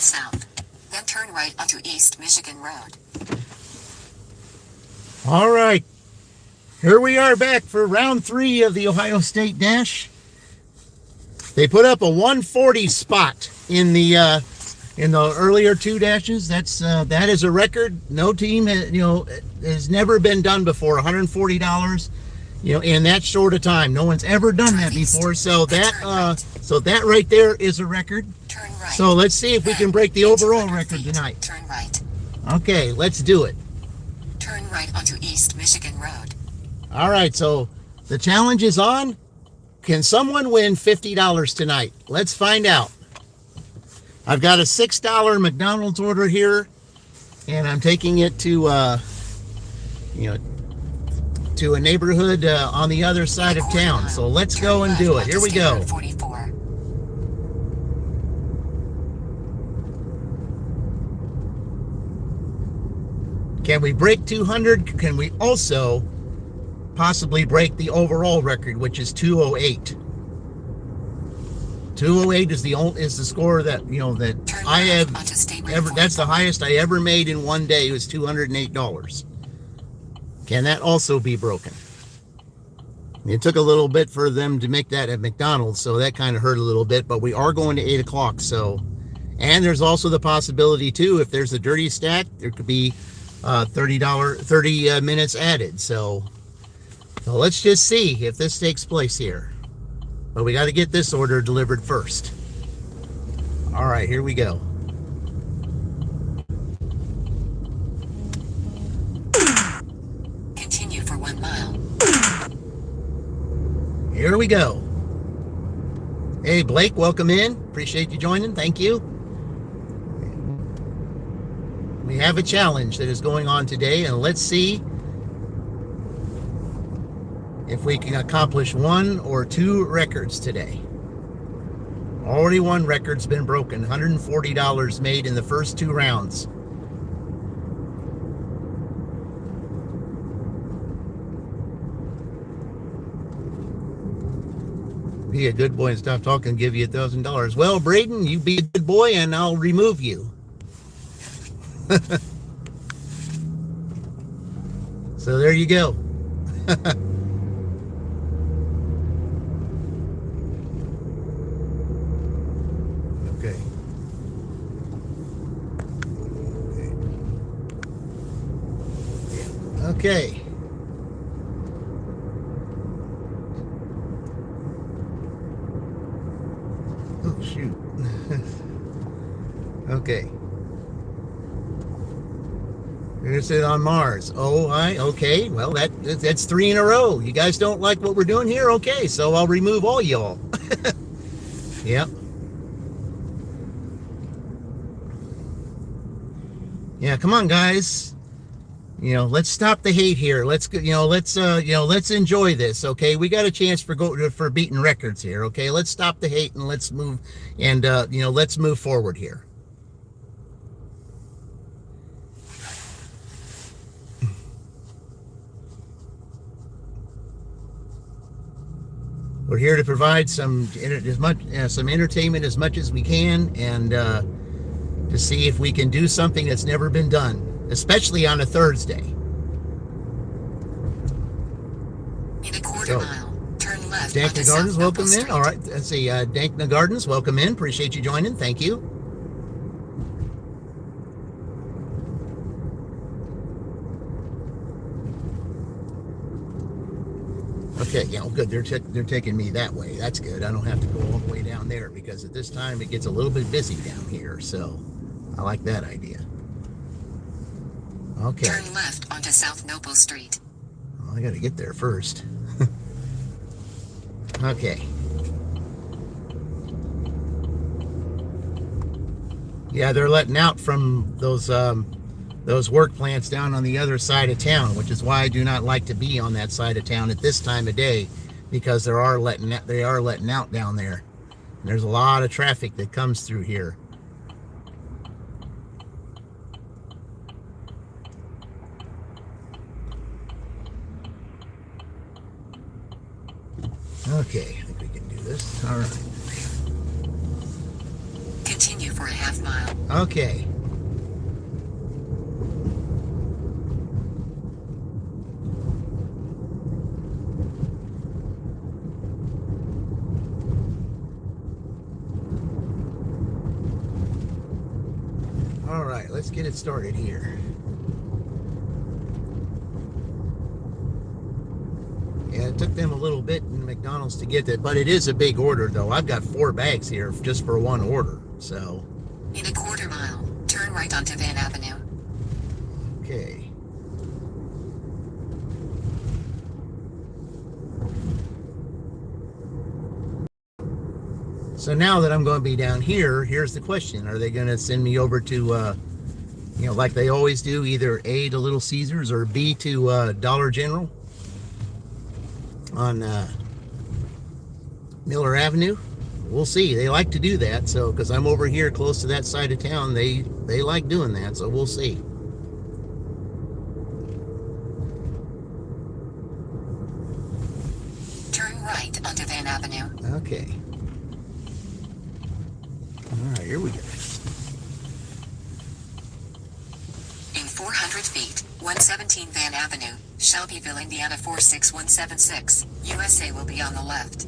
head south. Then turn right onto East Michigan Road. All right. Here we are back for round 3 of the Ohio State Dash. They put up a 140 spot in the earlier 2 dashes. That is a record. No team has never been done before. $140, in that short of time. No one's ever done that before. So that right there is a record. Turn right. So let's see if we can break the overall record tonight. Turn right. Okay, let's do it. Turn right onto East Michigan Road. All right, so the challenge is on. Can someone win $50 tonight? Let's find out. I've got a $6 McDonald's order here, and I'm taking it to to a neighborhood on the other side of town. So let's go and do it. Here we go. 44. Can we break 200? Can we also possibly break the overall record, which is 208? 208 is the score that that I have ever. That's the highest I ever made in one day. It was $208. Can that also be broken? It took a little bit for them to make that at McDonald's, so that kind of hurt a little bit. But we are going to 8 o'clock. So, and there's also the possibility too, if there's a dirty stack, there could be 30 minutes added. So let's just see if this takes place here. But we got to get this order delivered first. All right, here we go. Continue for 1 mile. Here we go. Hey, Blake, welcome in. Appreciate you joining. Thank you. We have a challenge that is going on today, and let's see if we can accomplish 1 or 2 records today. Already 1 record's been broken. $140 made in the first 2 rounds. Be a good boy and stop talking and give you $1,000. Well, Braden, you be a good boy and I'll remove you. So there you go. Okay. Oh, shoot. Okay. We're gonna sit on Mars. Oh, okay. Well, that's 3 in a row. You guys don't like what we're doing here? Okay, so I'll remove all y'all. Yep. Yeah, come on, guys. Let's stop the hate here. Let's enjoy this. Okay, we got a chance for beating records here. Okay, let's stop the hate and let's move let's move forward here. We're here to provide some entertainment as much as we can, and to see if we can do something that's never been done, especially on a Thursday. In a quarter mile, turn left. Dankna Gardens, welcome in. All right, let's see. Dankna Gardens, welcome in. Appreciate you joining. Thank you. Okay, yeah, well, good. They're taking me that way. That's good. I don't have to go all the way down there, because at this time it gets a little bit busy down here. So I like that idea. Okay. Turn left onto South Noble Street. Well, I got to get there first. Okay. Yeah, they're letting out from those work plants down on the other side of town, which is why I do not like to be on that side of town at this time of day, because they are letting out down there. And there's a lot of traffic that comes through here. Okay, I think we can do this. All right. Continue for a half mile. Okay. All right, let's get it started here. Yeah, it took them a little bit in McDonald's to get that, but it is a big order, though. I've got 4 bags here just for one order, so. In a quarter mile, turn right onto Van Avenue. Okay. So now that I'm going to be down here, here's the question. Are they going to send me over to, like they always do, either A, to Little Caesars, or B, to Dollar General on Miller Avenue? We'll see. They like to do that, so because I'm over here close to that side of town, they like doing that, so we'll see. Turn right onto Van Avenue. Okay. All right, here we go. In 400 feet, 117 Van Avenue, Shelbyville, Indiana 46176. USA will be on the left.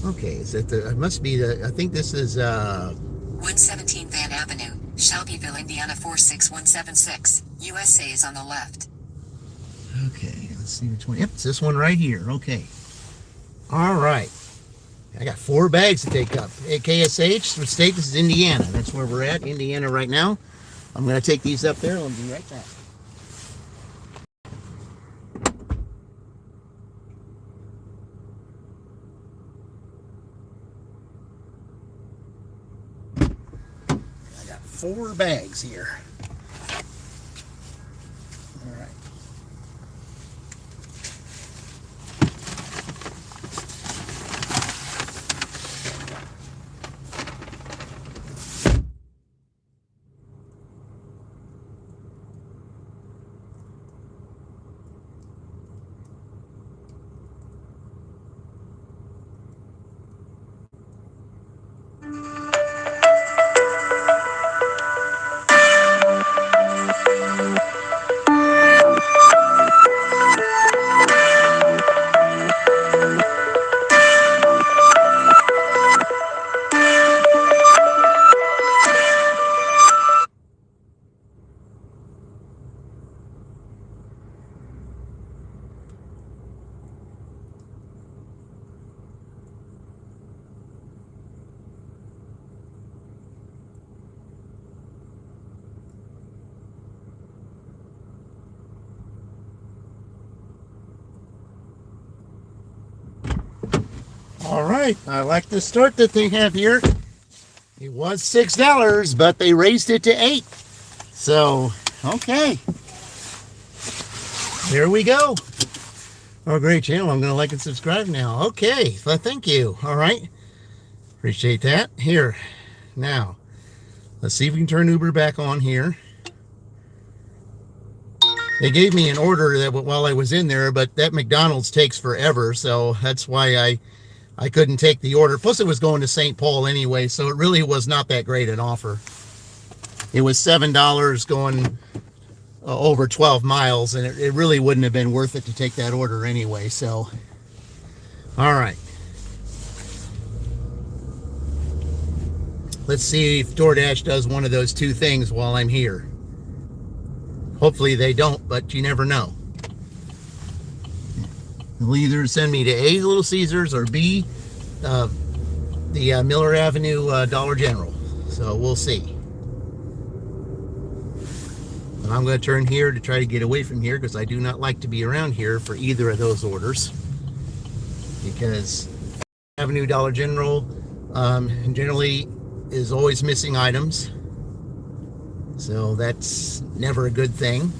Okay, is that the? It must be the. I think this is 117 Van Avenue, Shelbyville, Indiana 46176. USA is on the left. Okay, let's see which one. Yep, it's this one right here. Okay. All right. I got 4 bags to take up. Hey, KSH, what state? This is Indiana. That's where we're at, Indiana right now. I'm going to take these up there. I'll be right back. I got 4 bags here. All right. All right, I like the start that they have here. It was $6, but they raised it to $8. So, okay. There we go. Oh, great channel. I'm going to like and subscribe now. Okay, well, thank you. All right. Appreciate that. Here, now, let's see if we can turn Uber back on here. They gave me an order that while I was in there, but that McDonald's takes forever, so that's why I couldn't take the order. Plus, it was going to St. Paul anyway, so it really was not that great an offer. It was $7 going over 12 miles, and it really wouldn't have been worth it to take that order anyway, so. All right. Let's see if DoorDash does one of those 2 things while I'm here. Hopefully they don't, but you never know. They'll either send me to A, Little Caesars, or B, the Miller Avenue Dollar General. So we'll see. And I'm going to turn here to try to get away from here because I do not like to be around here for either of those orders. Because Avenue Dollar General generally is always missing items. So that's never a good thing.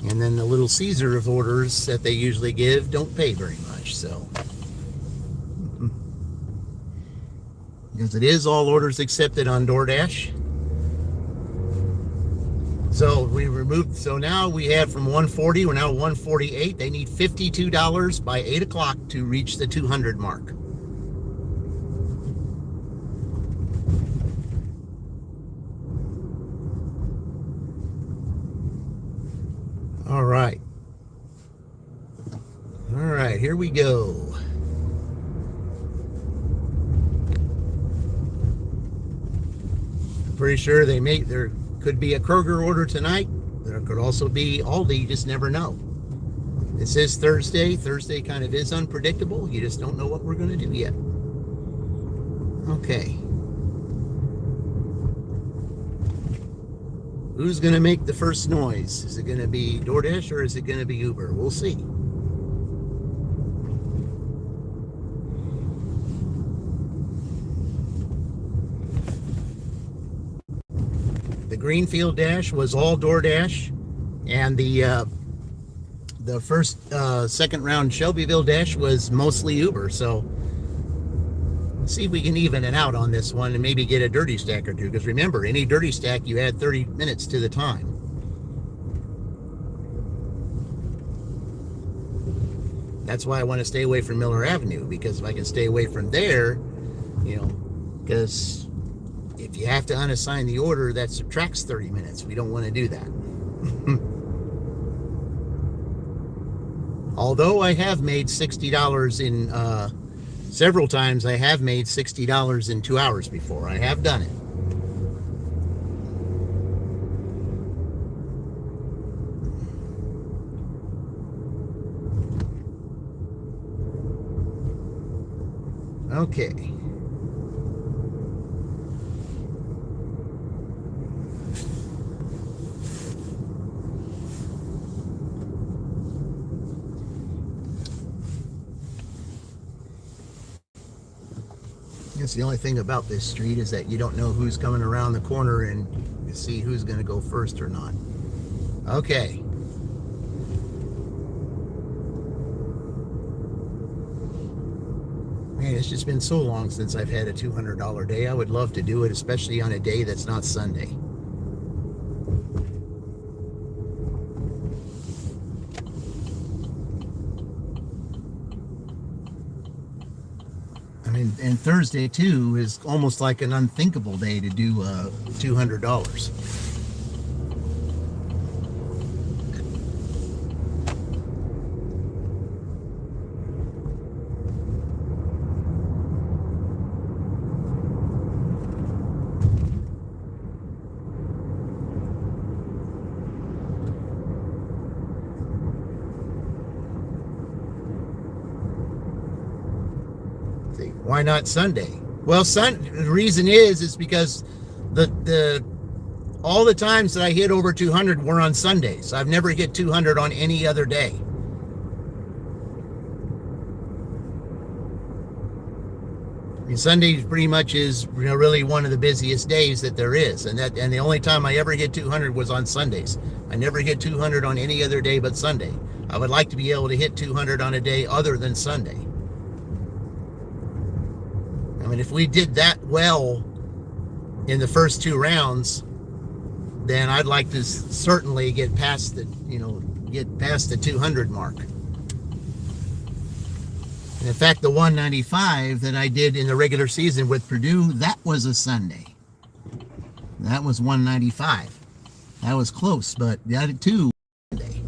And then the Little Caesar of orders that they usually give don't pay very much, so. Because it is all orders accepted on DoorDash. So we removed, so now we have from 140, we're now 148. They need $52 by 8 o'clock to reach the 200 mark. right, here we go. I'm pretty sure there could be a Kroger order tonight. There could also be Aldi, you just never know. It says Thursday. Thursday kind of is unpredictable. You just don't know what we're going to do yet. Okay. Who's going to make the first noise? Is it going to be DoorDash or is it going to be Uber? We'll see. The Greenfield Dash was all DoorDash, and the first second round Shelbyville Dash was mostly Uber. So see if we can even it out on this one and maybe get a dirty stack or two, because remember, any dirty stack you add 30 minutes to the time. That's why I want to stay away from Miller Avenue, because if I can stay away from there, you know, because if you have to unassign the order, that subtracts 30 minutes. We don't want to do that. Although I have made $60 in several times, I have made $60 in 2 hours before. I have done it. Okay. That's the only thing about this street, is that you don't know who's coming around the corner and you see who's going to go first or not. Okay. Man, it's just been so long since I've had a $200 day. I would love to do it, especially on a day that's not Sunday. I mean, and Thursday too is almost like an unthinkable day to do $200. Why not Sunday? Well, the reason is because the all the times that I hit over 200 were on Sundays. I've never hit 200 on any other day. I mean, Sunday pretty much is, you know, really one of the busiest days that there is, and the only time I ever hit 200 was on Sundays. I never hit 200 on any other day but Sunday. I would like to be able to hit 200 on a day other than Sunday. I mean, if we did that well in the first two rounds, then I'd like to certainly get past the 200 mark. And in fact, the 195 that I did in the regular season with Purdue, that was a Sunday. That was 195. That was close, but the other two Sunday.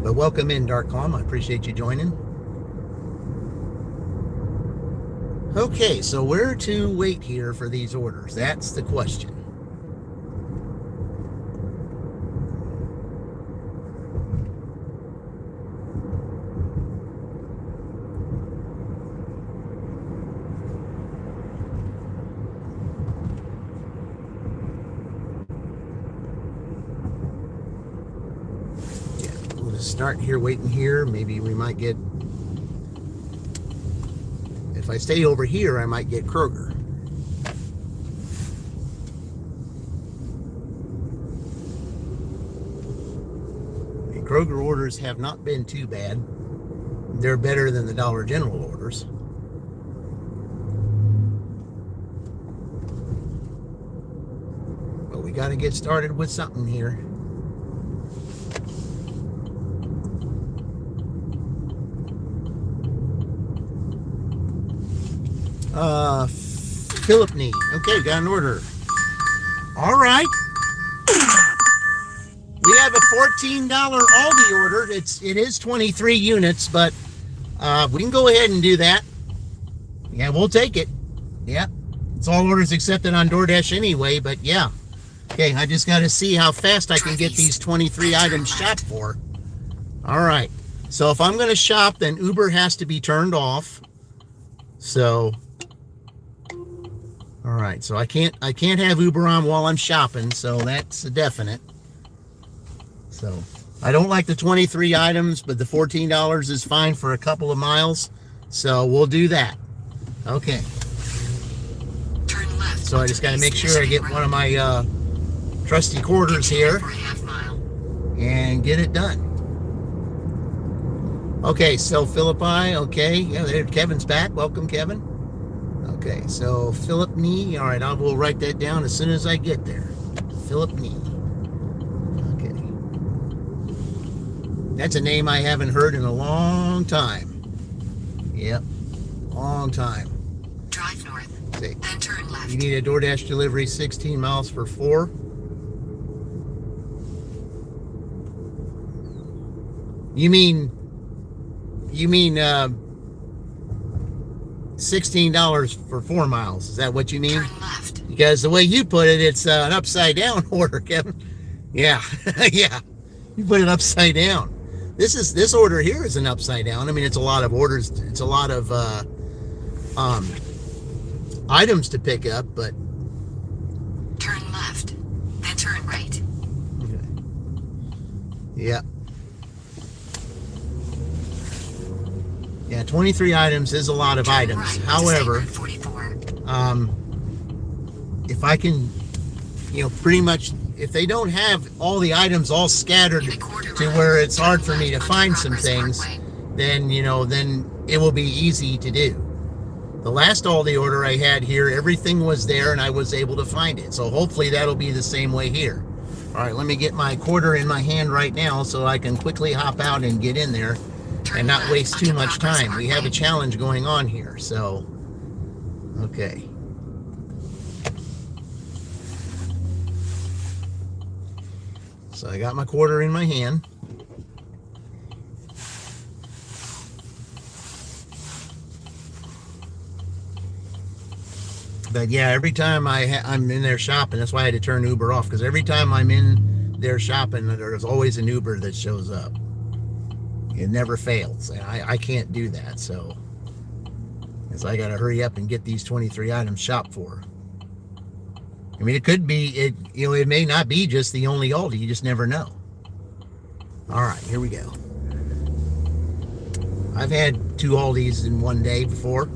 But welcome in, Dark Calm. I appreciate you joining. Okay, so where to wait here for these orders? That's the question. Start here, waiting here. Maybe we might get, if I stay over here, I might get Kroger. The Kroger orders have not been too bad. They're better than the Dollar General orders. But we got to get started with something here. Philip Nee. Okay, got an order. All right. We have a $14 Aldi order. It is 23 units, but we can go ahead and do that. Yeah, we'll take it. Yeah. It's all orders accepted on DoorDash anyway, but yeah. Okay, I just got to see how fast I can get these 23 items shopped for. All right. So if I'm going to shop, then Uber has to be turned off. So, all right. So I can't have Uber on while I'm shopping. So that's a definite. So I don't like the 23 items, but the $14 is fine for a couple of miles. So we'll do that. Okay. Turn left. So I just got to make sure I get one of my trusty quarters here and get it done. Okay, so Philippi, okay. Yeah, there, Kevin's back. Welcome, Kevin. Okay, so Philip Nee. All right, I will write that down as soon as I get there. Philip Nee. Okay. That's a name I haven't heard in a long time. Yep, long time. Drive north, See. then turn left. You need a DoorDash delivery 16 miles for 4. You mean $16 for 4 miles? Is that what you mean? Turn left. Because the way you put it, it's an upside down order, Kevin. Yeah, yeah. You put it upside down. This order here is an upside down. I mean, it's a lot of orders. It's a lot of items to pick up, but Turn left, then turn right. okay. Yeah. Yeah, 23 items is a lot of Turn items. right, However, 44. if I can, pretty much, if they don't have all the items all scattered to where it's hard for me to find some things, then, then it will be easy to do. The last Aldi order I had here, everything was there and I was able to find it. So hopefully that'll be the same way here. All right, let me get my quarter in my hand right now so I can quickly hop out and get in there and not waste too much time. We have a challenge going on here, so, okay. So I got my quarter in my hand. But yeah, every time I'm in there shopping, that's why I had to turn Uber off, because every time I'm in there shopping, there's always an Uber that shows up. It never fails. And I can't do that, so I got to hurry up and get these 23 items shopped for. I mean, it could be, it may not be just the only Aldi. You just never know. All right, here we go. I've had 2 Aldis in one day before.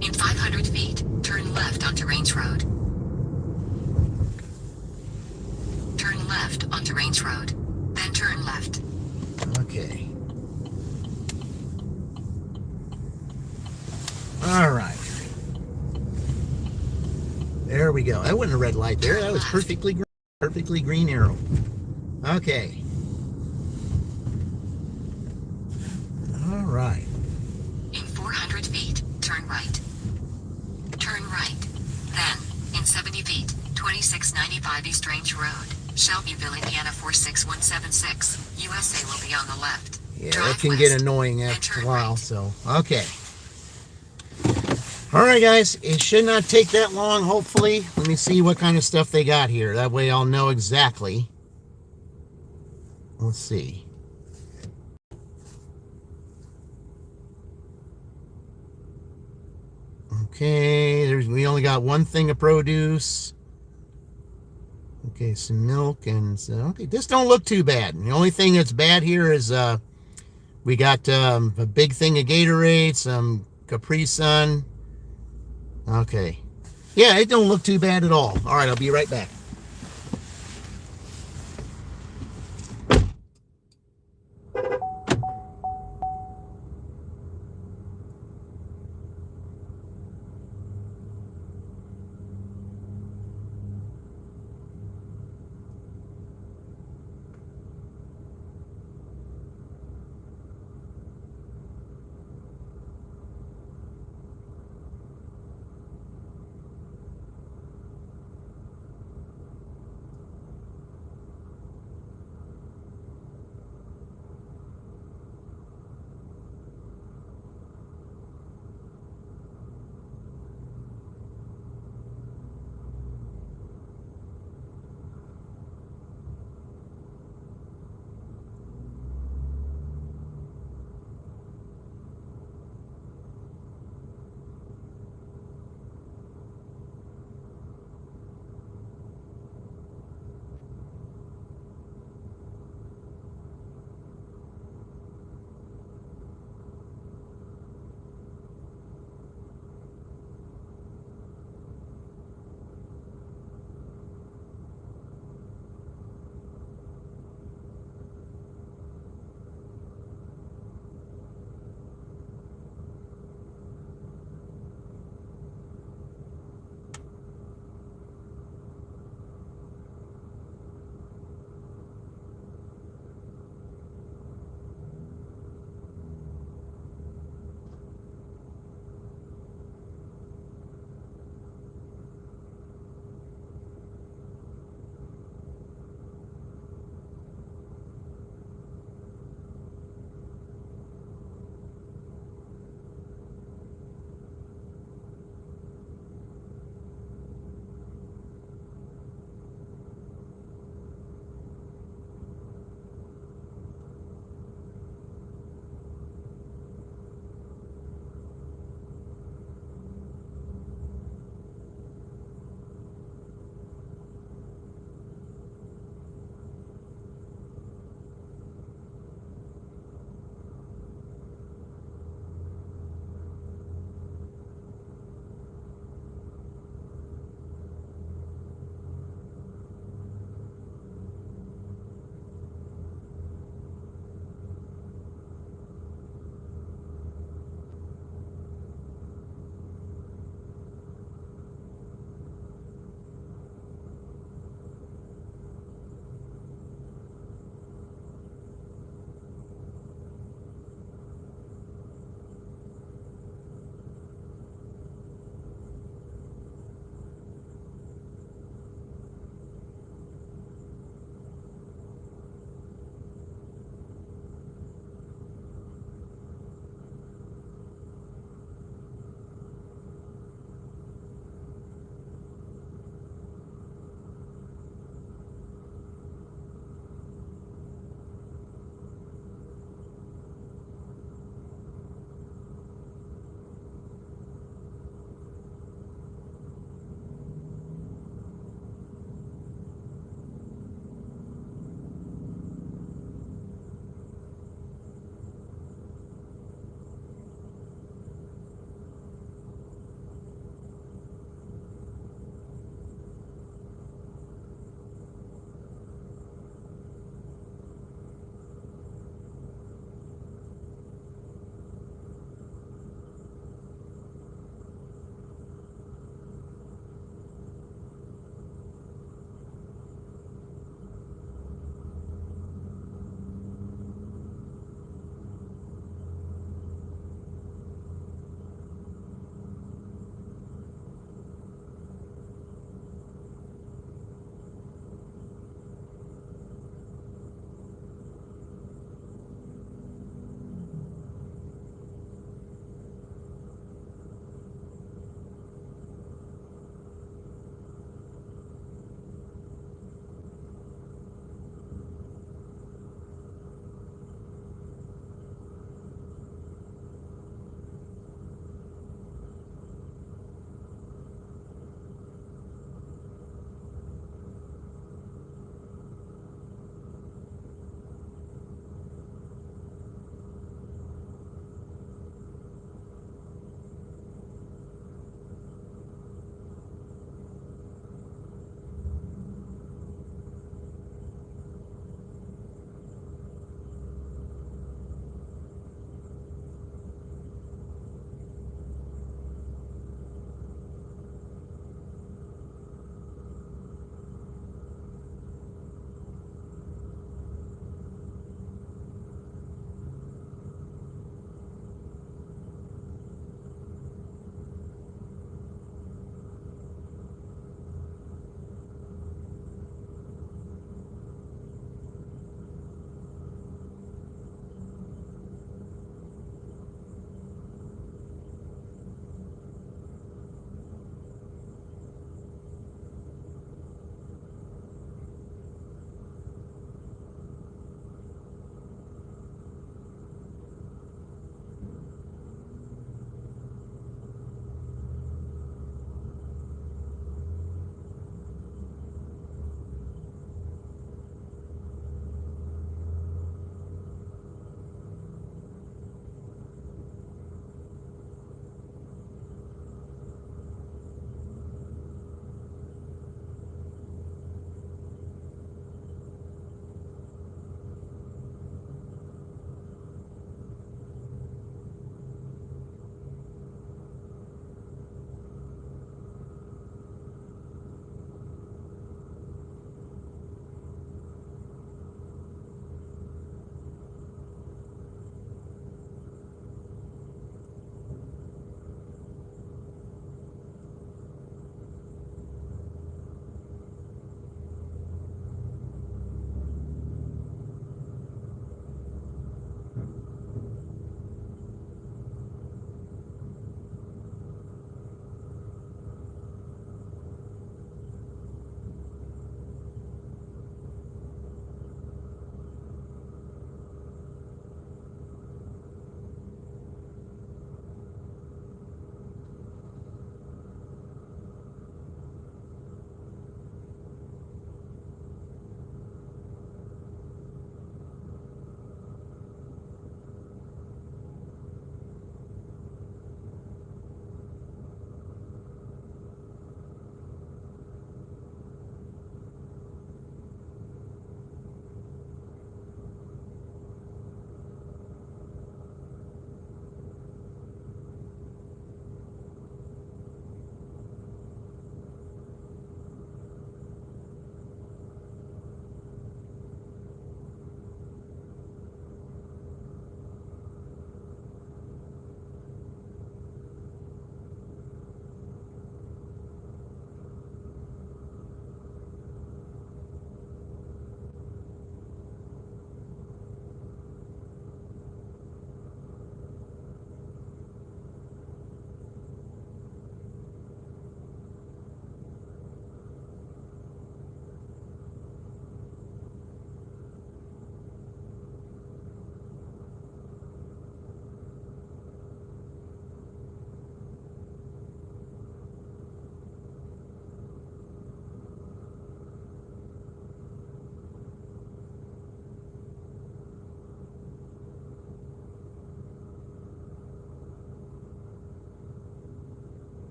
In 500 feet, turn left onto Range Road. Turn left onto Range Road, then turn left. Okay. All right. There we go. That wasn't a red light there. That was perfectly green arrow. Okay. All right. In 400 feet, turn right. Turn right. Then, in 70 feet, 2695 East Range Road, Shelbyville, Indiana 46176, USA will be on the left. Yeah, Drive that can west, get annoying then after a turn while, right. so, okay. All right, guys, it should not take that long, hopefully. Let me see what kind of stuff they got here. That way I'll know exactly. Let's see. Okay, we only got one thing of produce. Okay, some milk and okay, this don't look too bad. The only thing that's bad here is we got a big thing of Gatorade, some Capri Sun. Okay. Yeah, it don't look too bad at all. All right, I'll be right back.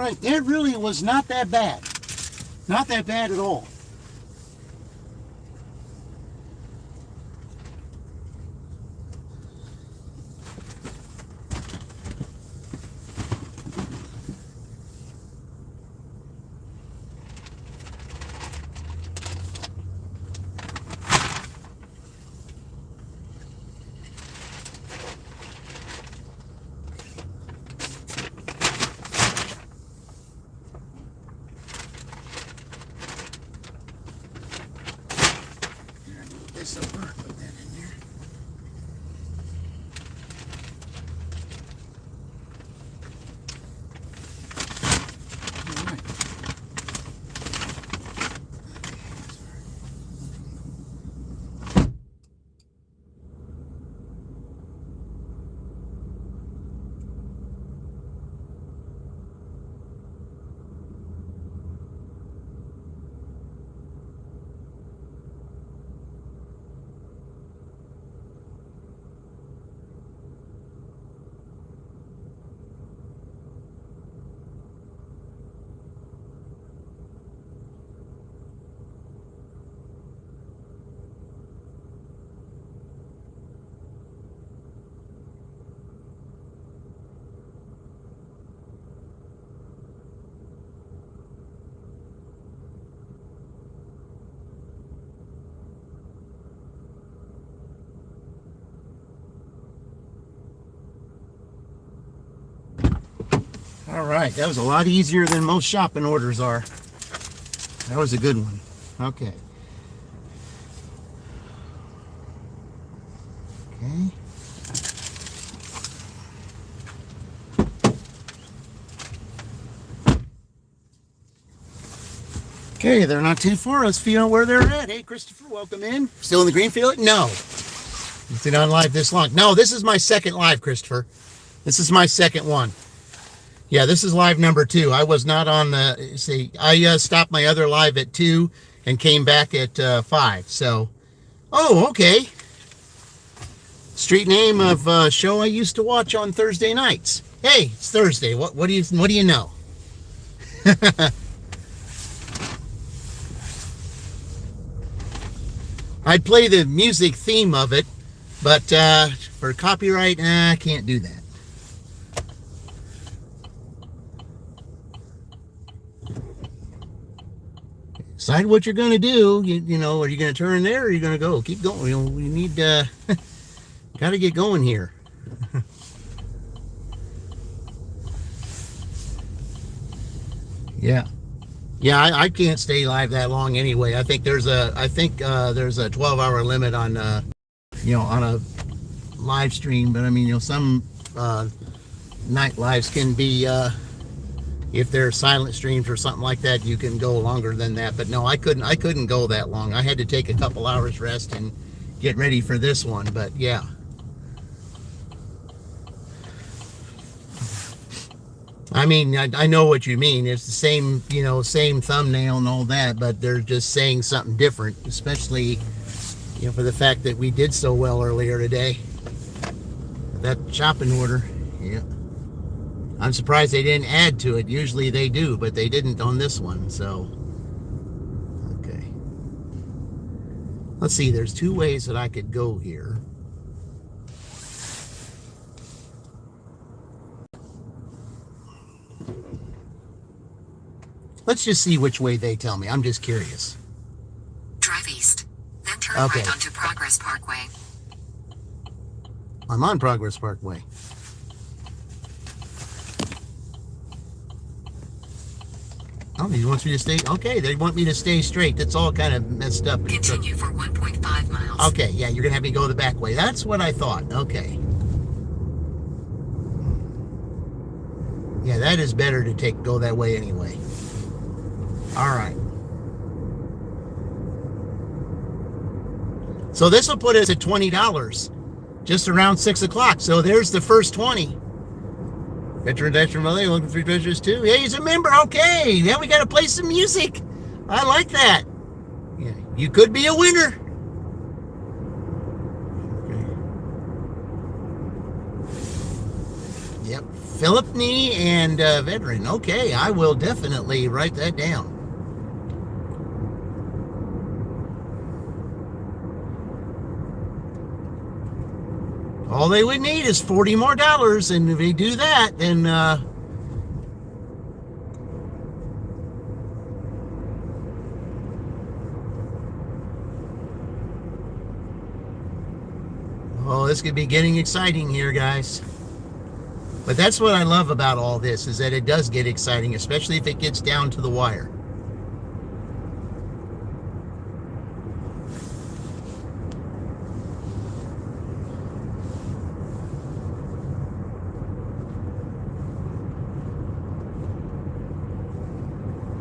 right, it really was not that bad. Not that bad at all. This over, put that in there. All right. All right, that was a lot easier than most shopping orders are. That was a good one. Okay. Okay. Okay, they're not too far. Let's figure out where they're at. Hey, Christopher, welcome in. Still in the green field? No. It's been on live this long. No, this is my second live, Christopher. This is my second one. Yeah, this is live number 2. I was not on the, see, I stopped my other live at 2 and came back at 5. So, oh, okay. Street name of a show I used to watch on Thursday nights. Hey, it's Thursday. What do you know? I'd play the music theme of it, but for copyright, I can't do that. Decide what you're going to do. You know, are you going to turn there or are you going to go? Keep going. You know, we need, got to get going here. Yeah. Yeah, I can't stay live that long anyway. I think there's a 12-hour limit on, on a live stream. But I mean, some night lives can be, if they're silent streams or something like that, you can go longer than that. But no, I couldn't go that long. I had to take a couple hours rest and get ready for this one. But yeah. I mean, I know what you mean. It's the same, same thumbnail and all that, but they're just saying something different, especially, for the fact that we did so well earlier today. That shopping order, yeah. I'm surprised they didn't add to it. Usually they do, but they didn't on this one, so. Okay. Let's see, there's 2 ways that I could go here. Let's just see which way they tell me. I'm just curious. Drive east, then turn Okay. right onto Progress Parkway. I'm on Progress Parkway. Oh, he wants me to stay. Okay, they want me to stay straight. That's all kind of messed up. Continue for 1.5 miles. Okay, yeah, you're gonna have me go the back way. That's what I thought. Okay. Yeah, that is better to go that way anyway. All right. So this will put us at $20, just around 6 o'clock. So there's the first 20. Veteran extra money, looking for treasures too. Hey, he's a member. Okay, yeah, we got to play some music. I like that. Yeah, you could be a winner. Okay. Yep. Philip Knee and veteran. Okay, I will definitely write that down. All they would need is $40 more, and if they do that, then oh, this could be getting exciting here, guys. But that's what I love about all this, is that it does get exciting, especially if it gets down to the wire.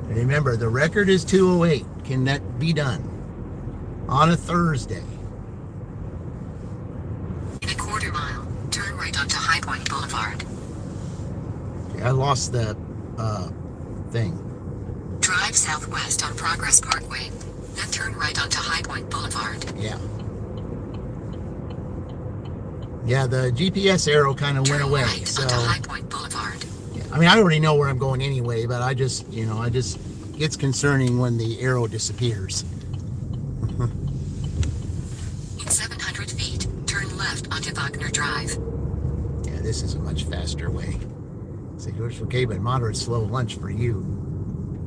Remember, the record is 208. Can that be done on a Thursday? In a quarter mile, turn right onto High Point Boulevard. Okay, I lost the thing. Drive southwest on Progress Parkway, then turn right onto High Point Boulevard. Yeah. Yeah, the GPS arrow kind of went away. Right So onto High Point Boulevard. yeah, I mean, I already know where I'm going anyway, but I just it's concerning when the arrow disappears. In 700 feet, turn left onto Wagner Drive. Yeah, this is a much faster way. So yours okay, but moderate slow lunch for you.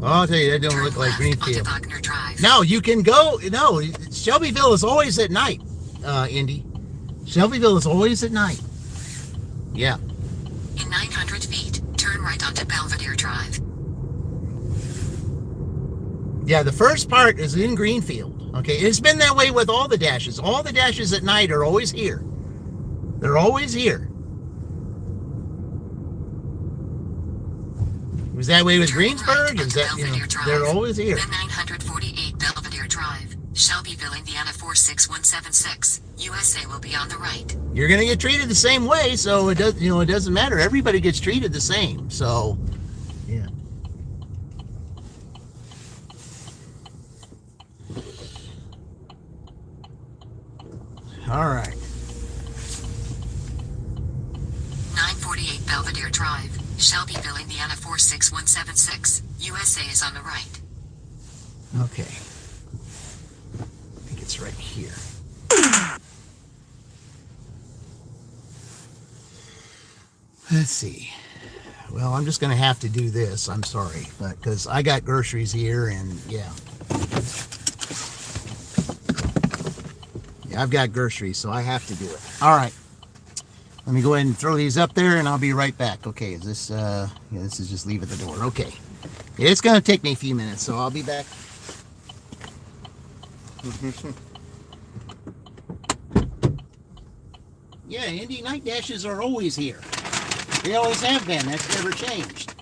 Oh, I'll tell you, that don't Turn look like left Greenfield. onto Wagner Drive. No, you can go. No, Shelbyville is always at night, Indy. Shelbyville is always at night. Yeah. In 900 feet, turn right onto Belvedere Drive. Yeah, the first part is in Greenfield. Okay, it's been that way with all the dashes. All the dashes at night are always here. They're always here. It was that way with Turn Greensburg. right Is that, onto Belvedere Drive. they're always here. Then 948 Belvedere Drive, Shelbyville, Indiana 46176. USA will be on the right. You're gonna get treated the same way, so it does. It doesn't matter. Everybody gets treated the same. So, yeah. All right. 948 Belvedere Drive, Shelbyville, Indiana 46176. USA is on the right. Okay. I think it's right here. Let's see. Well, I'm just going to have to do this. I'm sorry, but because I got groceries here, and yeah. Yeah, I've got groceries, so I have to do it. All right. Let me go ahead and throw these up there, and I'll be right back. Okay, is this, yeah, this is just leave at the door. Okay. It's going to take me a few minutes, so I'll be back. Yeah, Indy night dashes are always here. They always have been. That's never changed.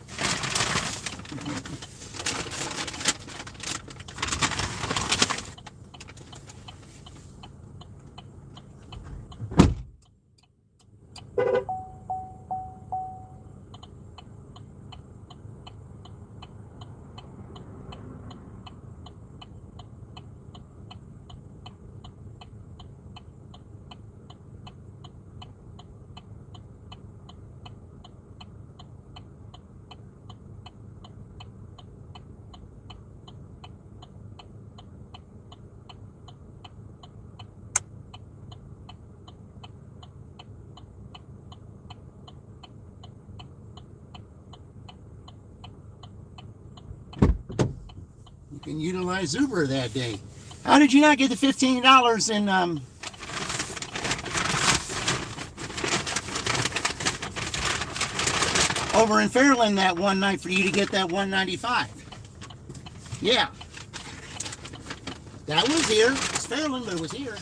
Can utilize Uber that day. How did you not get the $15 in over in Fairland that one night for you to get that $195? Yeah. That was here. It's Fairland, but it was here.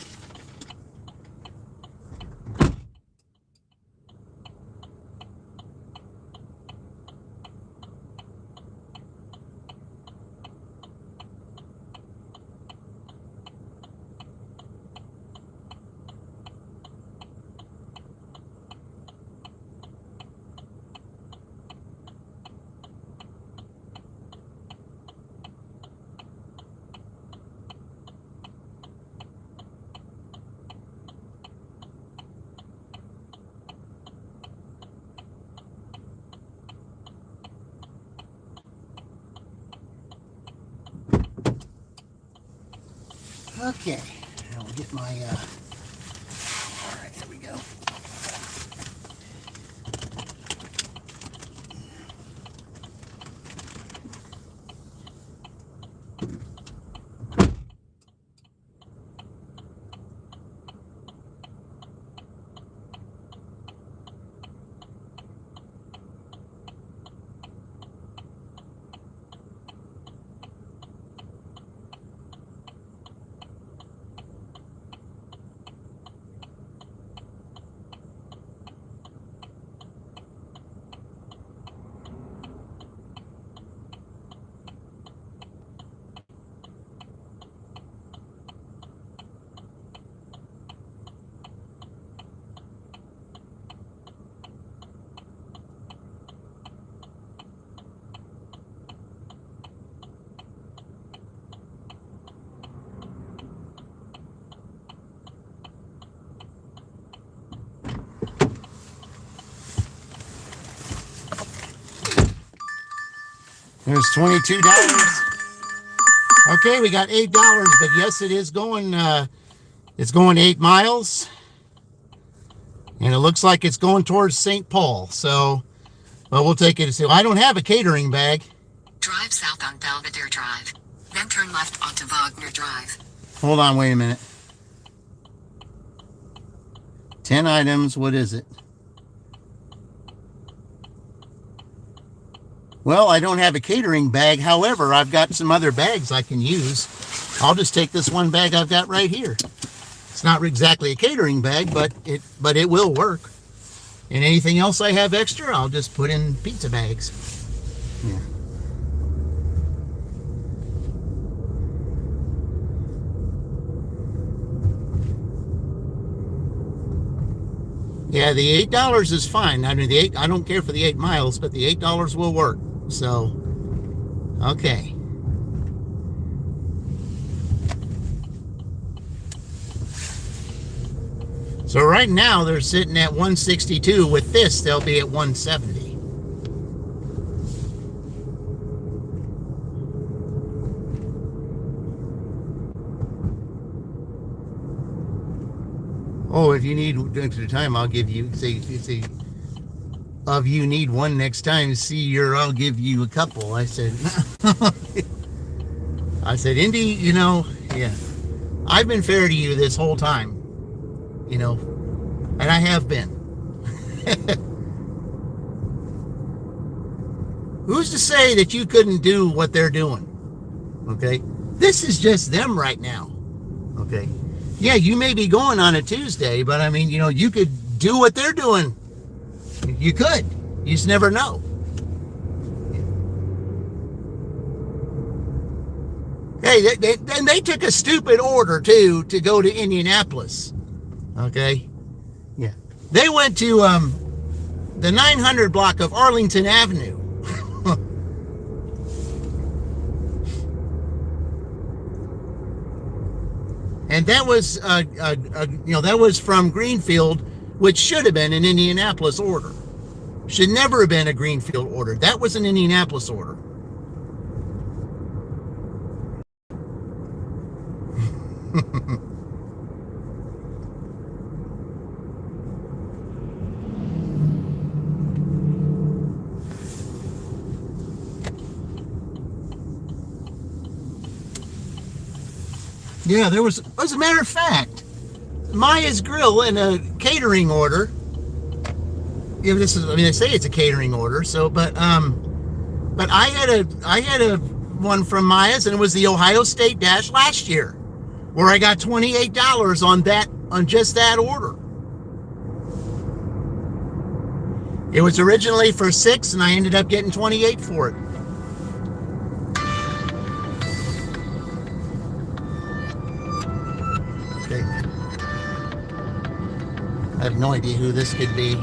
Okay, I'll get my, all right, there we go. There's $22. Okay, we got $8, but yes, it is going, it's going 8 miles. And it looks like it's going towards St. Paul. So, well, we'll take it. So I don't have a catering bag. Drive south on Belvedere Drive. Then turn left onto Wagner Drive. Hold on, wait a minute. 10 items, what is it? Well, I don't have a catering bag. However, I've got some other bags I can use. I'll just take this one bag I've got right here. It's not exactly a catering bag, but it will work. And anything else I have extra, I'll just put in pizza bags. Yeah. Yeah, the $8 is fine. I mean, I don't care for the 8 miles, but the $8 will work. So, okay. So right now they're sitting at 162. With this, they'll be at 170. Oh, if you need extra time, I'll give you, say, of you need one next time, I'll give you a couple. I said, Indy, yeah, I've been fair to you this whole time, and I have been. Who's to say that you couldn't do what they're doing? Okay, this is just them right now. Okay, yeah, you may be going on a Tuesday, but I mean, you could do what they're doing. You could. You just never know. Hey, they took a stupid order, too, to go to Indianapolis. Okay? Yeah. They went to the 900 block of Arlington Avenue. And that was, that was from Greenfield, which should have been an Indianapolis order. Should never have been a Greenfield order. That was an Indianapolis order. Yeah, there was, as a matter of fact, Maya's Grill in a catering order. Yeah, they say it's a catering order. So, but I had a one from Maya's, and it was the Ohio State Dash last year, where I got $28 on just that order. It was originally for $6, and I ended up getting $28 for it. Okay. I have no idea who this could be.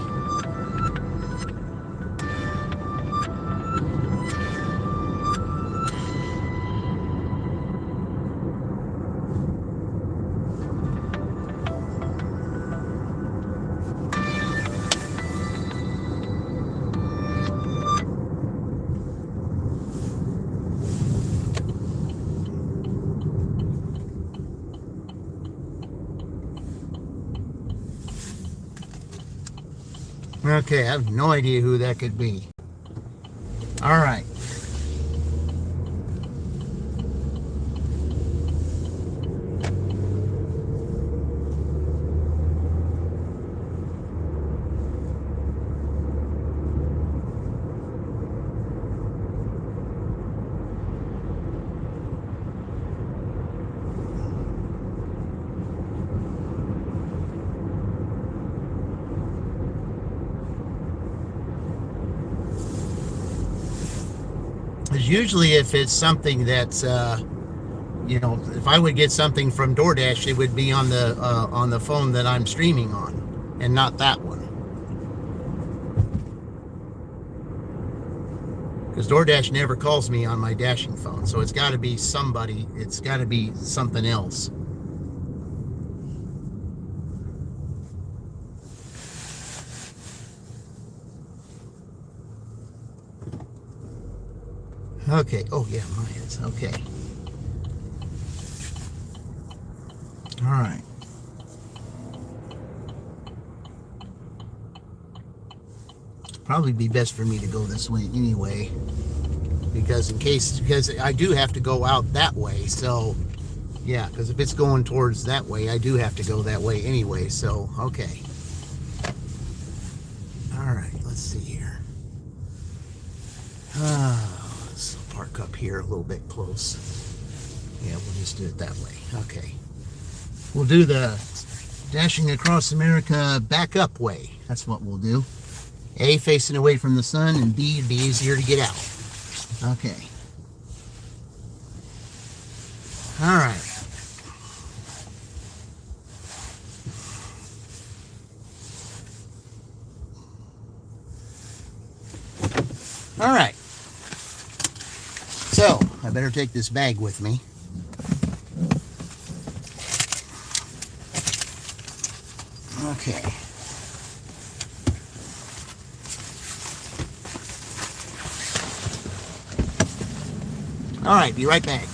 Okay, I have no idea who that could be. All right. Because usually if it's something that's, if I would get something from DoorDash, it would be on the phone that I'm streaming on, and not that one. Because DoorDash never calls me on my dashing phone, so it's got to be somebody. It's got to be something else. Okay. Oh yeah, mine is. Okay. All right. Probably be best for me to go this way anyway, because I do have to go out that way. So yeah, because if it's going towards that way, I do have to go that way anyway. So okay. All right. Let's see here. Let's park up here a little bit close. Yeah, we'll just do it that way. Okay. We'll do the dashing across America back up way. That's what we'll do. A, facing away from the sun, and B, it'd be easier to get out. Okay. All right. All right. So, I better take this bag with me. Okay. All right, be right back.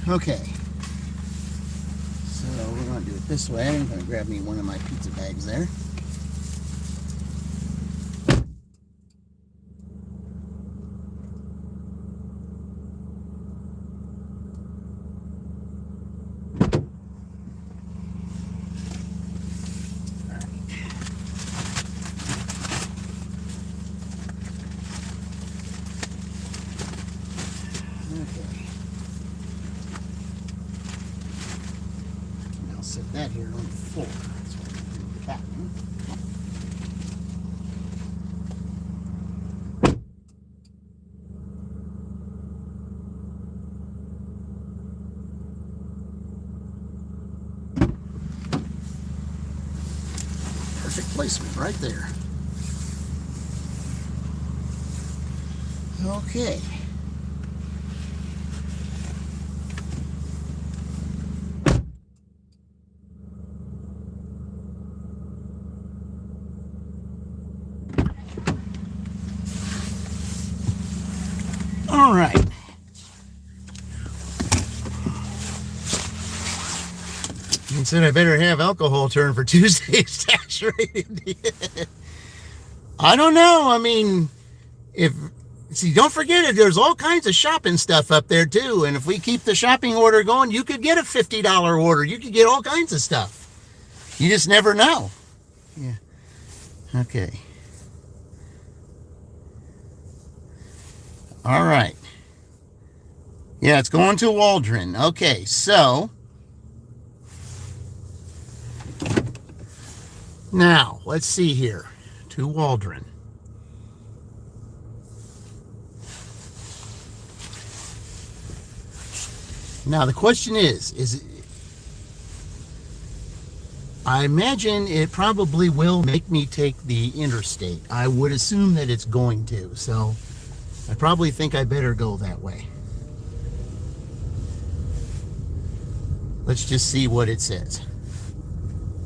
Okay. So we're going to do it this way. I'm going to grab me one of my pizza bags there. Set that here on the floor. That's what I'm going to do that one. Perfect placement right there. Okay. All right. He said I better have alcohol turn for Tuesday's saturated. I don't know. I mean, don't forget it. There's all kinds of shopping stuff up there too. And if we keep the shopping order going, you could get a $50 order. You could get all kinds of stuff. You just never know. Yeah. Okay. All right. Yeah, it's going to Waldron. Okay, so now let's see here. To Waldron. Now the question is I imagine it probably will make me take the interstate. I would assume that it's going to, so I probably think I better go that way. Let's just see what it says.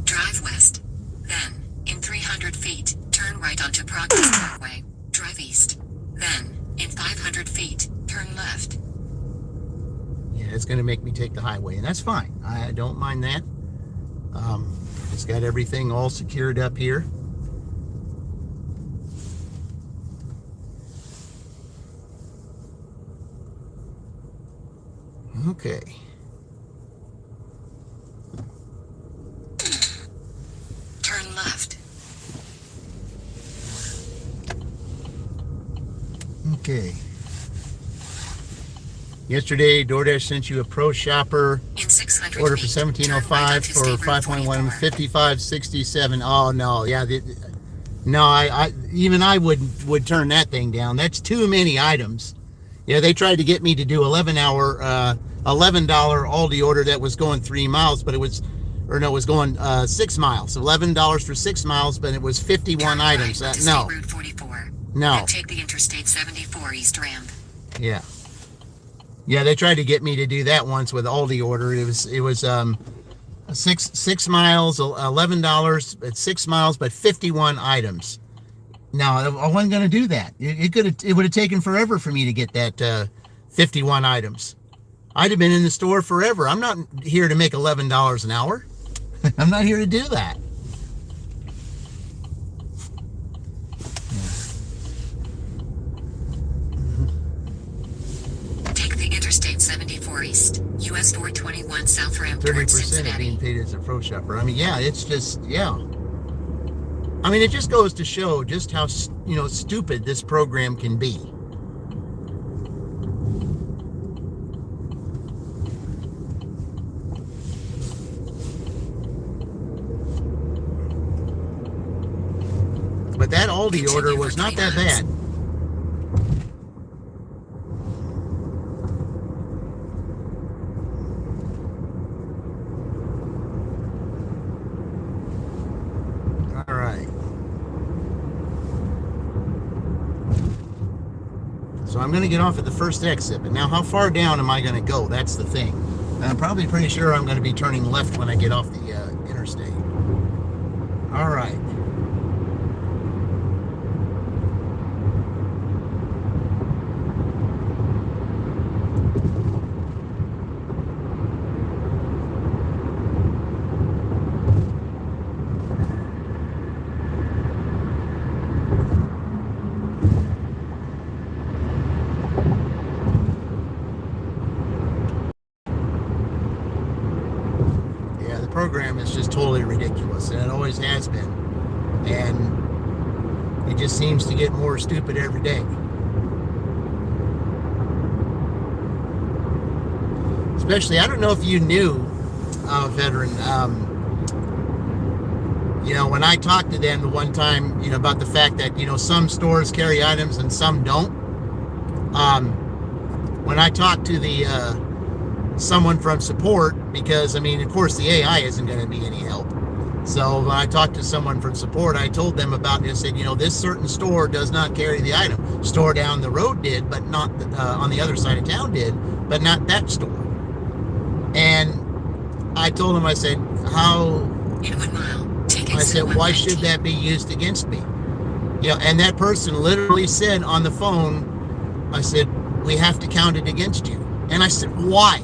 Drive west. Then, in 300 feet, turn right onto Progress Parkway. Drive east. Then, in 500 feet, turn left. Yeah, it's going to make me take the highway, and that's fine. I don't mind that. It's got everything all secured up here. Okay. Turn left. Okay. Yesterday, DoorDash sent you a Pro Shopper In 600 order for feet, $17.05 for turn right onto 5.1, State Road 55.67. Oh no, yeah, no, I even I would turn that thing down. That's too many items. Yeah, they tried to get me to do $11 Aldi order that was going 3 miles, but it was, or no, it was going 6 miles. $11 for 6 miles, but it was 51 Turn items. right onto No, State Road 44. no. Then take the Interstate 74 East ramp. Yeah. Yeah, they tried to get me to do that once with Aldi order. It was 6 miles, $11 at 6 miles, but 51 items. No, I wasn't going to do that. It would have taken forever for me to get that 51 items. I'd have been in the store forever. I'm not here to make $11 an hour. I'm not here to do that. Take the Interstate 74 East, US 421 South ramp towards 30% of Cincinnati. being paid as a pro shopper. I mean, yeah, it's just, yeah. I mean, it just goes to show just how, stupid this program can be. But that Aldi order was not that bad. All right. So I'm going to get off at the first exit. But now how far down am I going to go? That's the thing. And I'm probably pretty sure I'm going to be turning left when I get off the interstate. All right. totally ridiculous, and it always has been. And it just seems to get more stupid every day. Especially, I don't know if you knew, veteran, when I talked to them the one time, about the fact that, some stores carry items and some don't. When I talked to the someone from support, because, of course, the AI isn't going to be any help. So when I talked to someone from support, I told them about it. I said, this certain store does not carry the item. Store down the road did, but not on the other side of town did, but not that store. And I told him, I said, how? In 1 mile, take I said, why should that be used against me? And that person literally said on the phone, I said, we have to count it against you. And I said, why?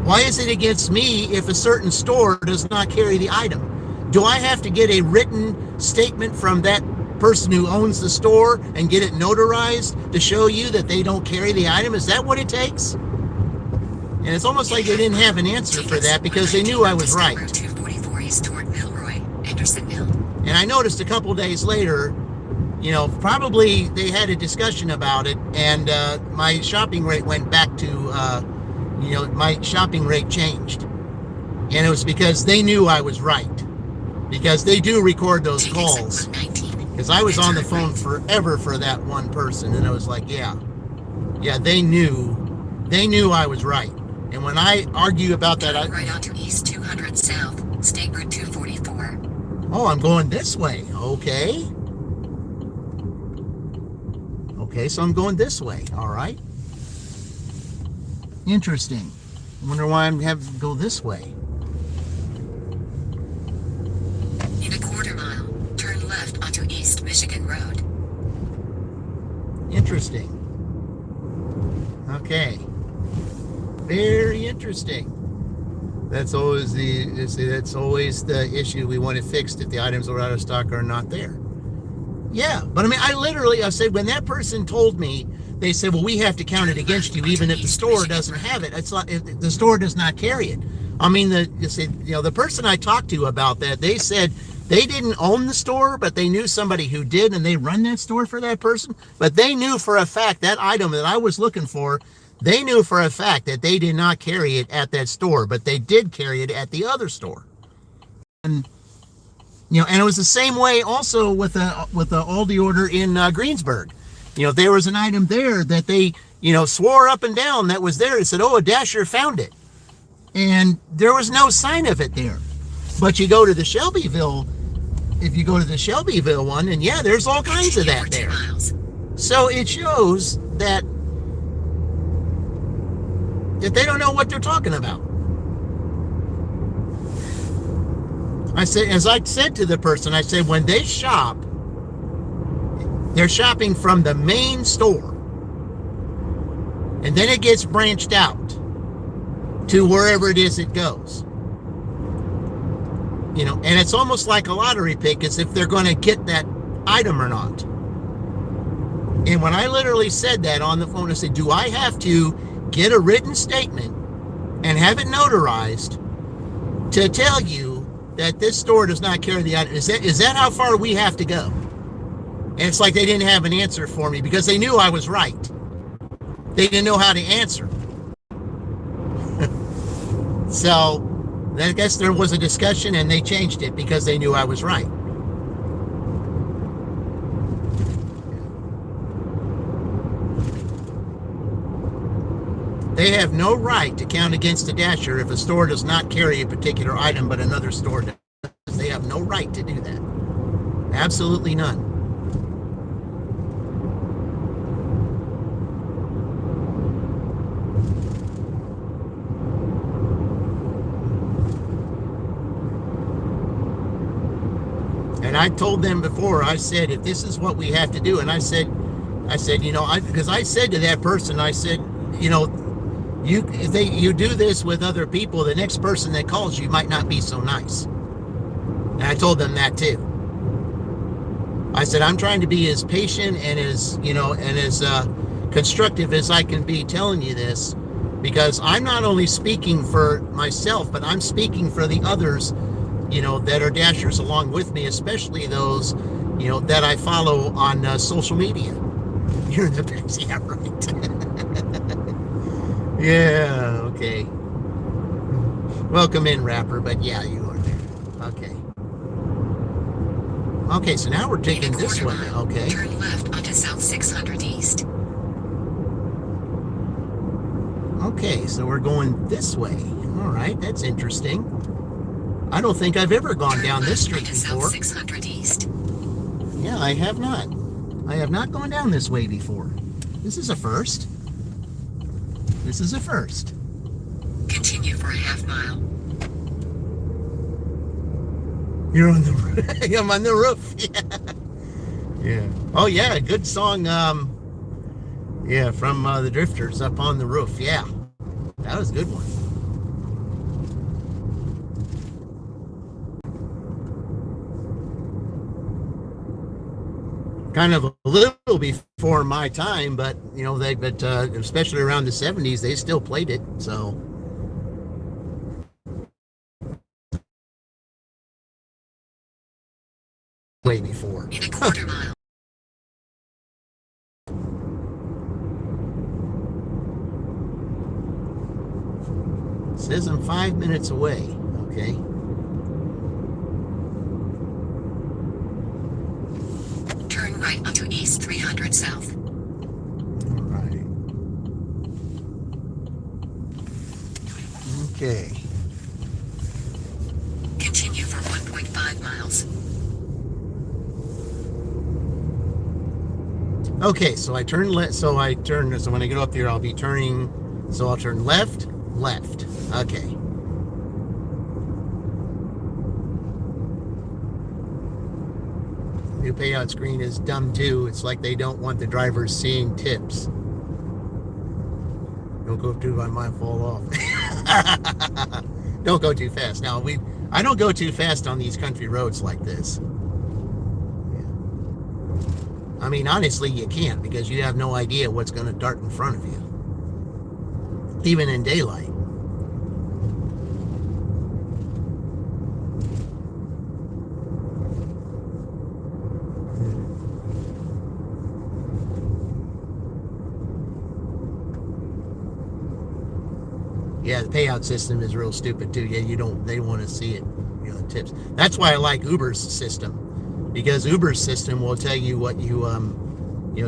Why is it against me if a certain store does not carry the item? Do I have to get a written statement from that person who owns the store and get it notarized to show you that they don't carry the item? Is that what it takes? And it's almost like they didn't have an answer for that because they knew I was right. And I noticed a couple days later, probably they had a discussion about it, and my shopping rate went back to, my shopping rate changed. And it was because they knew I was right. Because they do record those calls. Because I was on the phone forever for that one person, and I was like, yeah, they knew I was right. And when I argue about that, right onto East 200 South, State Route 244. Oh, I'm going this way. Okay. Okay, so I'm going this way. All right. Interesting. I wonder why I'm having to go this way. In a quarter mile, turn left onto East Michigan Road. Interesting. Okay. Very interesting. That's always the issue we want it fixed if the items are out of stock or not there. Yeah, but I said, when that person told me, they said, well, we have to count it against you even if the store doesn't have it. It's not, if the store does not carry it. The person I talked to about that, they said they didn't own the store, but they knew somebody who did, and they run that store for that person. But they knew for a fact that item that I was looking for, they knew for a fact that they did not carry it at that store, but they did carry it at the other store. And and it was the same way also with the Aldi order in Greensburg. There was an item there that they swore up and down that was there. It said, oh, a dasher found it, and there was no sign of it there. But you go to the Shelbyville, if you go to the Shelbyville one, and there's all kinds of that there. So it shows that they don't know what they're talking about. I said, as I said to the person, I said, when they shop, they're shopping from the main store, and then it gets branched out to wherever it is it goes. And it's almost like a lottery pick, as if they're going to get that item or not. And when I literally said that on the phone, I said, do I have to get a written statement and have it notarized to tell you that this store does not carry the item? Is that how far we have to go? And it's like they didn't have an answer for me because they knew I was right. They didn't know how to answer. So I guess there was a discussion and they changed it because they knew I was right. They have no right to count against a dasher if a store does not carry a particular item but another store does. They have no right to do that. Absolutely none. And I told them before, I said, if this is what we have to do, and I said, because I said to that person, I said, if you do this with other people, the next person that calls you might not be so nice. And I told them that too. I said, I'm trying to be as patient and as constructive as I can be telling you this. because I'm not only speaking for myself, but I'm speaking for the others, that are dashers along with me, especially those, that I follow on social media. You're the best. Yeah, right. Yeah, okay. Welcome in, rapper, but yeah, you are there. Okay. Okay, so now we're taking this way. Okay. Turn left onto South 600 East. Okay, so we're going this way. All right, that's interesting. I don't think I've ever gone down this street before. South 600 East. Yeah, I have not. I have not gone down this way before. This is a first. This is a first. Continue for a half mile. You're on the roof. I'm on the roof. Yeah. Yeah. Oh yeah, good song. Yeah, from the Drifters, Up on the Roof. Yeah, that was a good one. Kind of a little before my time, but especially around the 70s, they still played it. So. Way before. In a quarter mile. It says I'm 5 minutes away. Okay. Turn right onto East 300 South. All right. Okay. Continue for 1.5 miles. Okay, so I turn left. So when I get up there, I'll be turning. So I'll turn left. Okay. New payout screen is dumb too. It's like they don't want the drivers seeing tips. Don't go too, I might fall off. Don't go too fast. Now I don't go too fast on these country roads like this. I mean, honestly, you can't, because you have no idea what's going to dart in front of you, even in daylight. Yeah, the payout system is real stupid too. Yeah, they want to see it, the tips. That's why I like Uber's system, because Uber's system will tell you what you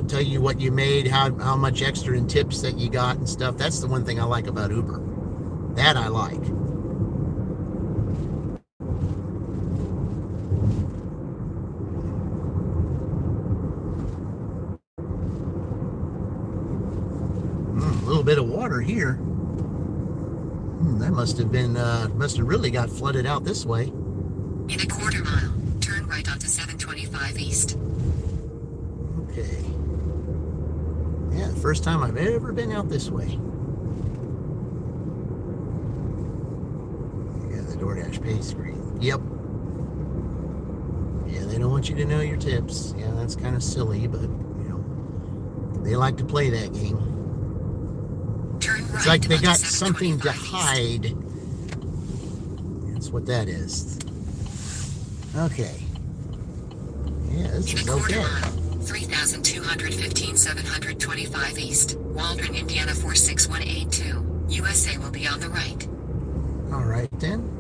tell you what you made, how much extra in tips that you got and stuff. That's the one thing I like about Uber. That I like. A little bit of water here. That must have really got flooded out this way. In a quarter mile, turn right onto 725 East. Okay. Yeah, the first time I've ever been out this way. Yeah, the DoorDash pay screen. Yep. Yeah, they don't want you to know your tips. Yeah, that's kind of silly, but, they like to play that game. It's like they got something to hide. That's what that is. Okay. Yeah, this is okay. 3,215 725 East, Waldron, Indiana 46182. USA will be on the right. All right then.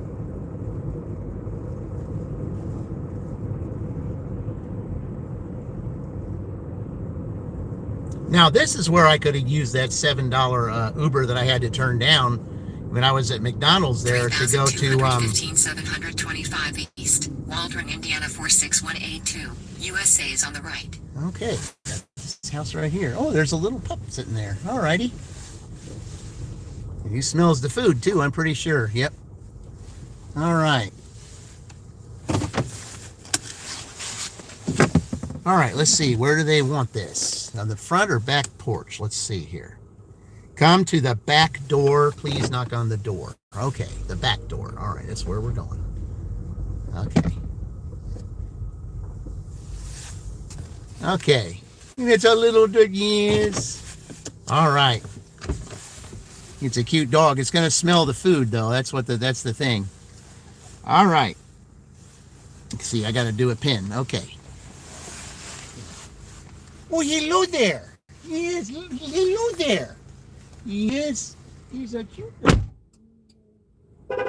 Now, this is where I could have used that $7 Uber that I had to turn down when I was at McDonald's there to go to 725 East, Waldron, Indiana 46182. USA is on the right. Okay, this house right here. Oh, there's a little pup sitting there. All righty. He smells the food too, I'm pretty sure. Yep. All right. All right, let's see. Where do they want this? On the front or back porch? Let's see here. Come to the back door. Please knock on the door. Okay, the back door. All right, that's where we're going. Okay. Okay. It's a little, yes. All right. It's a cute dog. It's going to smell the food, though. That's the thing. All right. Let's see, I got to do a pin. Okay. Oh, hello there. Yes, hello there. Yes, he's a cute dog. I'm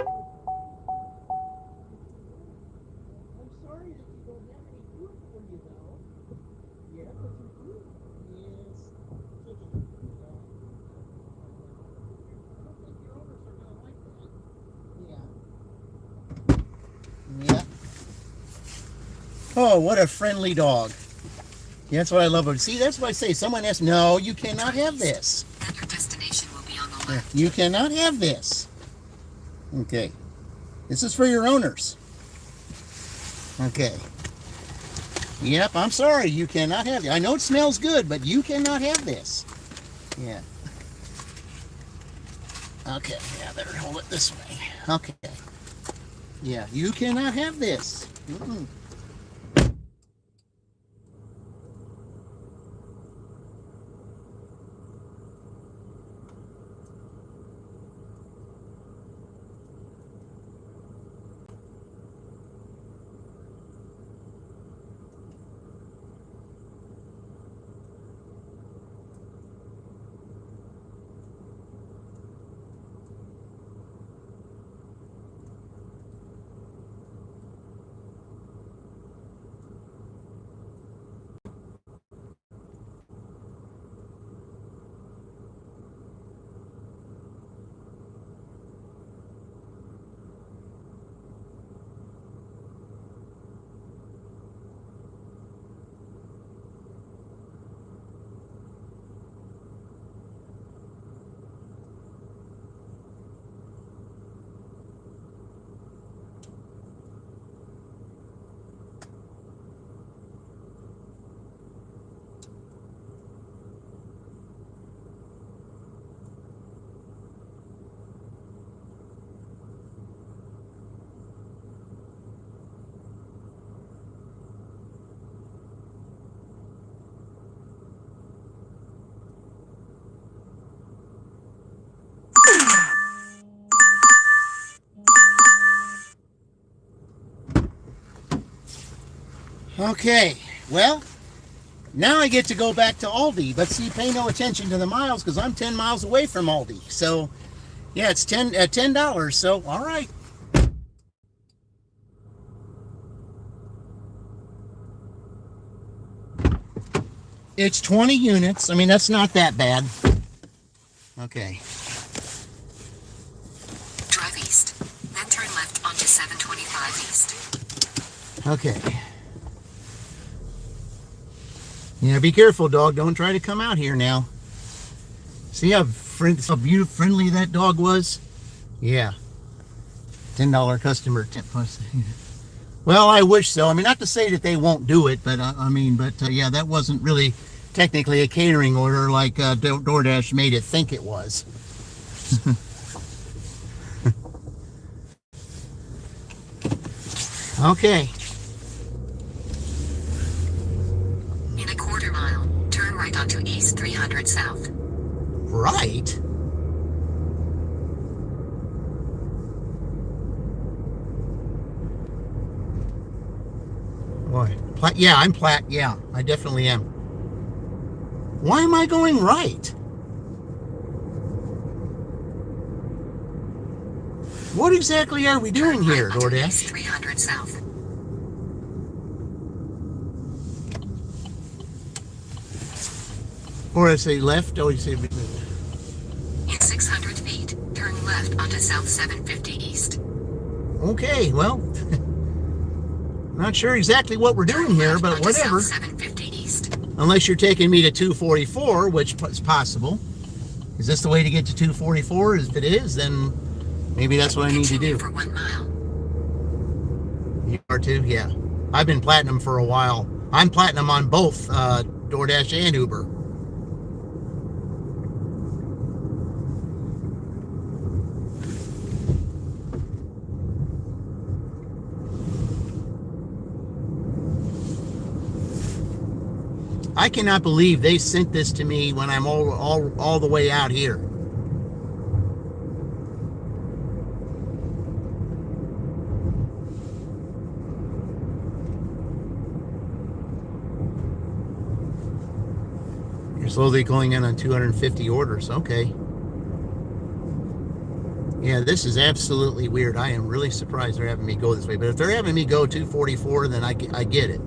sorry that you don't have any food for you, though. Yeah, but you do. Yes. Such a cute dog. I don't think your owners are going to like that. Yeah. Yeah. Oh, what a friendly dog. Yeah, that's what I love. See, that's what I say. Someone asked, no, you cannot have this. Then your destination will be on the left. You cannot have this. Okay. This is for your owners. Okay. Yep, I'm sorry. You cannot have it. I know it smells good, but you cannot have this. Yeah. Okay. Yeah, better hold it this way. Okay. Yeah, you cannot have this. Mm-mm. Okay, well, now I get to go back to Aldi, but see, pay no attention to the miles because I'm 10 miles away from Aldi. So, yeah, it's $10. So, all right. It's 20 units. I mean, that's not that bad. Okay. Drive east. Then turn left onto 725 east. Okay. Yeah, be careful, dog. Don't try to come out here now. See how beautiful, friendly that dog was? Yeah. $10 customer tip. Well, I wish so. I mean, not to say that they won't do it, but yeah, that wasn't really technically a catering order like DoorDash made it think it was. Okay. In a quarter mile, turn right onto East 300 South. Right? Boy, yeah, I'm Platt. Yeah, I definitely am. Why am I going right? What exactly are we doing here, DoorDash? East 300 South. Or I say left, or you say... In 600 feet, turn left onto South 750 East. Okay, well, not sure exactly what we're doing here, but whatever. South 750 East. Unless you're taking me to 244, which is possible. Is this the way to get to 244? If it is, then maybe that's what I need to do. For 1 mile. You are too? Yeah. I've been platinum for a while. I'm platinum on both DoorDash and Uber. I cannot believe they sent this to me when I'm all the way out here. Slowly going in on 250 orders. Okay. Yeah, this is absolutely weird. I am really surprised they're having me go this way. But if they're having me go 244, then I get it.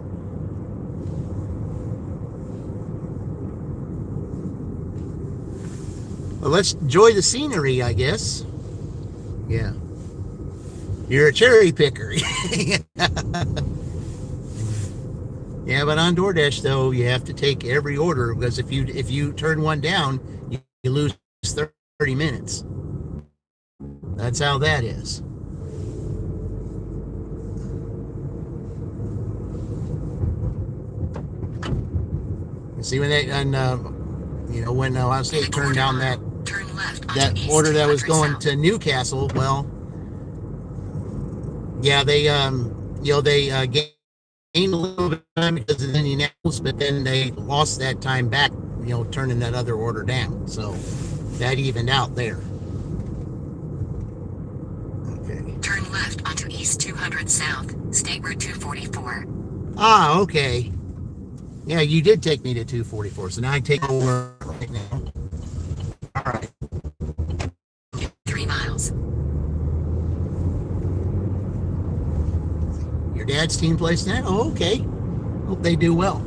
Well, let's enjoy the scenery, I guess. Yeah. You're a cherry picker. Yeah, but on DoorDash, though, you have to take every order, because if you turn one down, you lose 30 minutes. That's how that is. You see, when they, and when Ohio State turned down that order that was going to Newcastle, well, yeah, they gained a little bit of time because of Indianapolis, but then they lost that time back, turning that other order down. So that evened out there. Okay. Turn left onto East 200 South, State Route 244. Ah, okay. Yeah, you did take me to 244, so now I take over right now. All right. 3 miles. Your dad's team plays that? Oh, okay. Hope they do well.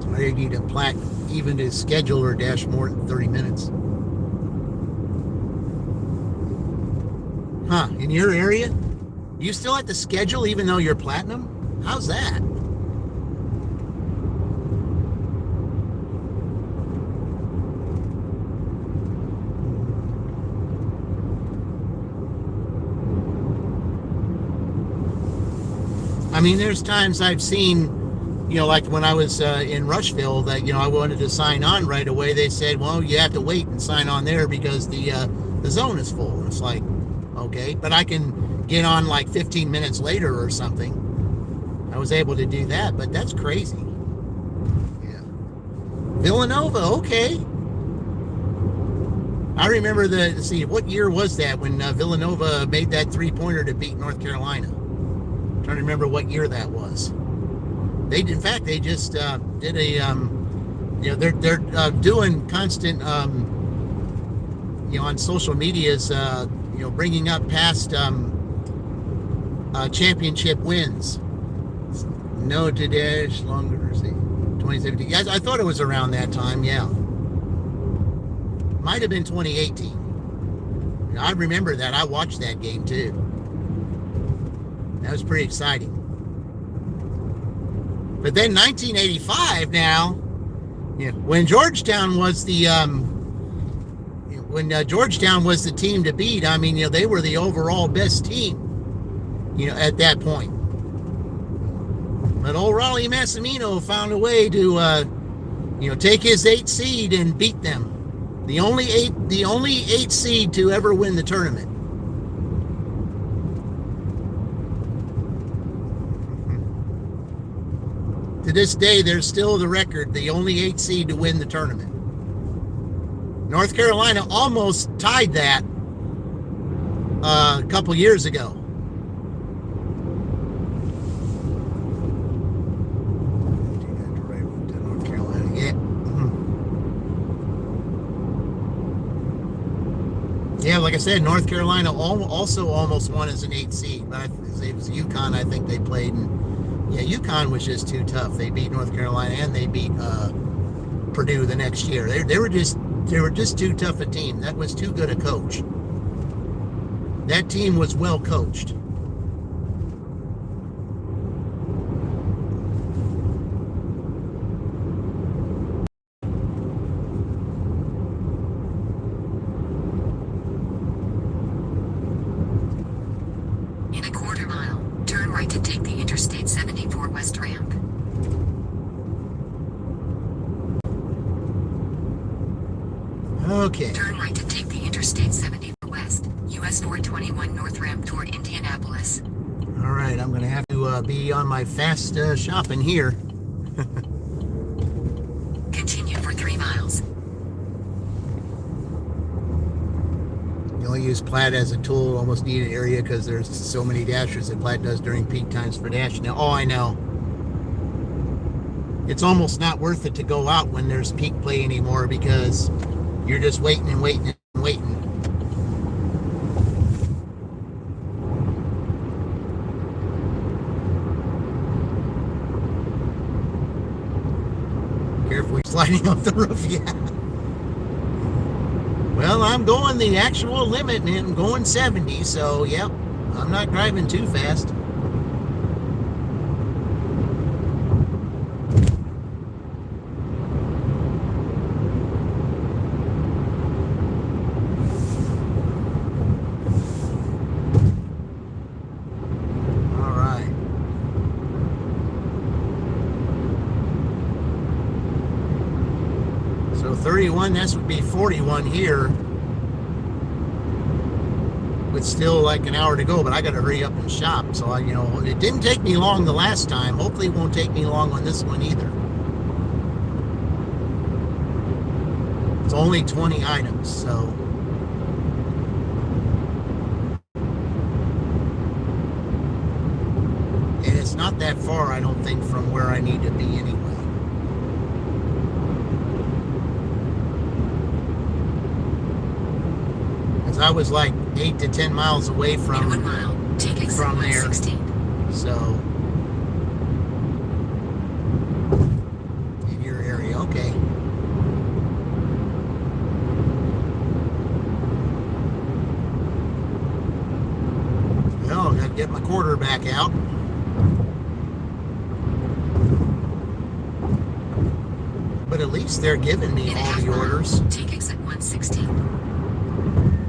So I need a plaque even to schedule or dash more than 30 minutes. Huh, in your area? You still have to schedule even though you're platinum? How's that? I mean, there's times I've seen, like when I was in Rushville, that, I wanted to sign on right away. They said, well, you have to wait and sign on there because the zone is full. And it's like, okay, but I can get on like 15 minutes later or something. I was able to do that, but that's crazy. Yeah. Villanova, okay. I remember what year was that when Villanova made that 3-pointer to beat North Carolina? I'm trying to remember what year that was. They just did a, they're doing constant, on social medias, bringing up past championship wins. No to dash longer, 2017. Yes, I thought it was around that time. Yeah, might have been 2018. I remember that. I watched that game too. That was pretty exciting. But then 1985. Now, when Georgetown was the Georgetown was the team to beat, I mean, they were the overall best team, at that point. But old Raleigh Massimino found a way to, take his 8 seed and beat them. The only 8 seed to ever win the tournament. To this day, there's still the record, the only 8 seed to win the tournament. North Carolina almost tied that a couple years ago. North Carolina, yeah. Yeah, like I said, North Carolina also almost won as an 8 seed, but it was UConn, I think they played. And yeah, UConn was just too tough. They beat North Carolina and they beat Purdue the next year. They were just too tough a team. That was too good a coach. That team was well coached. In a quarter mile, turn right to take the Interstate 74 West ramp. Okay. Turn right to take the Interstate 74 West, US 421 North ramp toward Indianapolis. All right, I'm going to have to be on my fast shopping here. Continue for 3 miles. You only use Plaid as a tool, almost needed area, because there's so many dashers that Plaid does during peak times for dashing. Now, oh, I know. It's almost not worth it to go out when there's peak play anymore, because you're just waiting and waiting and waiting. Carefully sliding off the roof, yeah. Well, I'm going the actual limit, and I'm going 70, so yep, I'm not driving too fast. All right. So 31, this would be 41 here. With still like an hour to go, but I got to hurry up and shop. So it didn't take me long the last time. Hopefully it won't take me long on this one either. It's only 20 items, so. And it's not that far, I don't think, from where I need to be anyway. I was like 8 to 10 miles away from there. So in your area, okay. Well, I gotta get my quarter back out. But at least they're giving me all the orders. Take exit 116.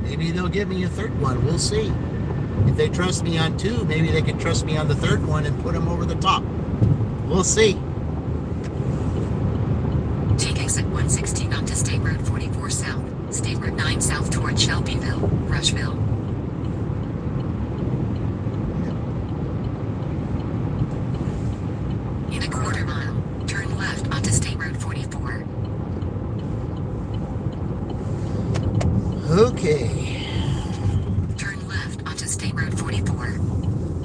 Maybe they'll give me a third one. We'll see. If they trust me on 2, maybe they can trust me on the third one and put them over the top. We'll see. Take exit 116 onto State Road 44 South, State Road 9 South toward Shelbyville, Rushville. In a quarter mile, turn left onto State Road 44. Okay. Turn left onto State Road 44.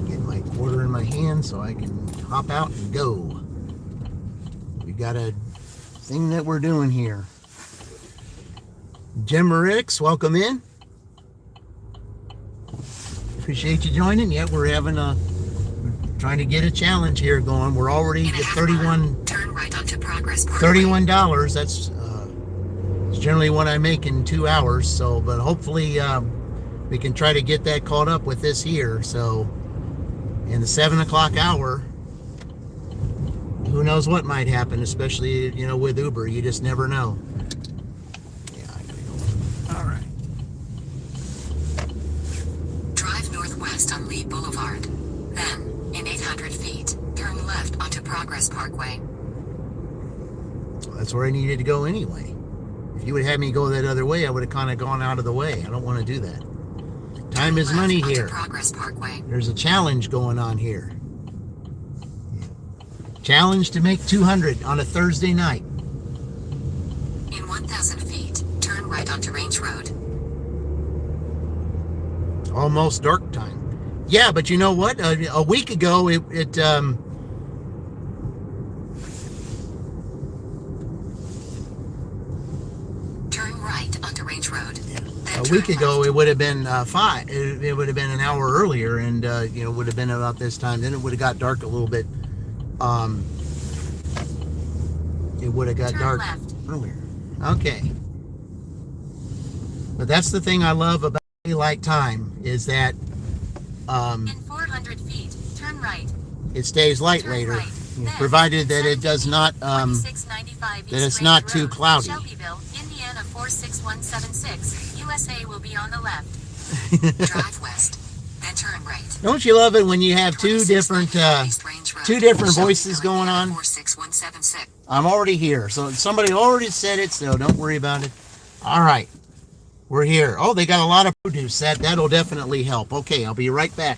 Get my quarter in my hand so I can hop out and go. We got a thing that we're doing here. Jim Ricks, welcome in. Appreciate you joining. Yeah, we're trying to get a challenge here going. We're already at $31. Turn right onto Progress Park. $31. That's it's generally what I make in 2 hours. So, but hopefully we can try to get that caught up with this here. So, in the 7 o'clock hour, who knows what might happen, especially with Uber. You just never know. Yeah, I gotta go. All right. Drive northwest on Lee Boulevard. Then, in 800 feet, turn left onto Progress Parkway. Well, that's where I needed to go anyway. If you would have me go that other way, I would have kind of gone out of the way. I don't want to do that. Time is money here. Progress Parkway. There's a challenge going on here. Challenge to make 200 on a Thursday night. In 1,000 feet, turn right onto Range Road. Almost dark time. Yeah, but you know what? A week ago, Turn right onto Range Road. Yeah. Then A week turn ago, left. it would have been 5. It would have been an hour earlier, and would have been about this time. Then it would have got dark a little bit. It would have got Turn dark left. earlier. Okay. But that's the thing I love about daylight time is that In 400 feet, turn right. it stays light Turn later, right. Then, provided that it 7 does feet, not 2695 that East it's Range not too Road, cloudy. Shelbyville, Indiana 46176. USA will be on the left. Drive west. Then turn right. Don't you love it when you have two different 2695 East Range Road, two different Shelbyville, voices going Indiana on? 46176. I'm already here, so somebody already said it, so don't worry about it. All right, we're here. Oh, they got a lot of produce. That'll definitely help. Okay, I'll be right back.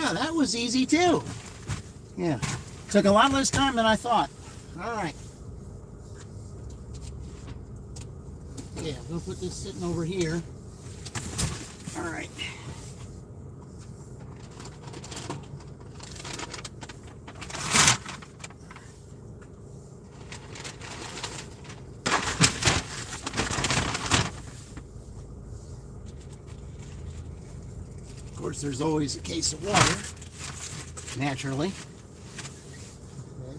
Yeah, that was easy too. Yeah. Took a lot less time than I thought. All right. Yeah, we'll put this sitting over here. All right. Of course, there's always a case of water, naturally. Okay.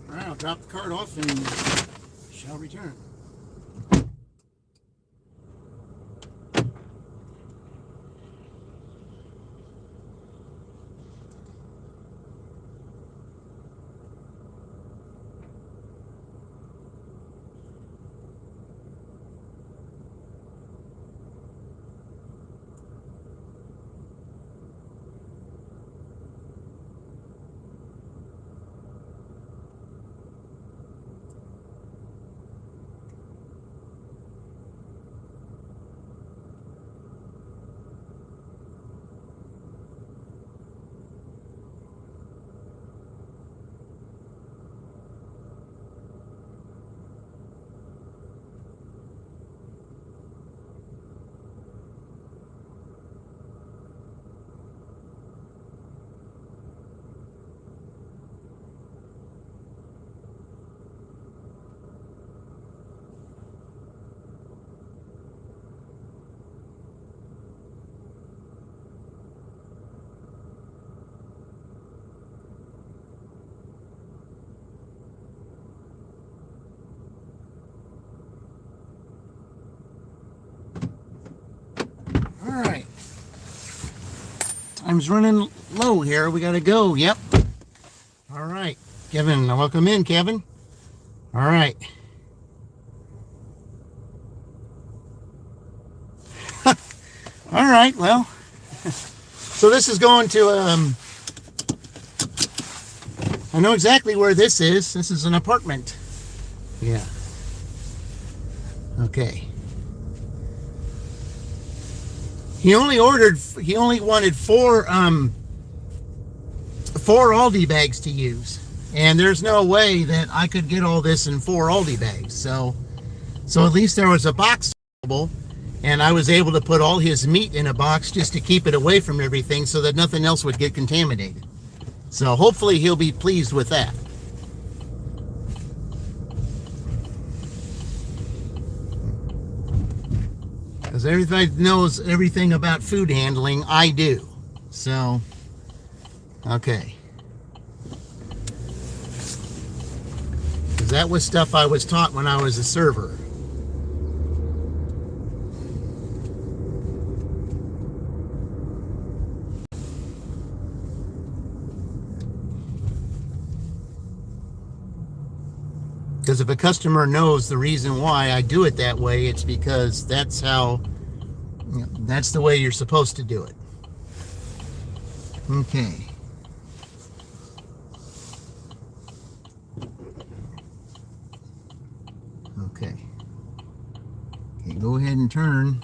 All right, I'll drop the cart off and shall return. All right. Time's running low here. We got to go. Yep. All right. Kevin, welcome in, Kevin. All right. All right. Well, so this is going to, I know exactly where this is. This is an apartment. Yeah. Okay. He only wanted four Aldi bags to use, and there's no way that I could get all this in 4 Aldi bags. So at least there was a box available, and I was able to put all his meat in a box just to keep it away from everything so that nothing else would get contaminated. So hopefully he'll be pleased with that. Because everybody knows everything about food handling, I do. So, okay. Because that was stuff I was taught when I was a server. Because if a customer knows the reason why I do it that way, it's because that's how, that's the way you're supposed to do it. Okay. Okay. Okay, go ahead and turn.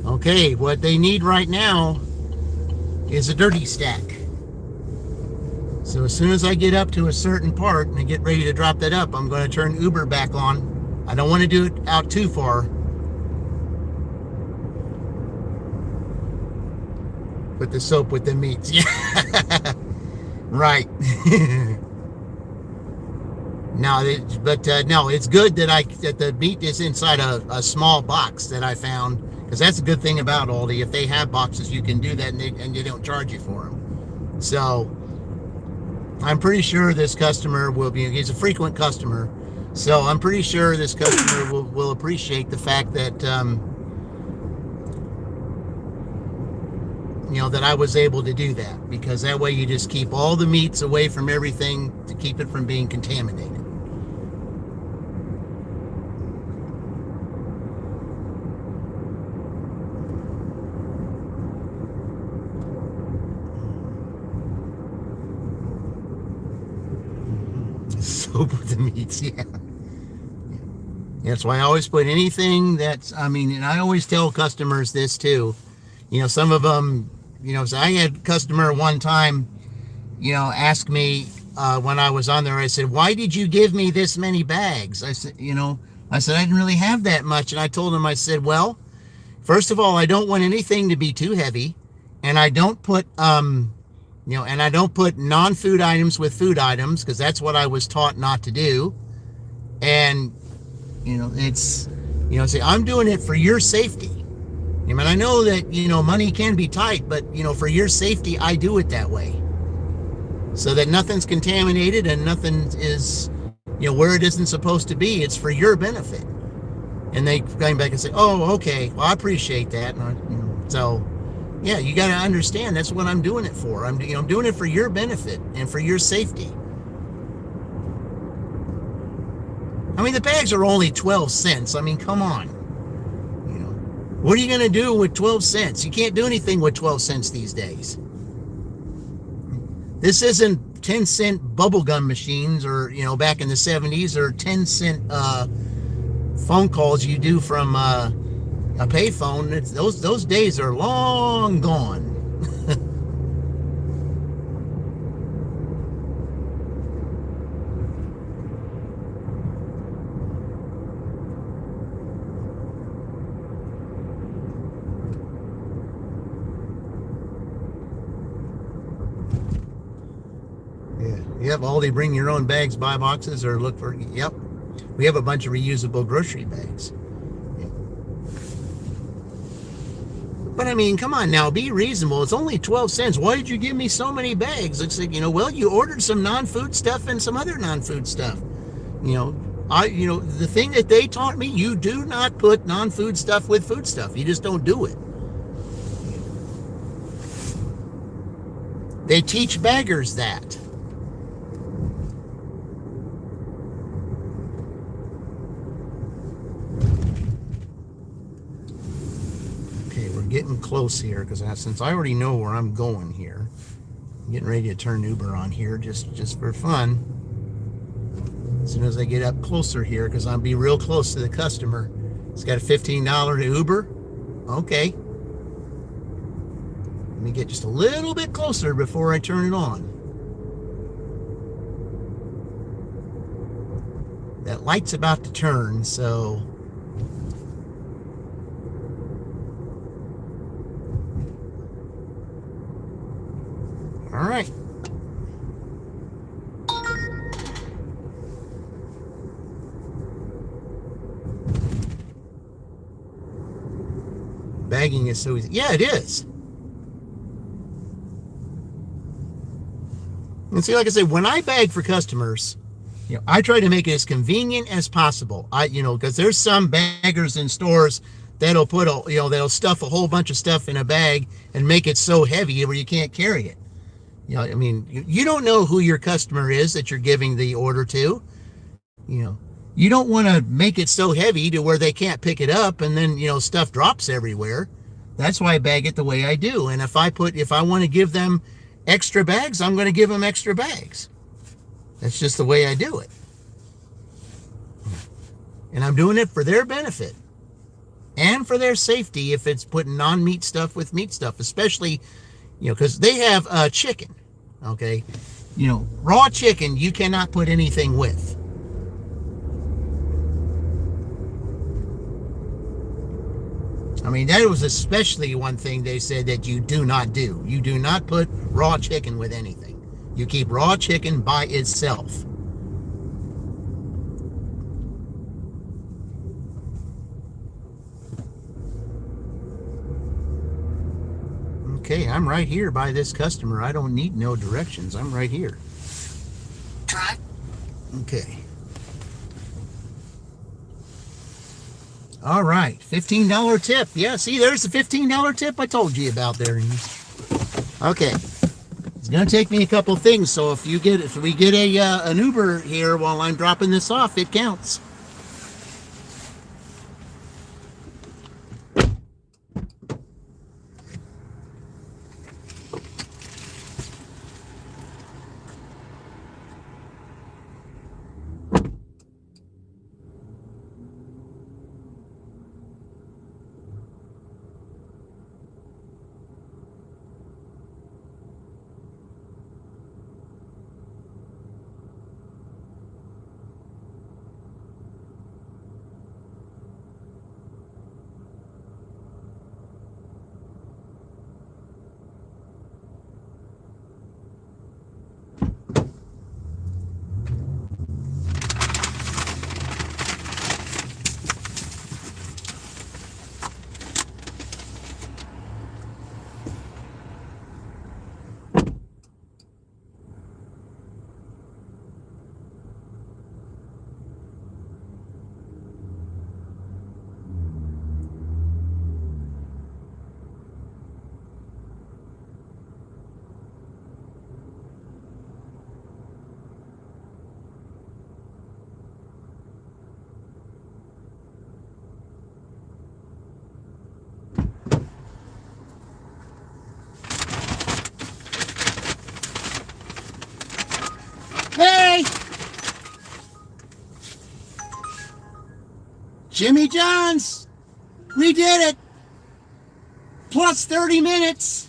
Okay, what they need right now is a dirty stack. So as soon as I get up to a certain part and I get ready to drop that up, I'm going to turn Uber back on. I don't want to do it out too far. Put the soap with the meats. Yeah. Right. No, it's good that the meat is inside a small box that I found, because that's a good thing about Aldi. If they have boxes, you can do that, and they don't charge you for them. So I'm pretty sure this customer will be, he's a frequent customer, so I'm pretty sure this customer will appreciate the fact that, that I was able to do that, because that way you just keep all the meats away from everything to keep it from being contaminated. Soap with the meats, yeah. That's why I always put anything that's, and I always tell customers this too. Some of them, so I had a customer one time, ask me when I was on there, I said, why did you give me this many bags? I said, I didn't really have that much. And I told him, I said, well, first of all, I don't want anything to be too heavy. And I don't put, and I don't put non-food items with food items because that's what I was taught not to do. And, it's, say, I'm doing it for your safety. I mean, I know that, money can be tight, but, for your safety, I do it that way. So that nothing's contaminated and nothing is, where it isn't supposed to be. It's for your benefit. And they came back and say, oh, okay, well, I appreciate that. And so, yeah, you got to understand that's what I'm doing it for. I'm doing it for your benefit and for your safety. I mean, the bags are only 12 cents. I mean, come on. What are you going to do with 12 cents? You can't do anything with 12 cents these days. This isn't 10-cent bubblegum machines or, back in the 70s or 10-cent phone calls you do from a payphone. Those days are long gone. Yep, Aldi bring your own bags, buy boxes, or look for, yep. We have a bunch of reusable grocery bags. Yep. But I mean, come on now, be reasonable. It's only 12 cents. Why did you give me so many bags? It's like, well, you ordered some non-food stuff and some other non-food stuff. The thing that they taught me, you do not put non-food stuff with food stuff. You just don't do it. They teach baggers that. Getting close here because since I already know where I'm going here, I'm getting ready to turn Uber on here just for fun. As soon as I get up closer here, because I'll be real close to the customer. It's got a $15 Uber. Okay. Let me get just a little bit closer before I turn it on. That light's about to turn, so all right. Bagging is so easy. Yeah, it is. And see, like I said, when I bag for customers, I try to make it as convenient as possible. Because there's some baggers in stores that'll put that'll stuff a whole bunch of stuff in a bag and make it so heavy where you can't carry it. I mean, you don't know who your customer is that you're giving the order to. You don't want to make it so heavy to where they can't pick it up and then, stuff drops everywhere. That's why I bag it the way I do. And if I want to give them extra bags, I'm going to give them extra bags. That's just the way I do it. And I'm doing it for their benefit and for their safety if it's putting non-meat stuff with meat stuff, especially, because they have chicken. Okay, raw chicken you cannot put anything with. I mean, that was especially one thing they said that you do not do. You do not put raw chicken with anything. You keep raw chicken by itself. Okay, I'm right here by this customer. I don't need no directions. I'm right here. Drive. Okay. All right, $15 tip. Yeah, see, there's the $15 tip I told you about there. Okay. It's going to take me a couple things, so if we get an Uber here while I'm dropping this off, it counts. Jimmy John's. We did it. Plus 30 minutes.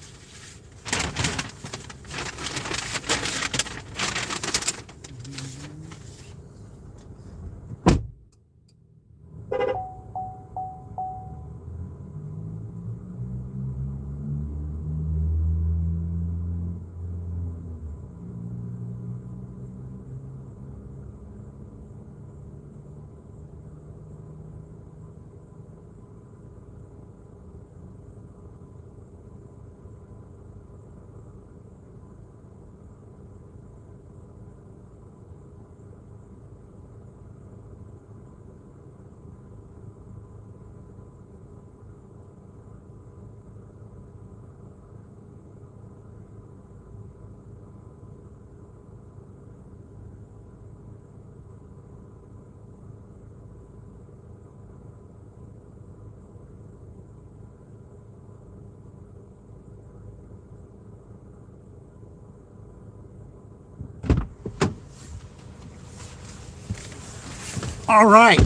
All right.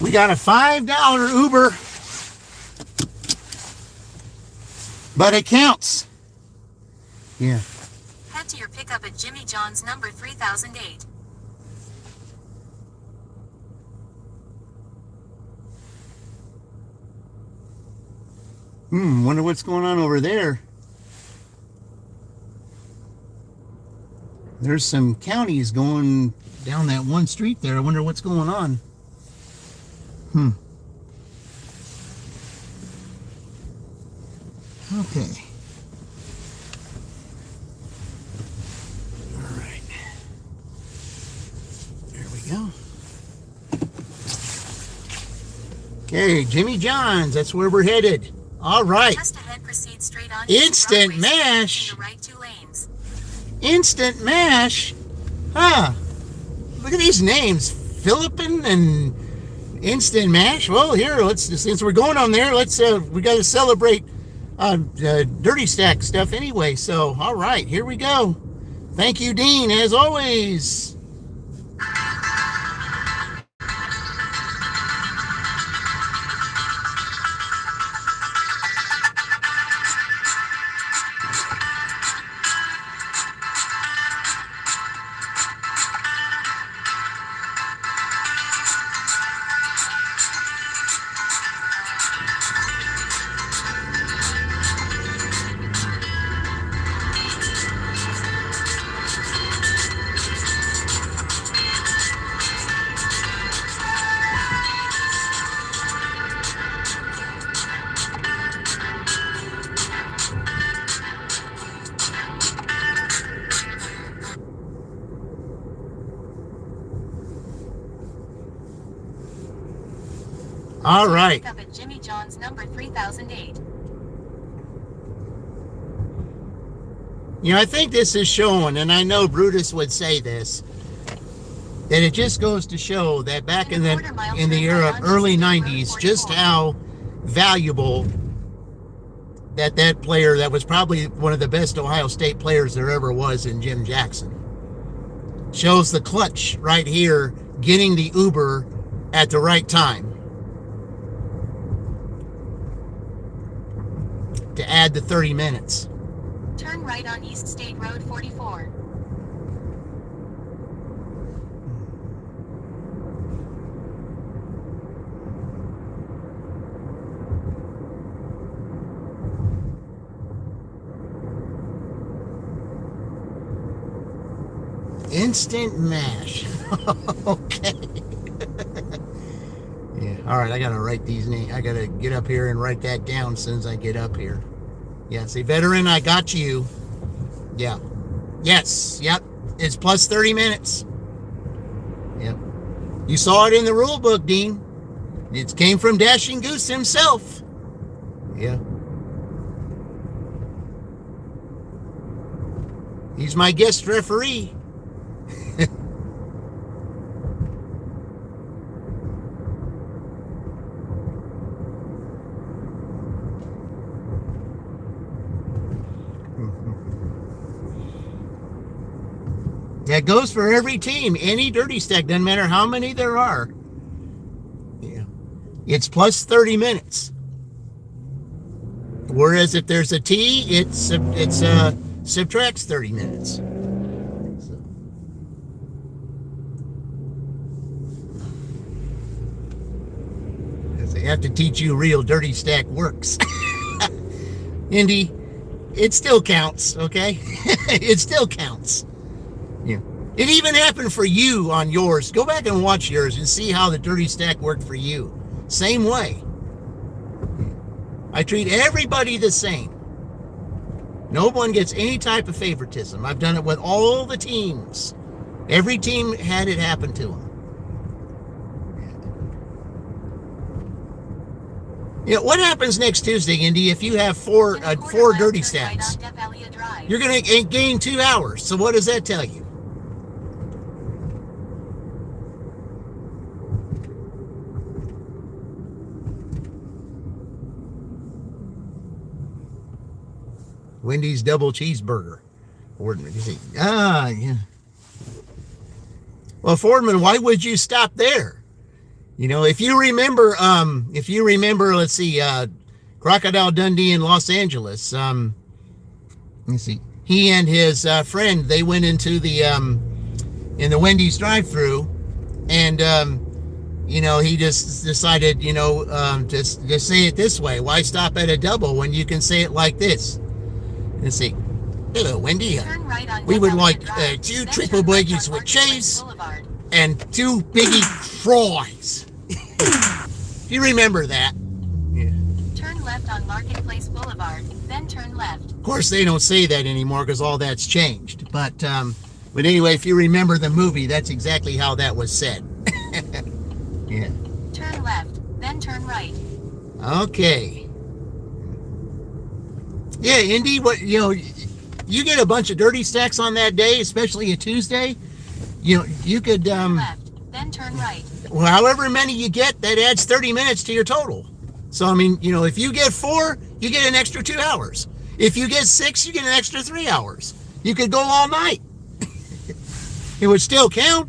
We got a $5 Uber, but it counts. Yeah. Head to your pickup at Jimmy John's number 3008. Wonder what's going on over there. There's some counties going down that one street there. I wonder what's going on. Okay. All right. There we go. Okay, Jimmy John's. That's where we're headed. All right. Just ahead, proceed straight on. Instant mash. Right 2 lanes. Instant mash. Huh. Look at these names. Philippine and Instant Mash. Well, here, since we're going on there, we got to celebrate Dirty Stack stuff anyway. So, all right, here we go. Thank you, Dean, as always. All right. Pick up at Jimmy John's number 3008. You know, I think this is showing, and I know Brutus would say this, that it just goes to show that back in the era of early 90s, just how valuable that player, that was probably one of the best Ohio State players there ever was, in Jim Jackson. Shows the clutch right here, getting the Uber at the right time to add the 30 minutes. Turn right on East State Road 44. Instant mash. Okay. Yeah. All right. I gotta write these names. I gotta get up here and write that down as soon as I get up here. Yeah. See, veteran, I got you. Yeah. Yes. Yep. It's plus 30 minutes. Yep. You saw it in the rule book, Dean. It came from Dashing Goose himself. Yeah. He's my guest referee. Yeah, That goes for every team. Any dirty stack, doesn't matter how many there are. Yeah. It's plus 30 minutes. Whereas if there's a T, it subtracts 30 minutes. They have to teach you real dirty stack works. Indy, it still counts, okay? It still counts. Yeah. It even happened for you on yours. Go back and watch yours and see how the dirty stack worked for you. Same way. I treat everybody the same. No one gets any type of favoritism. I've done it with all the teams. Every team had it happen to them. What happens next Tuesday, Indy, if you have four dirty stacks? You're going to gain 2 hours. So what does that tell you? Wendy's double cheeseburger. Yeah. Well, Fordman, why would you stop there? If you remember, let's see, Crocodile Dundee in Los Angeles. Let's see, he and his friend, they went into the in the Wendy's drive-thru, and he just decided, to say it this way. Why stop at a double when you can say it like this? Let's see. Hello, Wendy. We would like 2 triple bogey's with cheese and 2 biggie fries. Do you remember that? Yeah. Turn left on Marketplace Boulevard, then turn left. Of course, they don't say that anymore because all that's changed. But anyway, if you remember the movie, that's exactly how that was said. Yeah. Turn left, then turn right. Okay. Yeah, Indy, you get a bunch of dirty stacks on that day, especially a Tuesday. You could turn left, then turn right. Well, however many you get, that adds 30 minutes to your total. So, I mean, if you get 4, you get an extra 2 hours. If you get 6, you get an extra 3 hours. You could go all night. It would still count.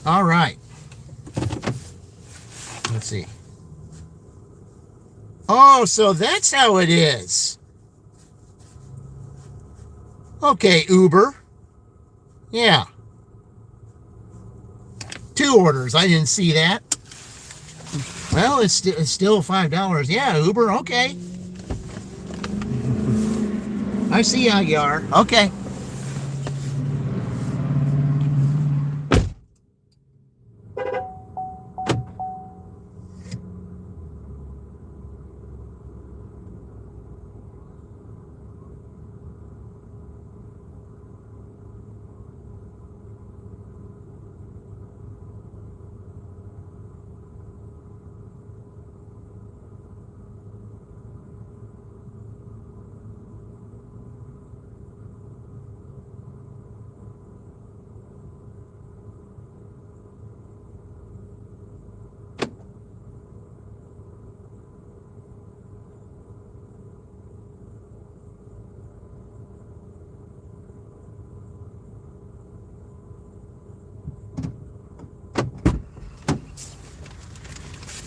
All right. Let's see. Oh, so that's how it is. Okay, Uber. Yeah. 2 orders. I didn't see that. Well, it's still $5. Yeah, Uber. Okay. I see how you are. Okay.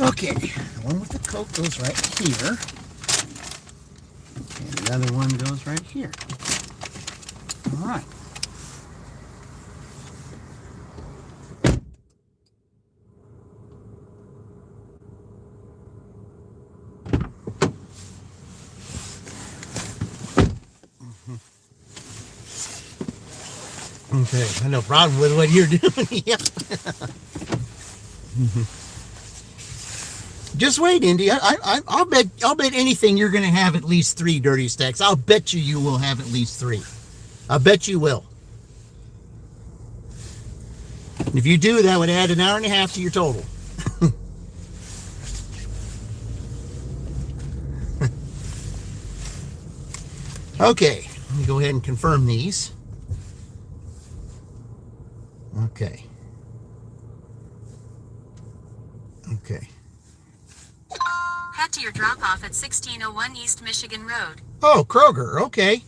Okay, the one with the Coke goes right here. And the other one goes right here. All right. Okay, I have no problem with what you're doing. Yep. Just wait, Indy. I'll bet anything you're going to have at least 3 dirty stacks. I'll bet you will have at least 3. I bet you will. If you do, that would add an hour and a half to your total. Okay, let me go ahead and confirm these. Okay. Okay. Head to your drop-off at 1601 East Michigan Road. Oh, Kroger. Okay.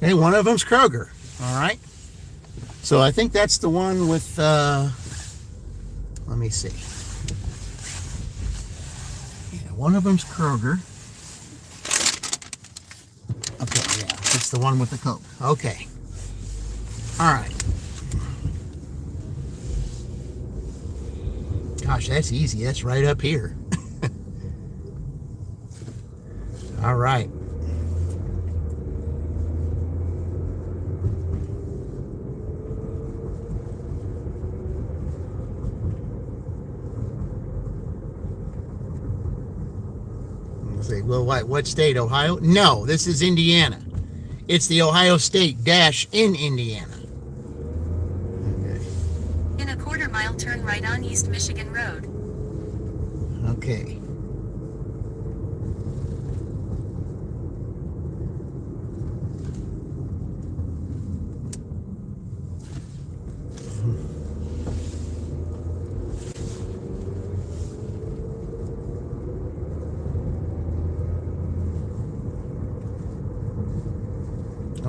Hey, one of them's Kroger. All right. So I think that's the one with, let me see. Yeah, one of them's Kroger. Okay, yeah, it's the one with the Coke. Okay. All right. Gosh, that's easy. That's right up here. All right. Let's see. Well, what state? Ohio? No, this is Indiana. It's the Ohio State dash in Indiana. Okay. In a quarter-mile, turn right on East Michigan Road. Okay.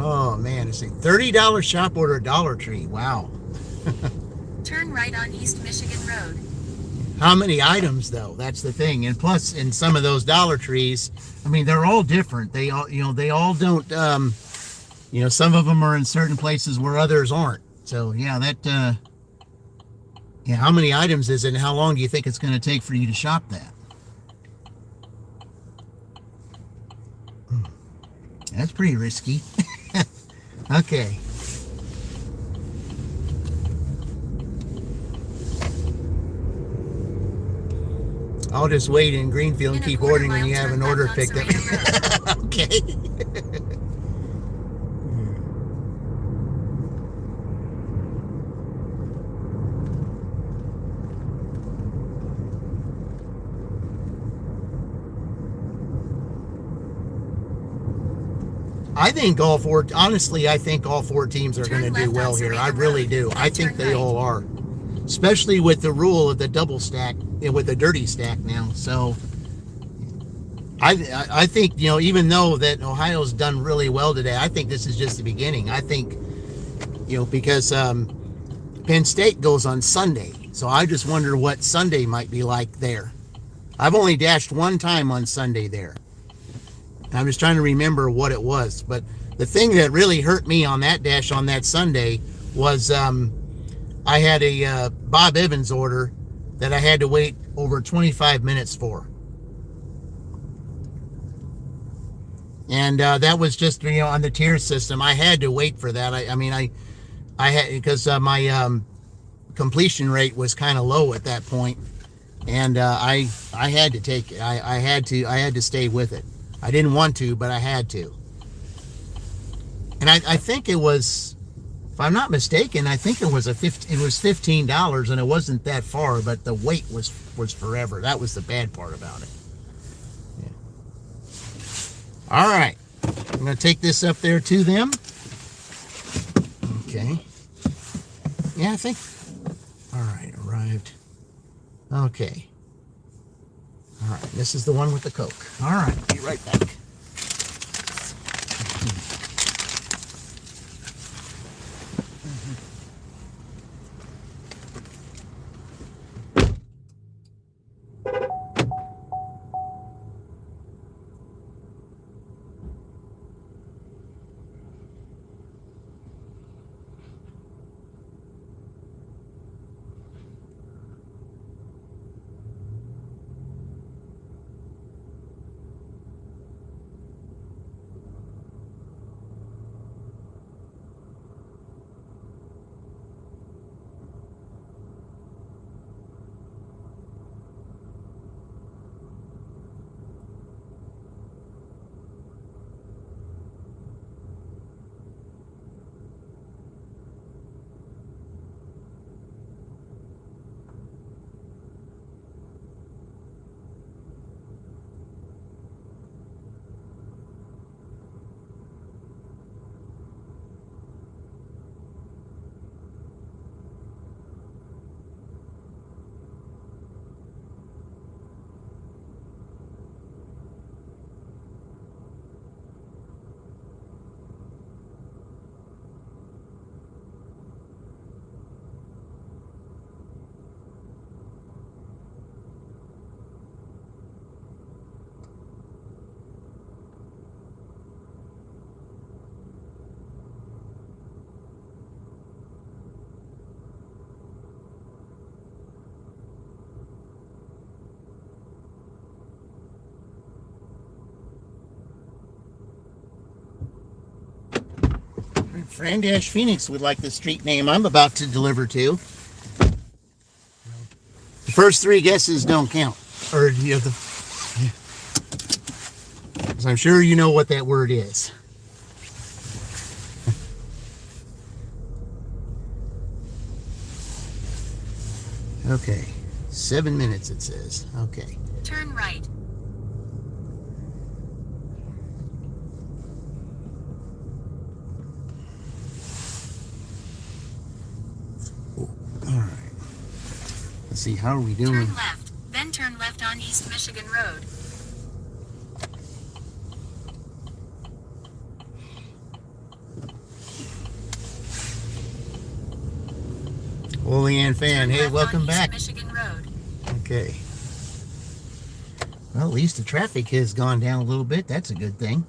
Oh man, it's a $30 shop order at Dollar Tree. Wow. Turn right on East Michigan Road. How many items though? That's the thing. And plus, in some of those Dollar Trees, I mean, they're all different. They all, they all don't. Some of them are in certain places where others aren't. So yeah, that. Yeah, how many items is it, and how long do you think it's going to take for you to shop that? That's pretty risky. Okay. I'll just wait in Greenfield and keep ordering when you have an order picked up. Okay. I think all four teams are going to do well here. I really do. I think they all are. Especially with the rule of the double stack, with the dirty stack now. So I think, even though that Ohio's done really well today, I think this is just the beginning. I think, because Penn State goes on Sunday. So I just wonder what Sunday might be like there. I've only dashed one time on Sunday there. I'm just trying to remember what it was. But the thing that really hurt me on that dash on that Sunday was I had a Bob Evans order that I had to wait over 25 minutes for. And that was just, on the tier system. I had to wait for that. I had, because my completion rate was kind of low at that point. And I had to take it. I had to stay with it. I didn't want to, but I had to. And I think it was, if I'm not mistaken, I think it was $15, and it wasn't that far, but the wait was forever. That was the bad part about it. Yeah. All right, I'm going to take this up there to them. Okay. Yeah, I think. All right, arrived. Okay. All right, this is the one with the Coke. All right, be right back. Fran Dash Phoenix would like the street name I'm about to deliver to. The first three guesses don't count. Or you have the. Because I'm sure you know what that word is. Okay. 7 minutes it says. Okay. Turn right. All right. Let's see, how are we doing? Turn left, then turn left on East Michigan Road. Holy Ann fan, Turn hey, left welcome on back. East Michigan Road. Okay. Well, at least the traffic has gone down a little bit. That's a good thing.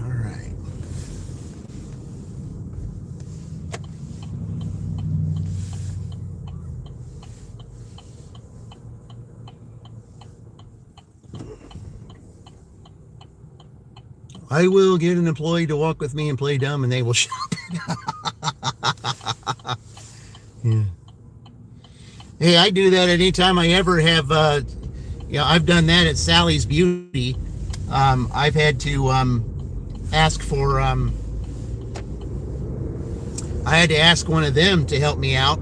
All right. I will get an employee to walk with me and play dumb, and they will shop. Yeah. Hey, I do that anytime I ever have. I've done that at Sally's Beauty. I've had to ask for. I had to ask one of them to help me out.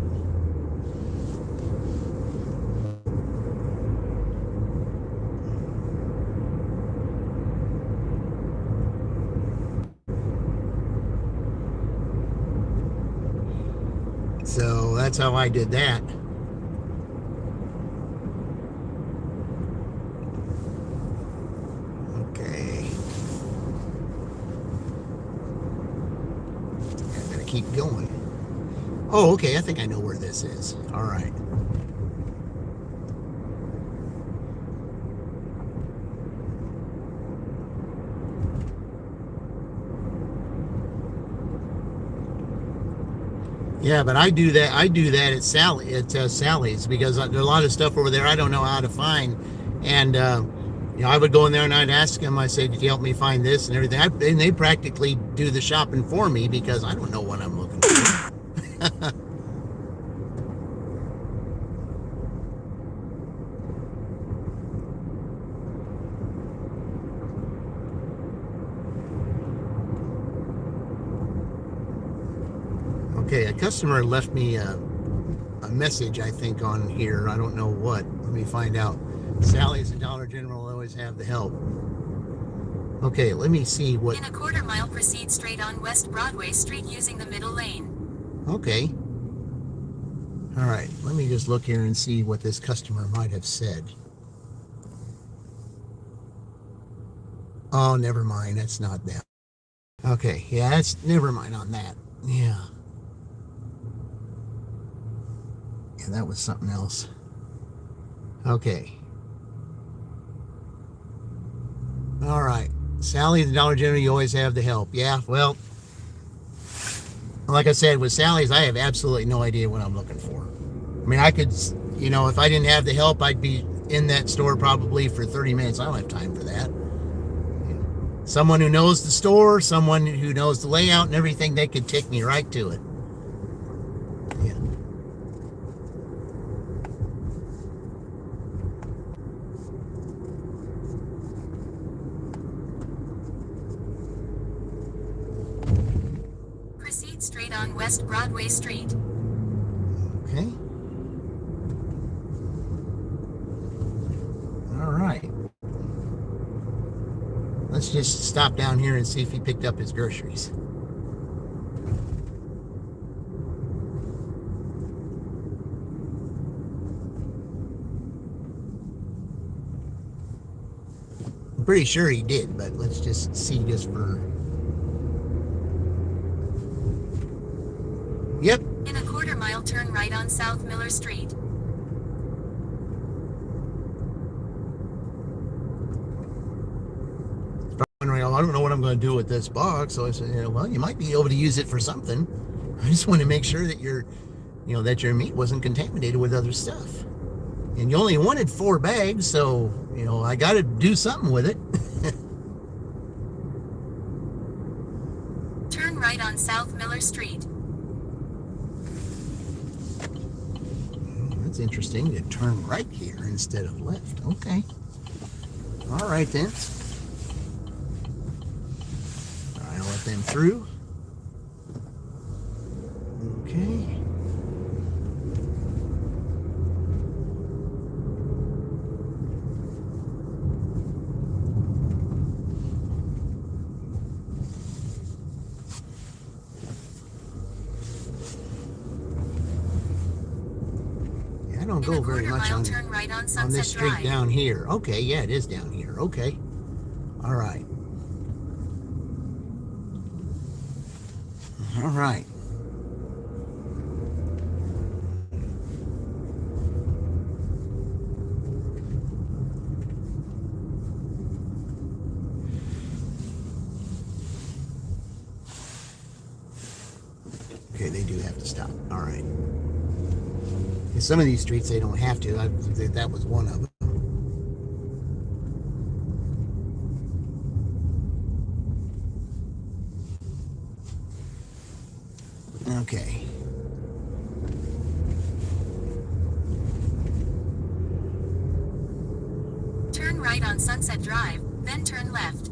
So that's how I did that. Okay. I'm gonna keep going. Oh, okay, I think I know where this is. All right. Yeah, but I do that. I do that at Sally's because there's a lot of stuff over there I don't know how to find, and I would go in there and I'd ask them. I said, "Could you help me find this and everything?" And they practically do the shopping for me because I don't know what I'm looking for. Okay, a customer left me a message, I think, on here. I don't know what. Let me find out. Sally's and Dollar General always have the help. Okay, let me see what. In a quarter mile, proceed straight on West Broadway Street using the middle lane. Okay. All right, let me just look here and see what this customer might have said. Oh, never mind. That's not them. Okay, yeah, that's never mind on that. Yeah. Yeah, that was something else. Okay. All right. Sally and the Dollar General, you always have the help. Yeah, well, like I said, with Sally's, I have absolutely no idea what I'm looking for. I mean, I could, if I didn't have the help, I'd be in that store probably for 30 minutes. I don't have time for that. Someone who knows the store, someone who knows the layout and everything, they could take me right to it. Yeah. Proceed straight on West Broadway Street. Okay. All right. Let's just stop down here and see if he picked up his groceries. I'm pretty sure he did, but let's just see just for... Yep. In a quarter mile, turn right on South Miller Street. I don't know what I'm going to do with this box. So I said, well, you might be able to use it for something. I just want to make sure that that your meat wasn't contaminated with other stuff. And you only wanted 4 bags, so, I got to do something with it. Turn right on South Miller Street. That's interesting to turn right here instead of left. Okay. All right, then. All right, I'll let them through. Okay. I don't go very much on this street down here. Okay, yeah, it is down here. Okay. All right. All right. Okay, they do have to stop. All right. In some of these streets, they don't have to. That was one of them. Okay. Turn right on Sunset Drive, then turn left.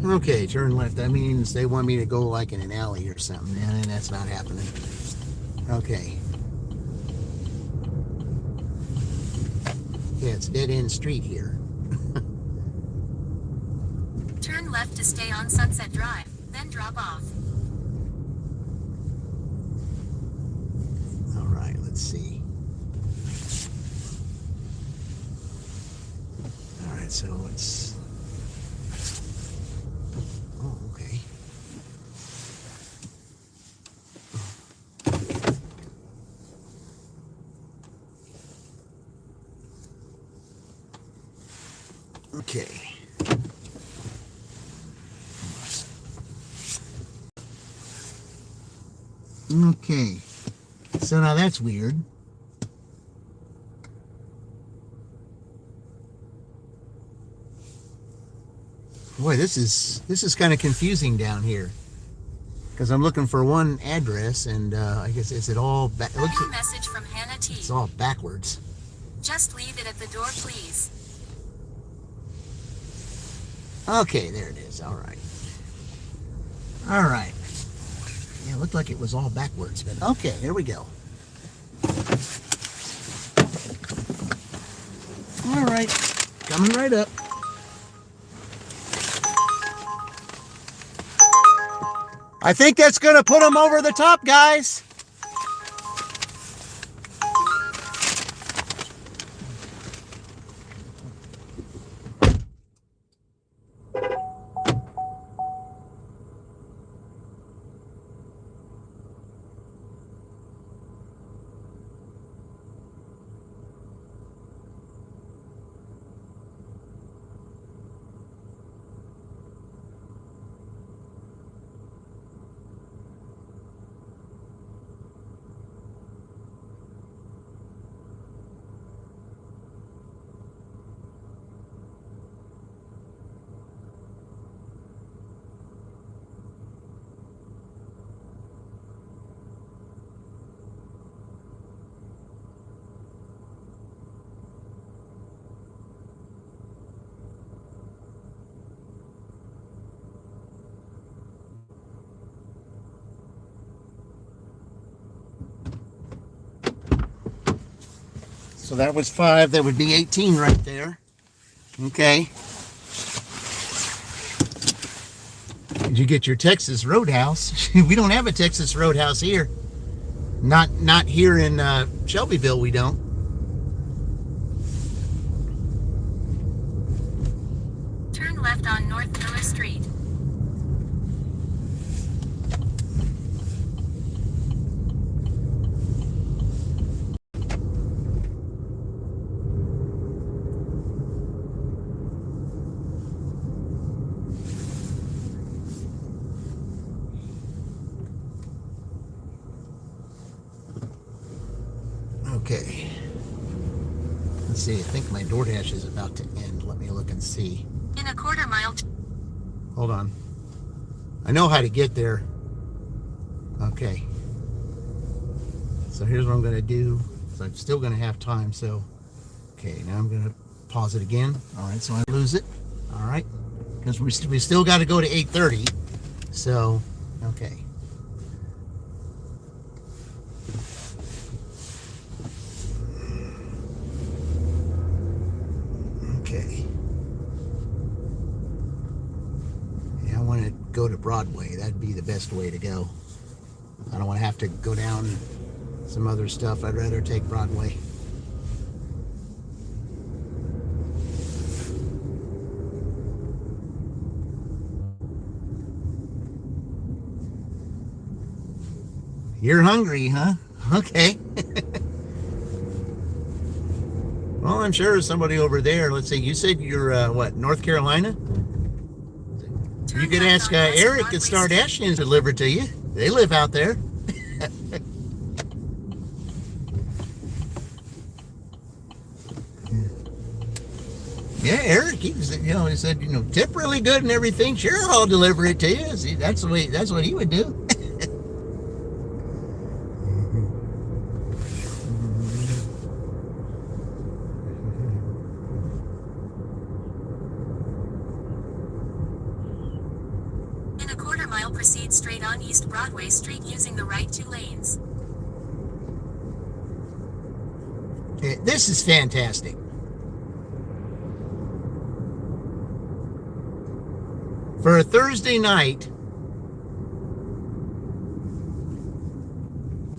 Okay, turn left. That means they want me to go like in an alley or something. And that's not happening. Okay. Yeah, it's a dead-end street here. Turn left to stay on Sunset Drive, then drop off. All right, let's see. All right, so it's... Oh, okay. Okay. Okay. So now that's weird. Boy, this is kind of confusing down here. Because I'm looking for one address, and I guess is it all back? Message from Hannah T. It's all backwards. Just leave it at the door, please. Okay, there it is. All right. All right. Yeah, it looked like it was all backwards, but okay, here we go. All right, coming right up. I think that's going to put them over the top, guys. So that was 5. That would be 18 right there. Okay. Did you get your Texas Roadhouse? We don't have a Texas Roadhouse here. Not here in Shelbyville, we don't. Turn left on North Miller Street. Okay. Let's see. I think my DoorDash is about to end. Let me look and see. In a quarter mile. Hold on. I know how to get there. Okay. So here's what I'm going to do. So I'm still going to have time. So, okay, now I'm going to pause it again. All right, so I lose it. All right. Because we still got to go to 8:30. So, okay. Okay. Yeah, I want to go to Broadway. That'd be the best way to go. I don't want to have to go down some other stuff. I'd rather take Broadway. You're hungry, huh? Okay. Well, I'm sure somebody over there. Let's see. You said you're what? North Carolina? You could ask Eric at Star Dashing to deliver to you. They live out there. Yeah, Eric. He said, tip really good and everything. Sure, I'll deliver it to you. See, that's what he would do. In a quarter mile, proceed straight on East Broadway Street using the right 2 lanes. This is fantastic. For a Thursday night,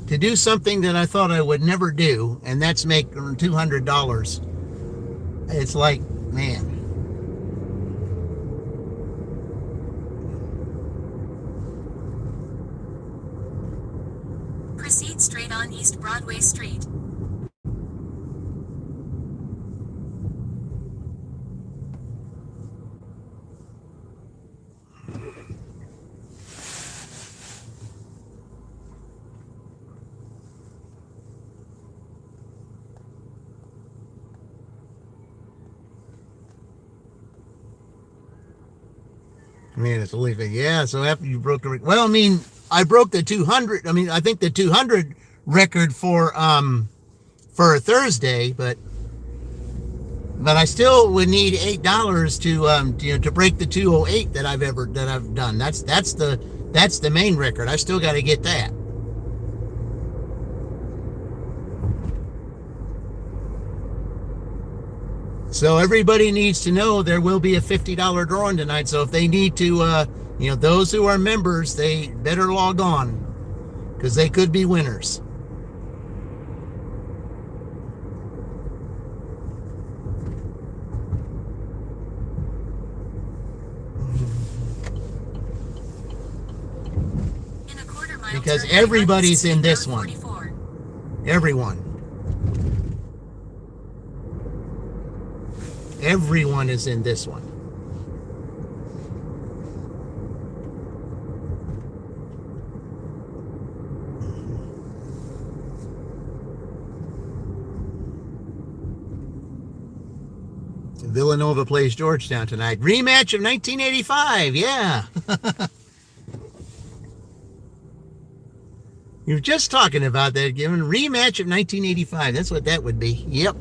to do something that I thought I would never do, and that's make $200, it's like, man. Proceed straight on East Broadway Street. Man, it's only yeah. So after you broke the, well, I mean, I broke the 200. I mean, I think the 200 record for a Thursday, but I still would need $8 to break the 208 that I've done. That's the main record. I still got to get that. So everybody needs to know there will be a $50 drawing tonight. So if they need to, those who are members, they better log on because they could be winners. In a quarter mile, Because everybody's in this one. 44. Everyone. Everyone is in this one. Villanova plays Georgetown tonight. Rematch of 1985. Yeah. You were just talking about that, given rematch of 1985. That's what that would be. Yep.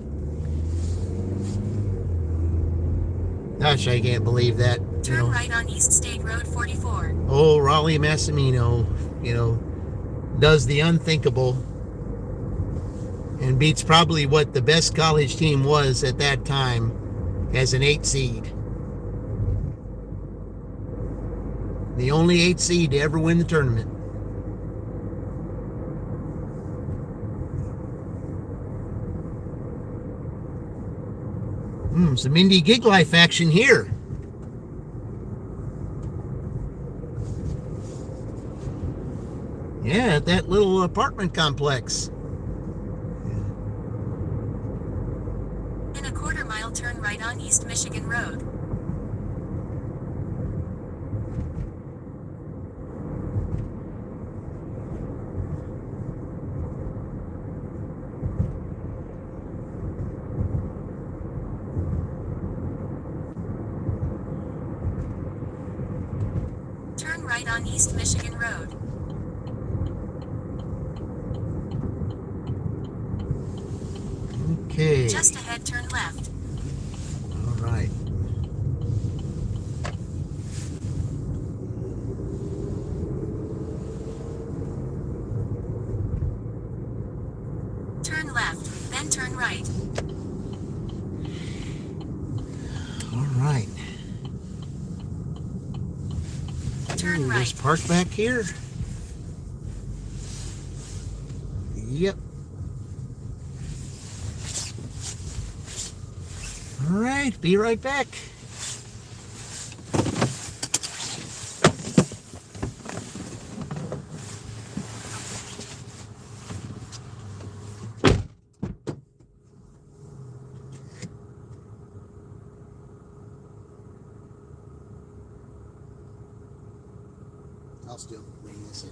Gosh, I can't believe that. Turn right on East State Road 44. Oh, Raleigh Massimino, does the unthinkable and beats probably what the best college team was at that time as an 8 seed. The only 8 seed to ever win the tournament. Some indie gig life action here. Yeah, at that little apartment complex. In a quarter mile, turn right on East Michigan Road. right on East Michigan Road. Okay. Just ahead, turn left. All right. Turn left, then turn right. All right. Turn right. Just park back here. Yep. All right. Be right back. I'll still bring this in.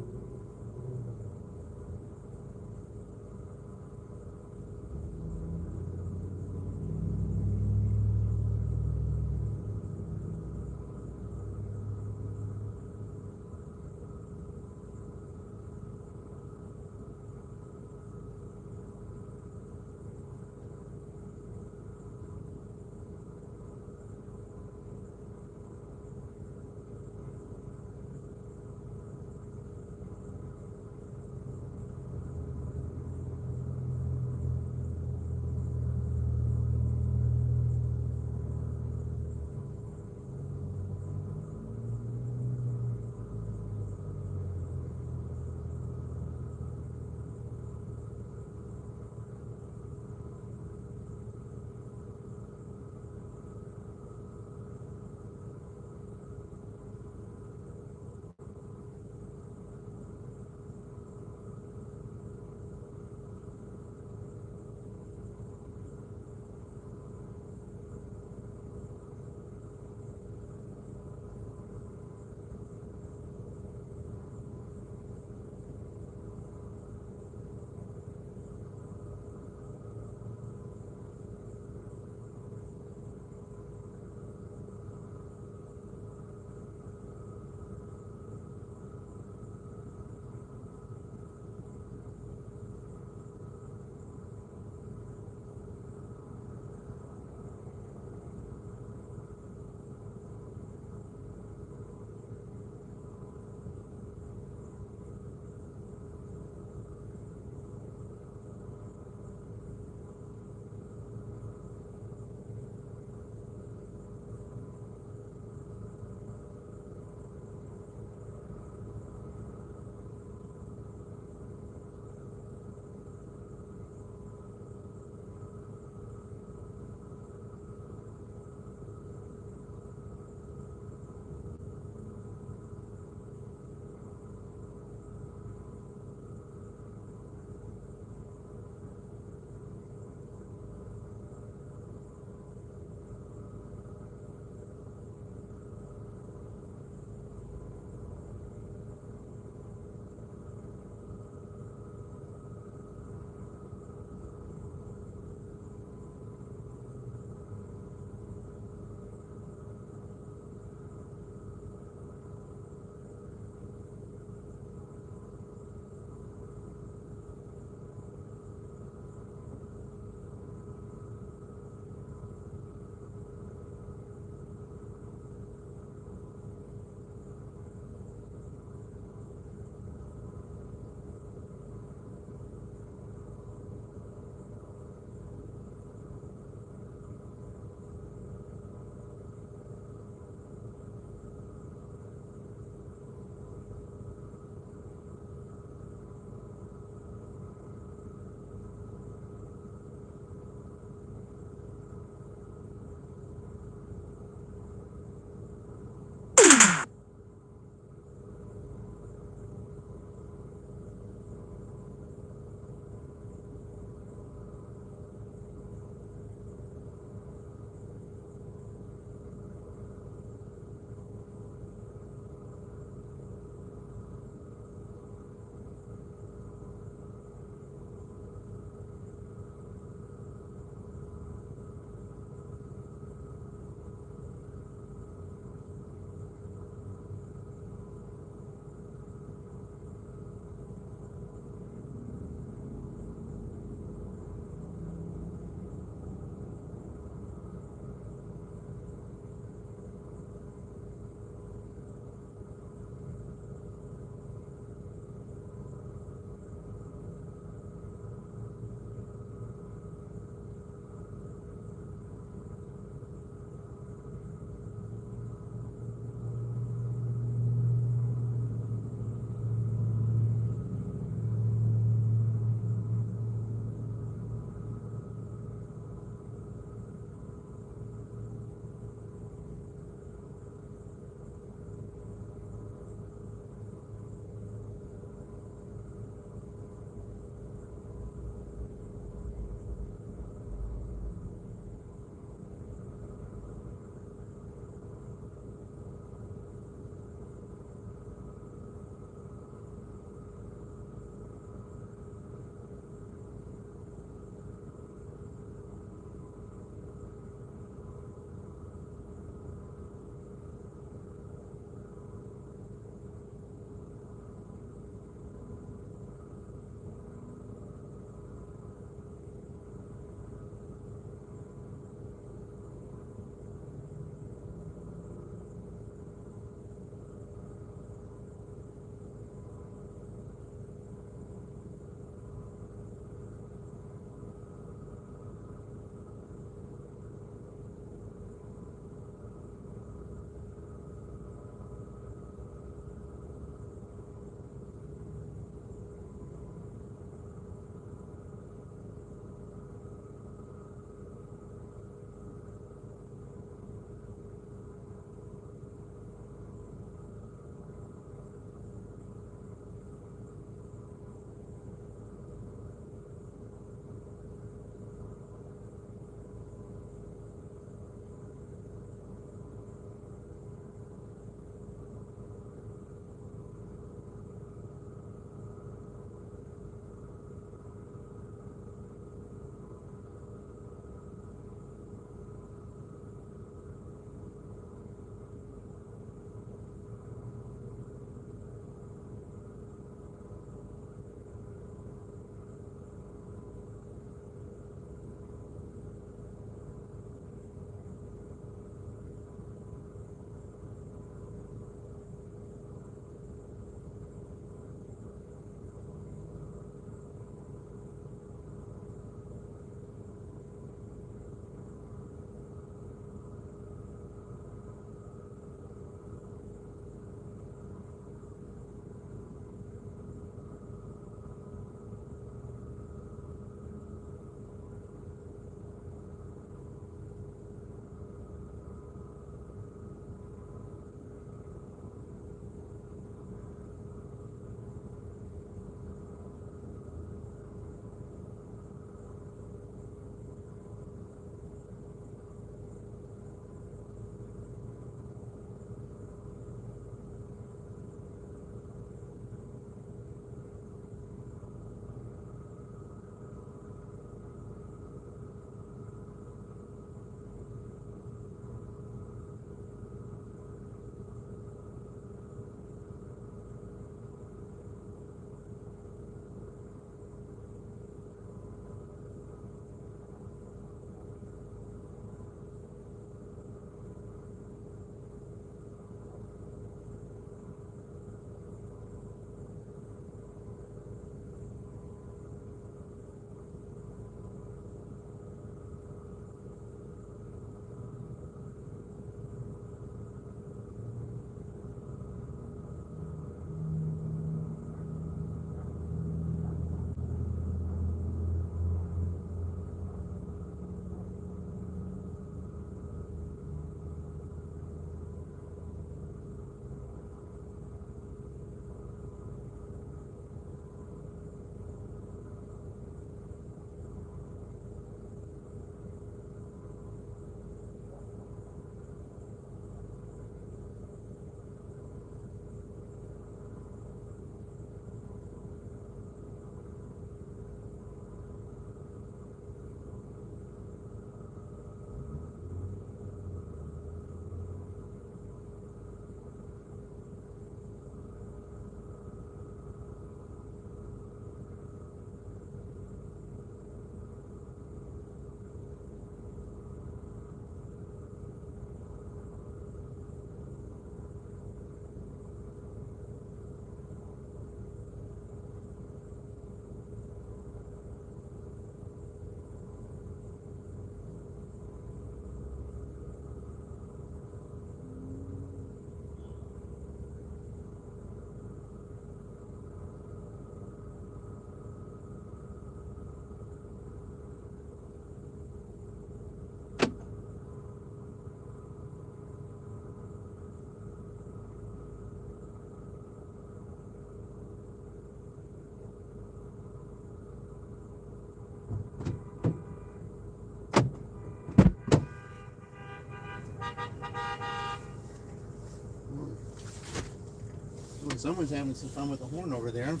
Well, someone's having some fun with the horn over there. I'm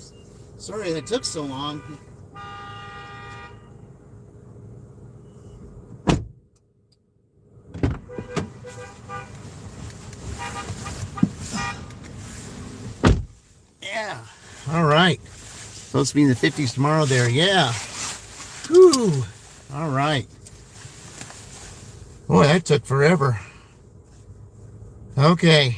sorry that took so long. Yeah. All right. Supposed to be in the 50s tomorrow there. Yeah. Whew. All right. Boy, that took forever. Okay.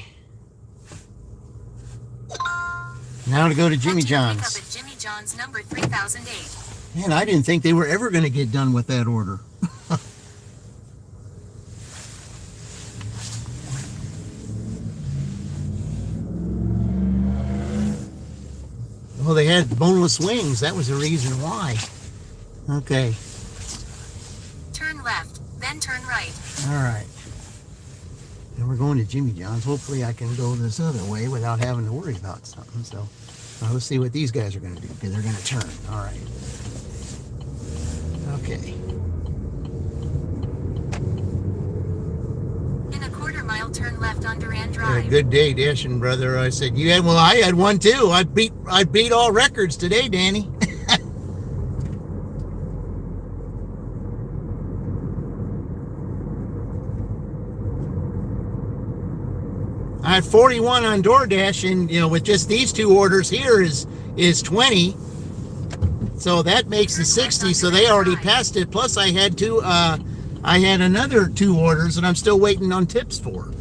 Now to go to Jimmy John's. Jimmy John's number 3008. Man, I didn't think they were ever going to get done with that order. Well, they had boneless wings. That was the reason why. Okay. Turn left, then turn right. All right. And we're going to Jimmy John's. Hopefully I can go this other way without having to worry about something. So let's see what these guys are going to do, because they're going to turn. All right. Okay. In a quarter mile, turn left on Duran Drive. Good day, dashing brother. I said, you had, well, I had one too. I beat all records today, Danny. I had 41 on DoorDash, and with just these two orders here is 20. So that makes the 60. So they already passed it. Plus I had another 2 orders that I'm still waiting on tips for.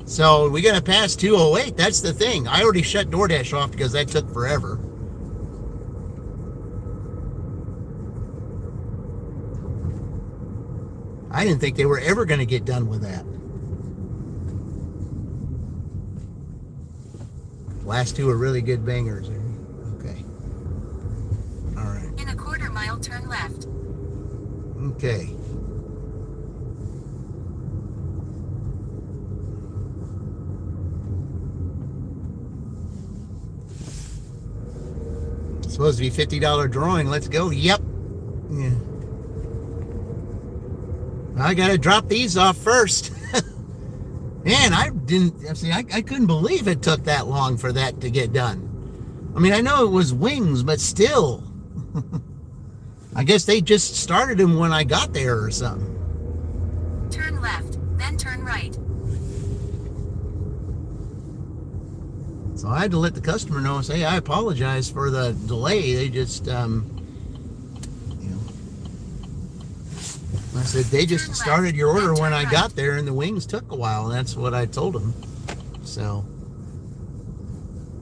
So we got to pass 208. That's the thing. I already shut DoorDash off because that took forever. I didn't think they were ever going to get done with that. Last 2 are really good bangers. Okay. All right. In a quarter mile, turn left. Okay. Supposed to be $50 drawing. Let's go. Yep. Yeah. I gotta drop these off first. Man, I couldn't believe it took that long for that to get done. I mean, I know it was wings, but still. I guess they just started them when I got there or something. Turn left, then turn right. So I had to let the customer know and say, I apologize for the delay. They just, I said, they just started your order when I got there, and the wings took a while. And that's what I told them. So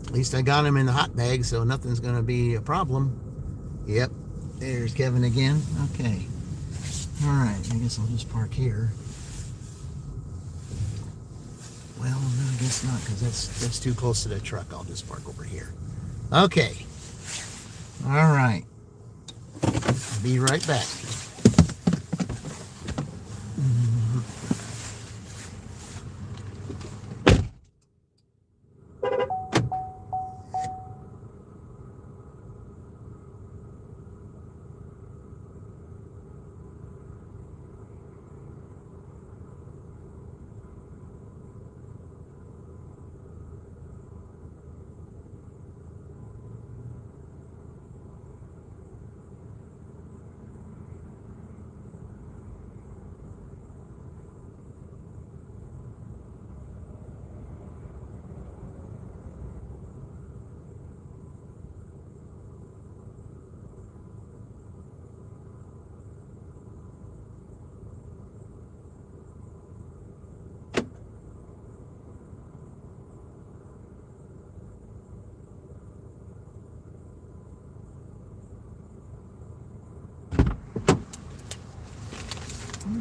at least I got them in the hot bag, so nothing's going to be a problem. Yep. There's Kevin again. Okay. All right. I guess I'll just park here. Well, no, I guess not, because that's too close to the truck. I'll just park over here. Okay. All right. I'll be right back.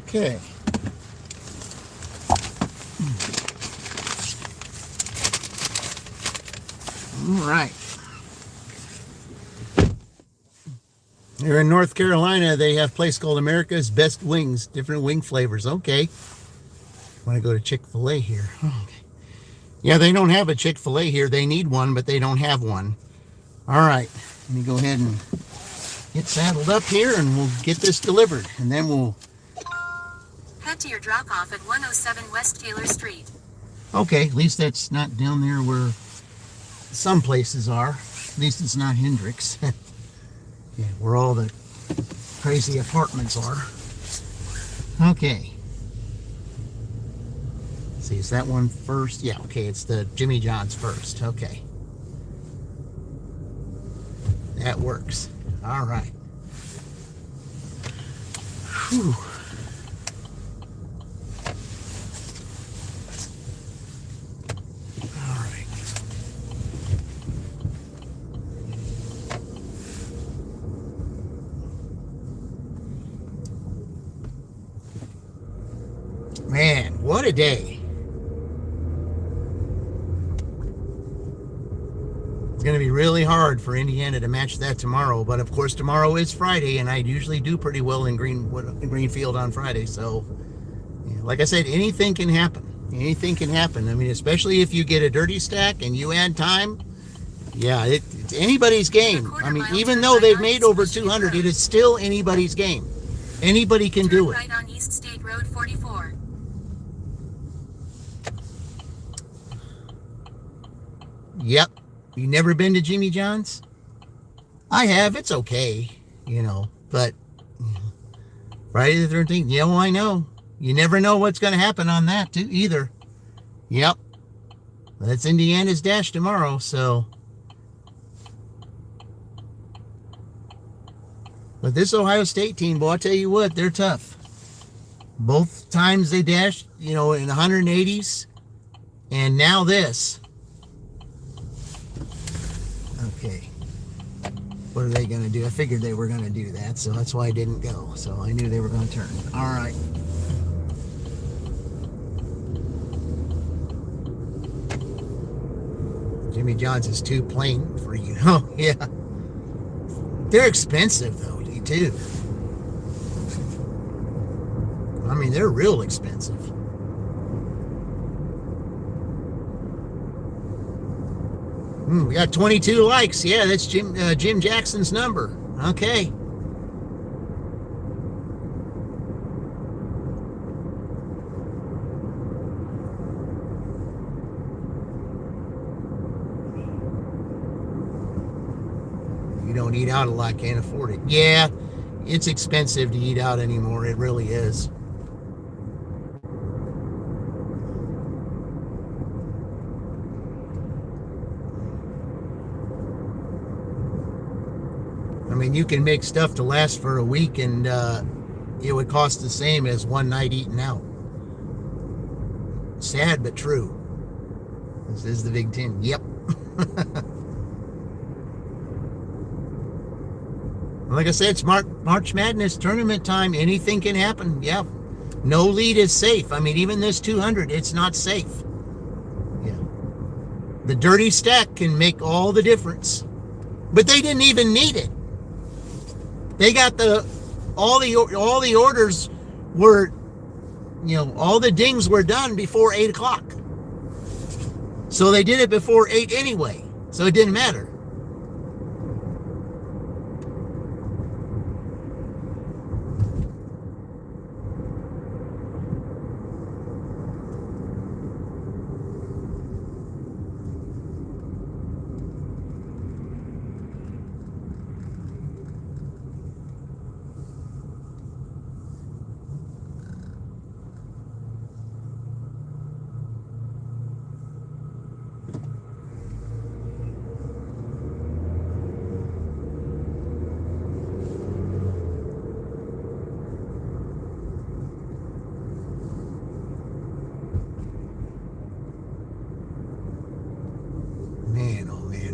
Okay. All right. Here in North Carolina, they have a place called America's Best Wings, different wing flavors. Okay. Want to go to Chick-fil-A here. Okay. Yeah, they don't have a Chick-fil-A here. They need one, but they don't have one. All right. Let me go ahead and get saddled up here, and we'll get this delivered, and then we'll head to your drop-off at 107 West Taylor Street. Okay, at least that's not down there where some places are. At least it's not Hendricks. Yeah, where all the crazy apartments are. Okay. See, is that one first? Yeah, okay, it's the Jimmy John's first. Okay. That works. All right. Whew. All right. Man, what a day. It's going to be really hard for Indiana to match that tomorrow, but of course tomorrow is Friday, and I usually do pretty well in Greenfield on Friday. So, yeah, like I said, anything can happen. Anything can happen. I mean, especially if you get a dirty stack and you add time. Yeah, it's anybody's game. I mean, even though they've made over 200, it is still anybody's game. Anybody can do it. Right on East State Road 44. Yep. You never been to Jimmy John's? I have. It's okay, but Friday the 13th. Yeah, well, I know. You never know what's going to happen on that too, either. Yep. That's Indiana's Dash tomorrow, so. But this Ohio State team, boy, I'll tell you what, they're tough. Both times they dashed, in 180s, and now this. Okay. What are they going to do? I figured they were going to do that, so that's why I didn't go. So I knew they were going to turn. All right. Jimmy John's is too plain for you. Oh, yeah. They're expensive, though, too. I mean, they're real expensive. We got 22 likes. Yeah, that's Jim Jackson's number. Okay. You don't eat out a lot, can't afford it. Yeah, it's expensive to eat out anymore. It really is. I mean, you can make stuff to last for a week, and it would cost the same as one night eating out. Sad but true. This is the Big Ten. Yep. Like I said, it's March Madness tournament time. Anything can happen. Yeah. No lead is safe. I mean, even this 200, it's not safe. Yeah. The dirty stack can make all the difference. But they didn't even need it. They got all the orders were, all the dings were done before 8 o'clock. So they did it before 8 anyway. So it didn't matter.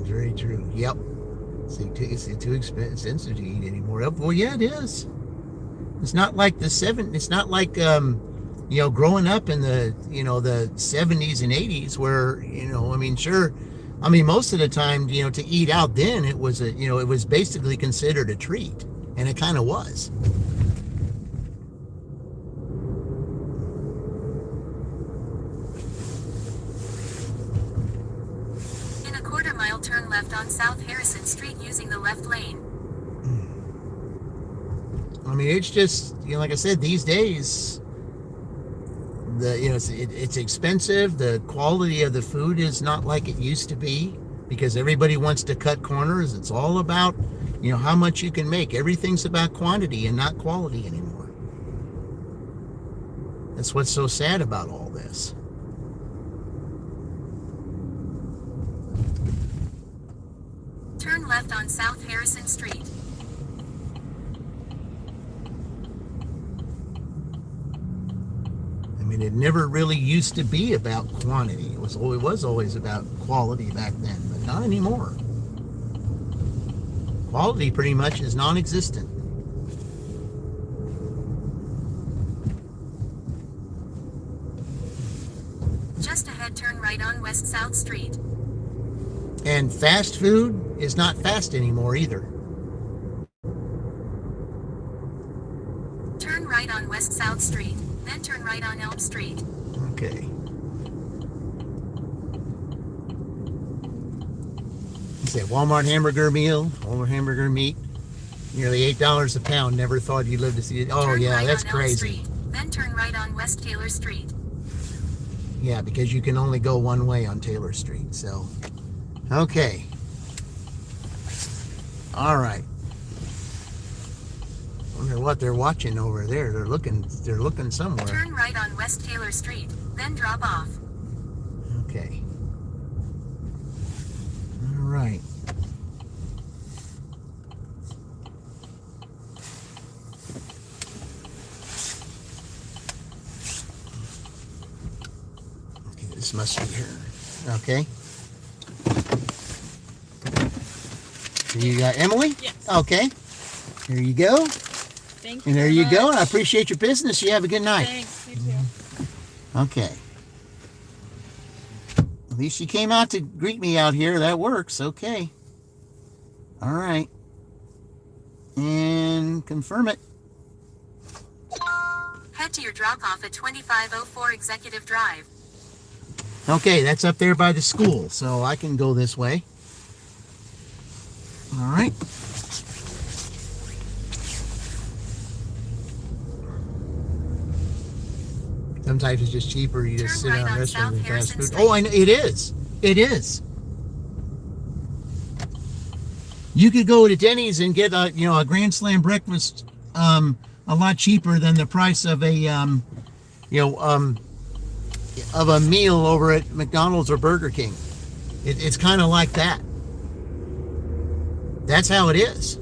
Very true. Yep. It's too expensive to eat anymore. Well, yeah, it is. It's not like it's not like growing up in the the 70s and 80s where I mean, sure. I mean, most of the time, to eat out then it was it was basically considered a treat, and it kind of was. Turn left on South Harrison Street using the left lane. I mean, it's just, like I said, these days, it's expensive. The quality of the food is not like it used to be because everybody wants to cut corners. It's all about, how much you can make. Everything's about quantity and not quality anymore. That's what's so sad about all this. Turn left on South Harrison Street. I mean, it never really used to be about quantity. It was always about quality back then, but not anymore. Quality pretty much is non-existent. Just ahead, turn right on West South Street. And fast food is not fast anymore either. Turn right on West South Street, then turn right on Elm Street. Okay. You say Walmart hamburger meal, Walmart hamburger meat, nearly $8 a pound. Never thought you'd live to see it. Oh Turn yeah, right that's on Elm crazy. Street, then turn right on West Taylor Street. Yeah, because you can only go one way on Taylor Street. So, okay. All right. Wonder what they're watching over there. They're looking somewhere. Turn right on West Taylor Street, then drop off. Okay. All right. Okay, this must be her. Okay. So you got Emily? Yes. Okay. Here you go. Thank you. And there very you go. much. And I appreciate your business. You have a good night. Thanks. You too. Okay. At least you came out to greet me out here. That works. Okay. All right. And confirm it. Head to your drop-off at 2504 Executive Drive. Okay, that's up there by the school, so I can go this way. All right. Sometimes it's just cheaper. You just Turn sit right down on restaurant and South fast Harrison food. Oh, I know it is. It is. You could go to Denny's and get a Grand Slam breakfast a lot cheaper than the price of a of a meal over at McDonald's or Burger King. It's kind of like that. That's how it is.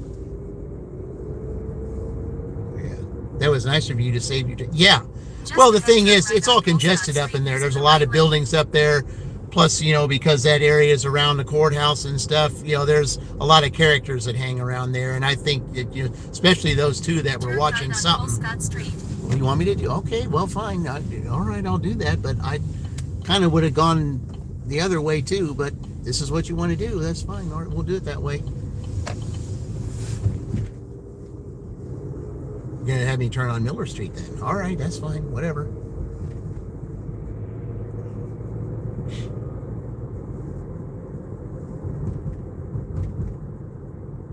Yeah, that was nice of you to save your time. Yeah. Well, the thing is, it's all congested up in there. There's a lot of buildings up there. Plus, because that area is around the courthouse and stuff, there's a lot of characters that hang around there. And I think that, especially those two that were watching something. What do you want me to do? Okay, well, fine. All right, I'll do that. But I kind of would have gone the other way too. But this is what you want to do. That's fine. All right, we'll do it that way. You're going to have me turn on Miller Street then. All right, that's fine. Whatever.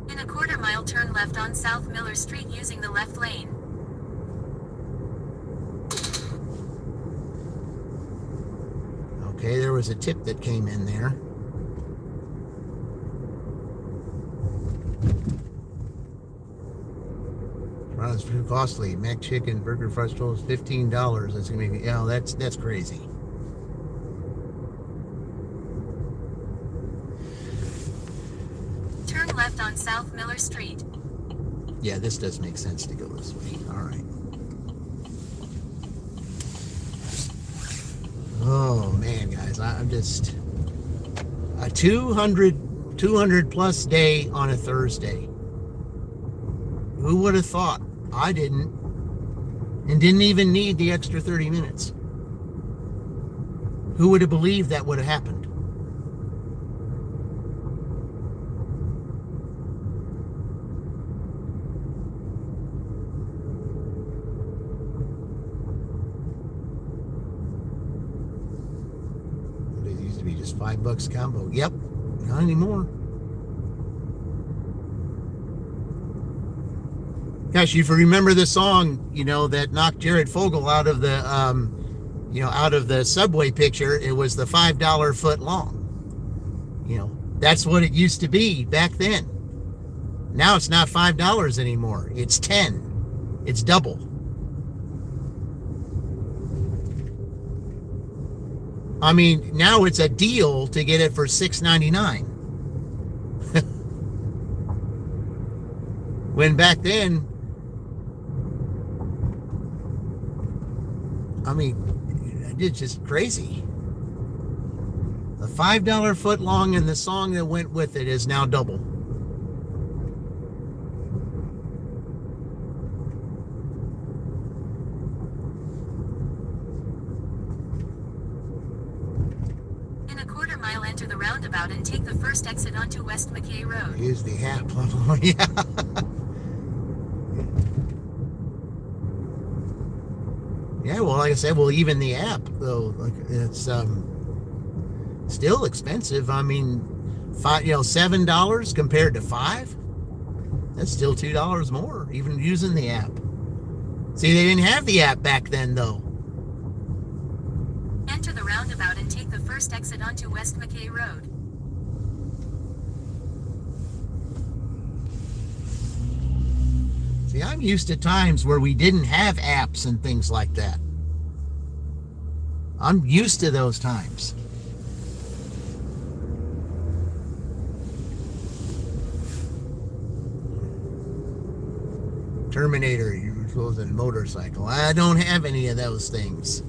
In a quarter-mile, turn left on South Miller Street using the left lane. Okay, there was a tip that came in there. Wow, it's too costly. Mac chicken, burger, french toast, $15. That's gonna be that's crazy. Turn left on South Miller Street. Yeah, this does make sense to go this way. All right. Oh man, guys, I'm just a 200 plus day on a Thursday. Who would have thought? I didn't. And didn't even need the extra 30 minutes. Who would have believed that would have happened? It used to be just $5 combo. Yep, not anymore. Gosh, if you remember the song, that knocked Jared Fogle out of the, out of the subway picture, it was the $5 foot long. That's what it used to be back then. Now it's not $5 anymore. It's 10. It's double. I mean, now it's a deal to get it for $6.99. When back then, I mean, it's just crazy. The $5 foot long and the song that went with it is now double. In a quarter mile, enter the roundabout and take the first exit onto West McKay Road. Here's the app. Yeah. Yeah, well, like I said, even the app, though, it's still expensive. I mean, $7 compared to $5, that's still $2 more, even using the app. See, they didn't have the app back then, though. Enter the roundabout and take the first exit onto West McKay Road. See, I'm used to times where we didn't have apps and things like that. I'm used to those times. Terminator, you were supposed to motorcycle. I don't have any of those things.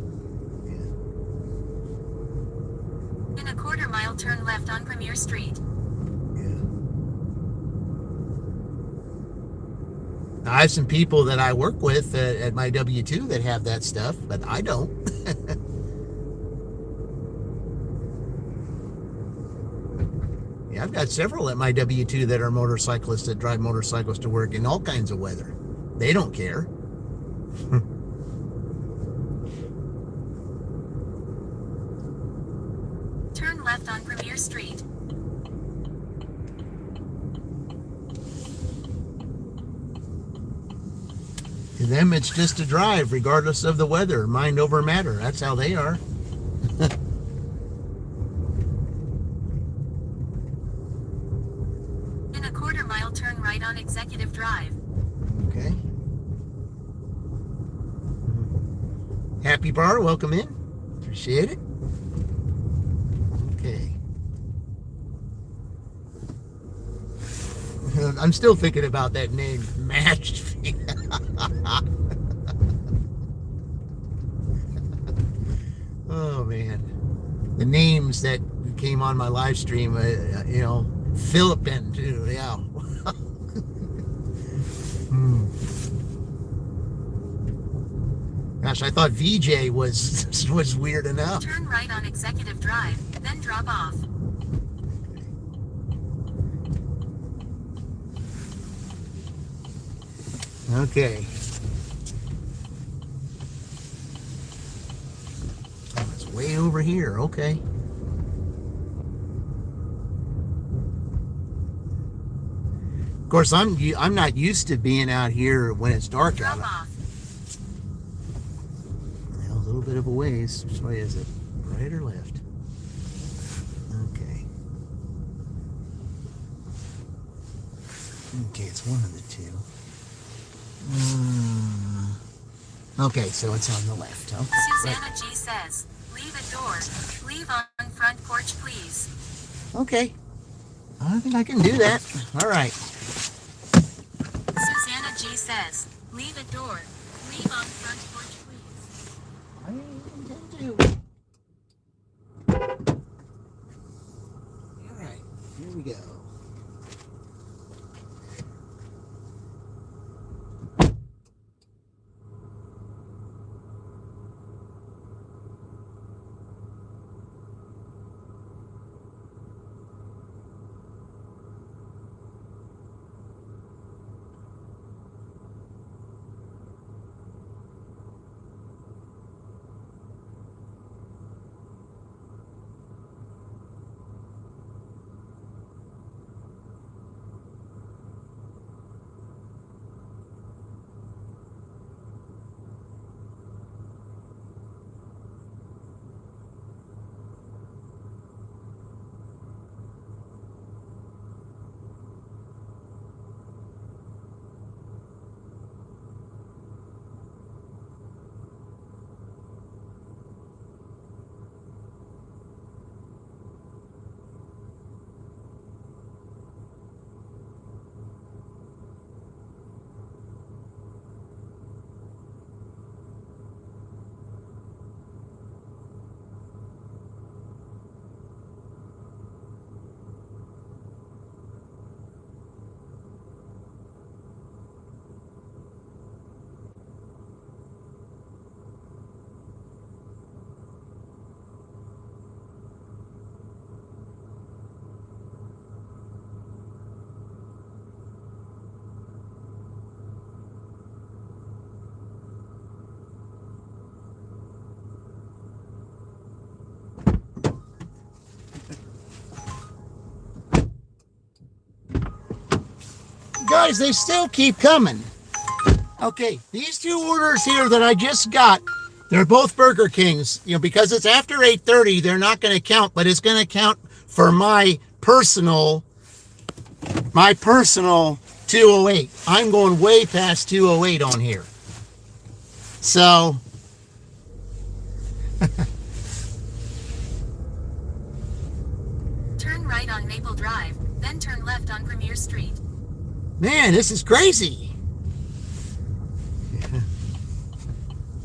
In a quarter mile, turn left on Premier Street. I have some people that I work with at my W-2 that have that stuff, but I don't. Yeah, I've got several at my W-2 that are motorcyclists that drive motorcycles to work in all kinds of weather. They don't care. Turn left on Premier Street. To them, it's just a drive, regardless of the weather. Mind over matter. That's how they are. In a quarter mile, turn right on Executive Drive. Okay. Happy Bar, welcome in. Appreciate it. Okay. I'm still thinking about that name, Matched. Oh man, the names that came on my live stream, Philippine too, yeah. Gosh, I thought VJ was weird enough. Turn right on Executive Drive, then drop off. Okay. Oh, it's way over here. Okay. Of course, I'm not used to being out here when it's dark Drop out. off. Well, a little bit of a ways. Which way is it? Right or left? Okay. Okay, it's one of the two. Okay, so it's on the left. Okay. Susanna G says, leave at door. Leave on front porch, please. Okay. I think I can do that. All right. Susanna G says, leave at door. Leave on front porch, please. I intend to. All right. Here we go. guys, they still keep coming. Okay, these two orders here that I just got, they're both Burger Kings. You know, because it's after 8:30, they're not going to count, but it's going to count for my personal 208. I'm going way past 208 on here. So, Turn right on Maple Drive, then turn left on Premier Street. man, this is crazy.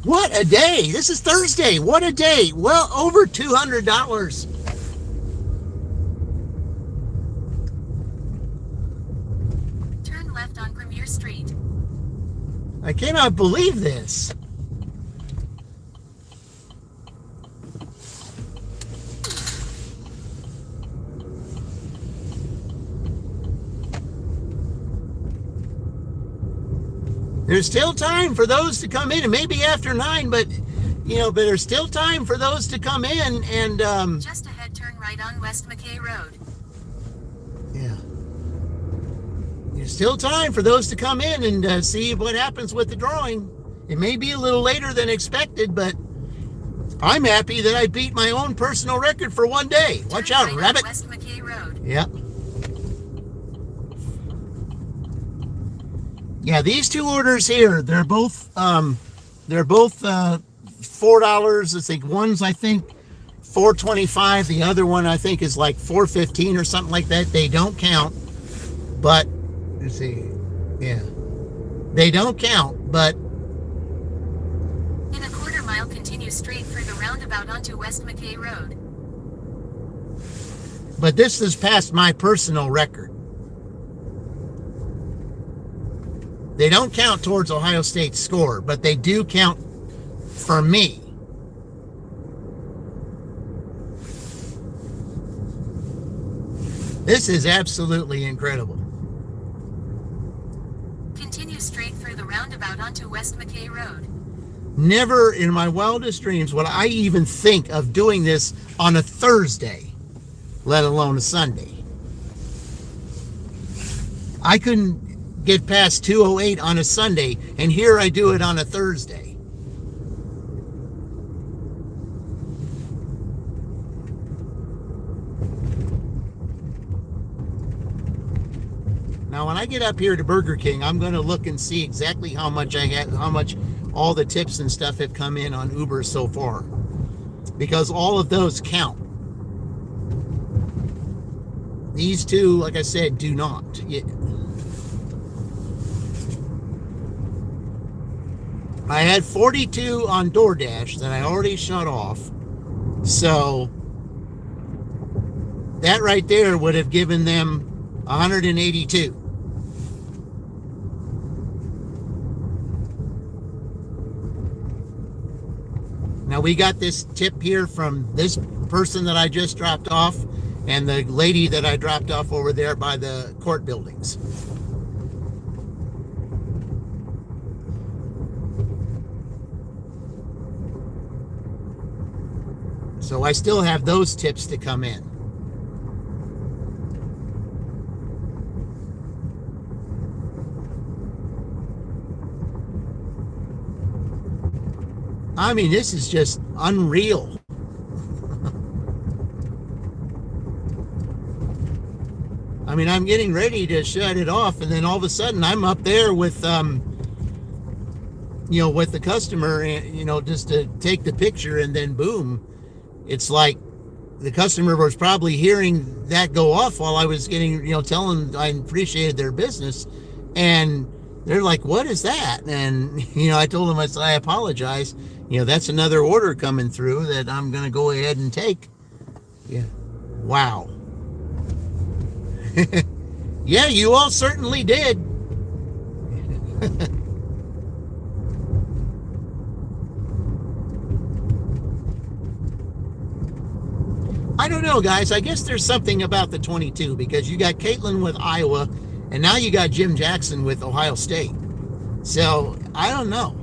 What a day. This is Thursday. What a day. Well, over $200. Turn left on Premier Street. I cannot believe this. There's still time for those to come in, and maybe after 9, but but there's still time for those to come in, and Just ahead, turn right on West McKay Road. yeah, there's still time for those to come in and see what happens with the drawing. It may be a little later than expected, but I'm happy that I beat my own personal record for one day. Watch Turn out, right on rabbit. West McKay Road. Yep. Yeah, these two orders here, they're both $4. I think one's $4.25. The other one I think is like $4.15 or something like that. They don't count, but let's see. Yeah, they don't count, but In a quarter mile, continue straight through the roundabout onto West McKay Road. this is past my personal record. They don't count towards Ohio State's score, but they do count for me. This is absolutely incredible. Continue straight through the roundabout onto West McKay Road. Never in my wildest dreams would I even think of doing this on a Thursday, let alone a Sunday. I couldn't get past 208 on a Sunday, and here I do it on a Thursday. Now, when I get up here to Burger King, I'm going to look and see exactly how much all the tips and stuff have come in on Uber so far, because all of those count. These two, like I said, do not. I had 42 on DoorDash that I already shut off. So that right there would have given them 182. Now we got this tip here from this person that I just dropped off and the lady that I dropped off over there by the court buildings. So I still have those tips to come in. I mean, this is just unreal. I mean, I'm getting ready to shut it off, and then all of a sudden I'm up there with with the customer, just to take the picture, and then boom, it's like the customer was probably hearing that go off while I was getting, telling I appreciated their business, and they're like, "What is that?" And I told them, I apologize. That's another order coming through that I'm going to go ahead and take. Yeah. Wow. Yeah, you all certainly did. I don't know, guys. I guess there's something about the 22, because you got Caitlin with Iowa, and now you got Jim Jackson with Ohio State. So, I don't know.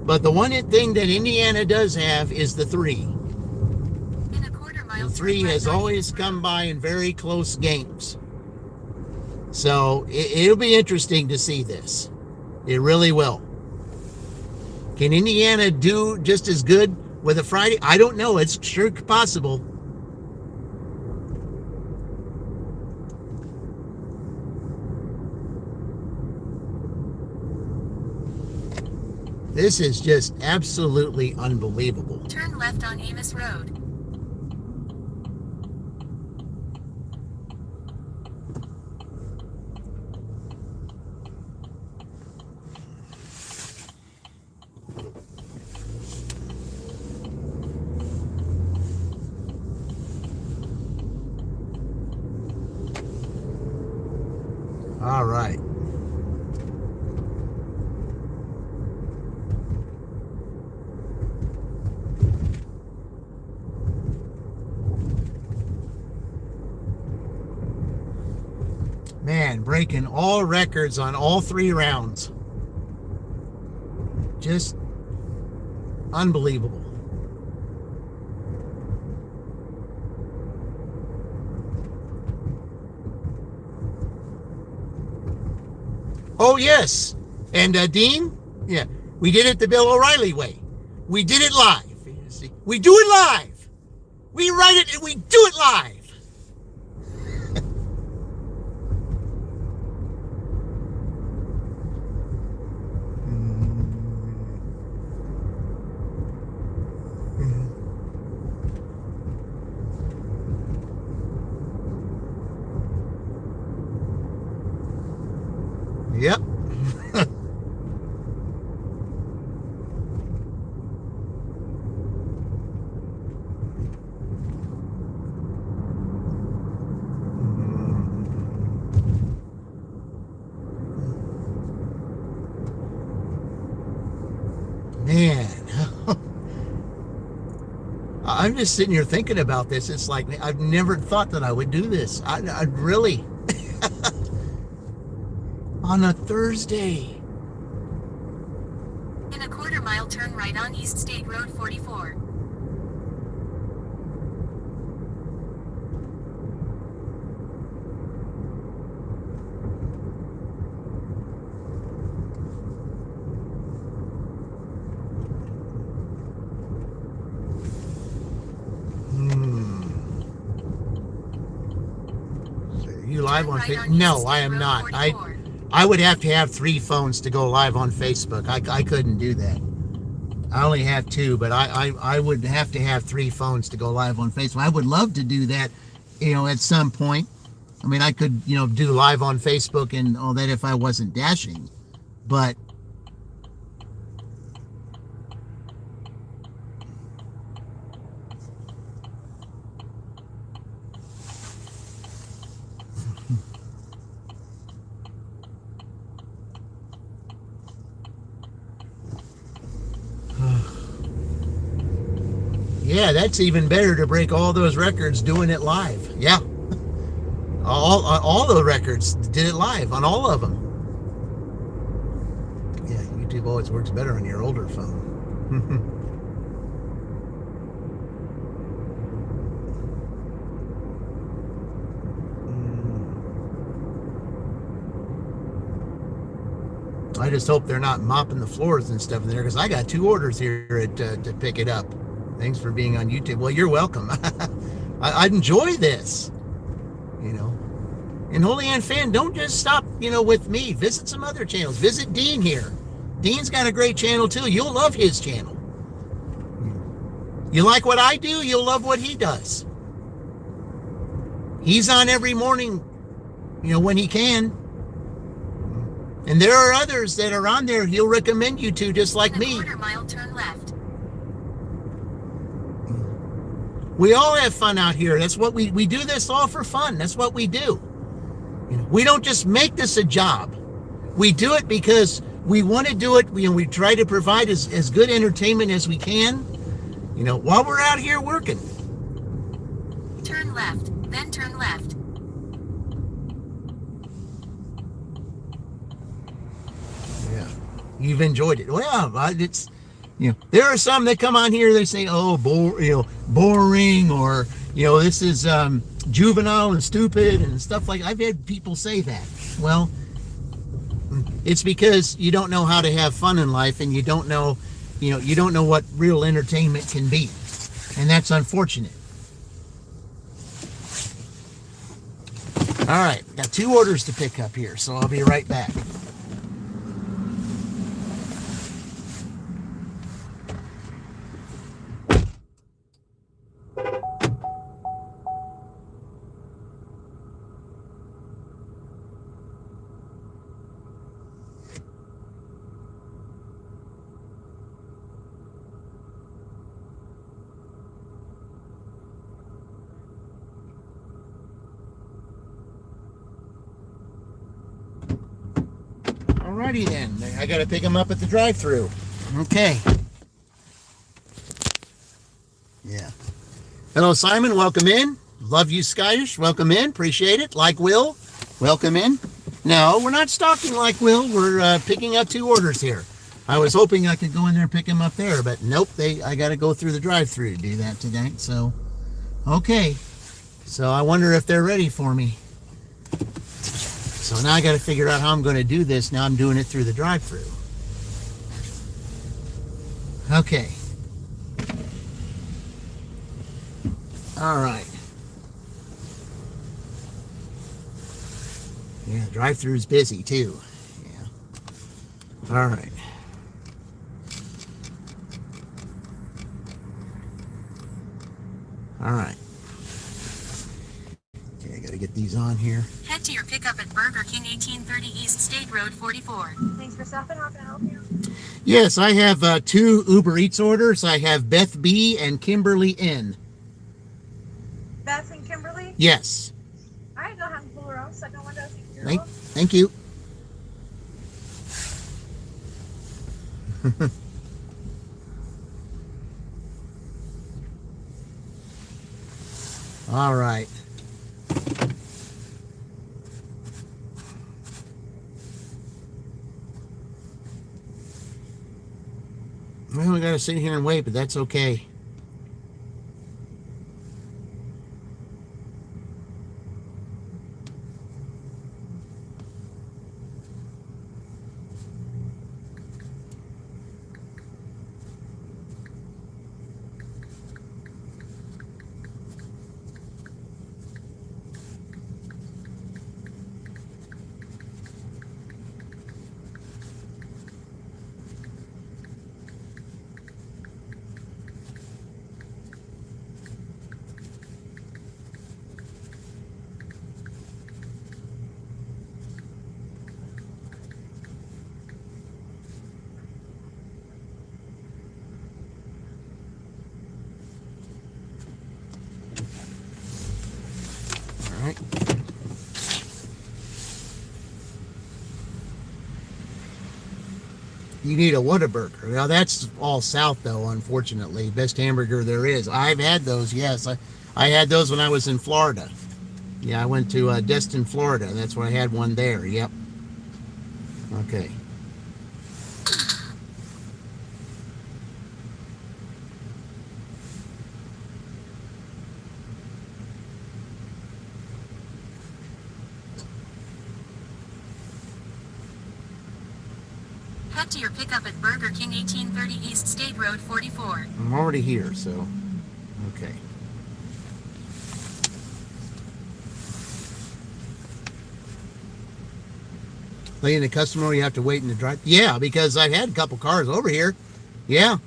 But the one thing that Indiana does have is the 3. In a quarter mile, 3 has always come by in very close games. So it'll be interesting to see this. It really will. Can Indiana do just as good with a Friday? I don't know. It's sure possible. This is just absolutely unbelievable. Turn left on Amos Road. All right. Man, breaking all records on all 3 rounds. Just unbelievable. Oh, yes. And Dean, yeah, we did it the Bill O'Reilly way. We did it live. You see, we do it live. We write it and we do it live. Yep. Man, I'm just sitting here thinking about this. It's like I've never thought that I would do this. I really, on a Thursday. In a quarter mile, turn right on East State Road 44. You live on Facebook? No, I am not. I would have to have 3 phones to go live on Facebook. I couldn't do that. I only have 2, but I would have to have 3 phones to go live on Facebook. I would love to do that, at some point. I mean, I could, do live on Facebook and all that if I wasn't dashing, but yeah, that's even better to break all those records doing it live. Yeah. All the records did it live on all of them. Yeah, YouTube always works better on your older phone. I just hope they're not mopping the floors and stuff in there, because I got 2 orders here to pick it up. Thanks for being on YouTube. Well, you're welcome. I enjoy this, And Holy Ann fan, don't just stop, with me. Visit some other channels. Visit Dean here. Dean's got a great channel too. You'll love his channel. You like what I do, you'll love what he does. He's on every morning, when he can. And there are others that are on there he'll recommend you to, just like me. Quarter mile, turn left. We all have fun out here. That's what we do this all for fun. That's what we do. We don't just make this a job. We do it because we want to do it. We try to provide as good entertainment as we can, while we're out here working. Turn left, then turn left. Yeah, you've enjoyed it. Well, it's, there are some that come on here, they say, oh, boring, or, this is juvenile and stupid and stuff like. I've had people say that. Well, it's because you don't know how to have fun in life, and you don't know what real entertainment can be, and that's unfortunate. All right, got 2 orders to pick up here, so I'll be right back. Alrighty then, I gotta pick them up at the drive-thru. Okay. Yeah. Hello, Simon. Welcome in. Love you, Scottish. Welcome in. Appreciate it. Like Will. Welcome in. No, we're not stalking like Will. We're picking up 2 orders here. I was hoping I could go in there and pick them up there, but nope. I got to go through the drive-thru to do that today. So, okay. So I wonder if they're ready for me. So now I got to figure out how I'm going to do this. Now I'm doing it through the drive-thru. Okay. All right. Yeah, drive-thru is busy too. Yeah. All right. All right. Okay, I got to get these on here. Head to your pickup at Burger King, 1830 East State Road 44. Thanks for stopping. How can I help you? Yes, I have 2 Uber Eats orders. I have Beth B and Kimberly N. Beth and Kimberly? Yes. All right, go ahead and pull her out. Second window. Thank you. All right. Well, we gotta sit here and wait, but that's okay. Right. You need a Whataburger. Now that's all south though, unfortunately. Best hamburger there is. I've had those, yes. I had those when I was in Florida. Yeah, I went to Destin, Florida. That's where I had one there. Yep. Okay. Head to your pickup at Burger King, 1830 East State Road 44. I'm already here, so okay. Letting the customer, you have to wait in the drive. Yeah, because I've had a couple cars over here. Yeah.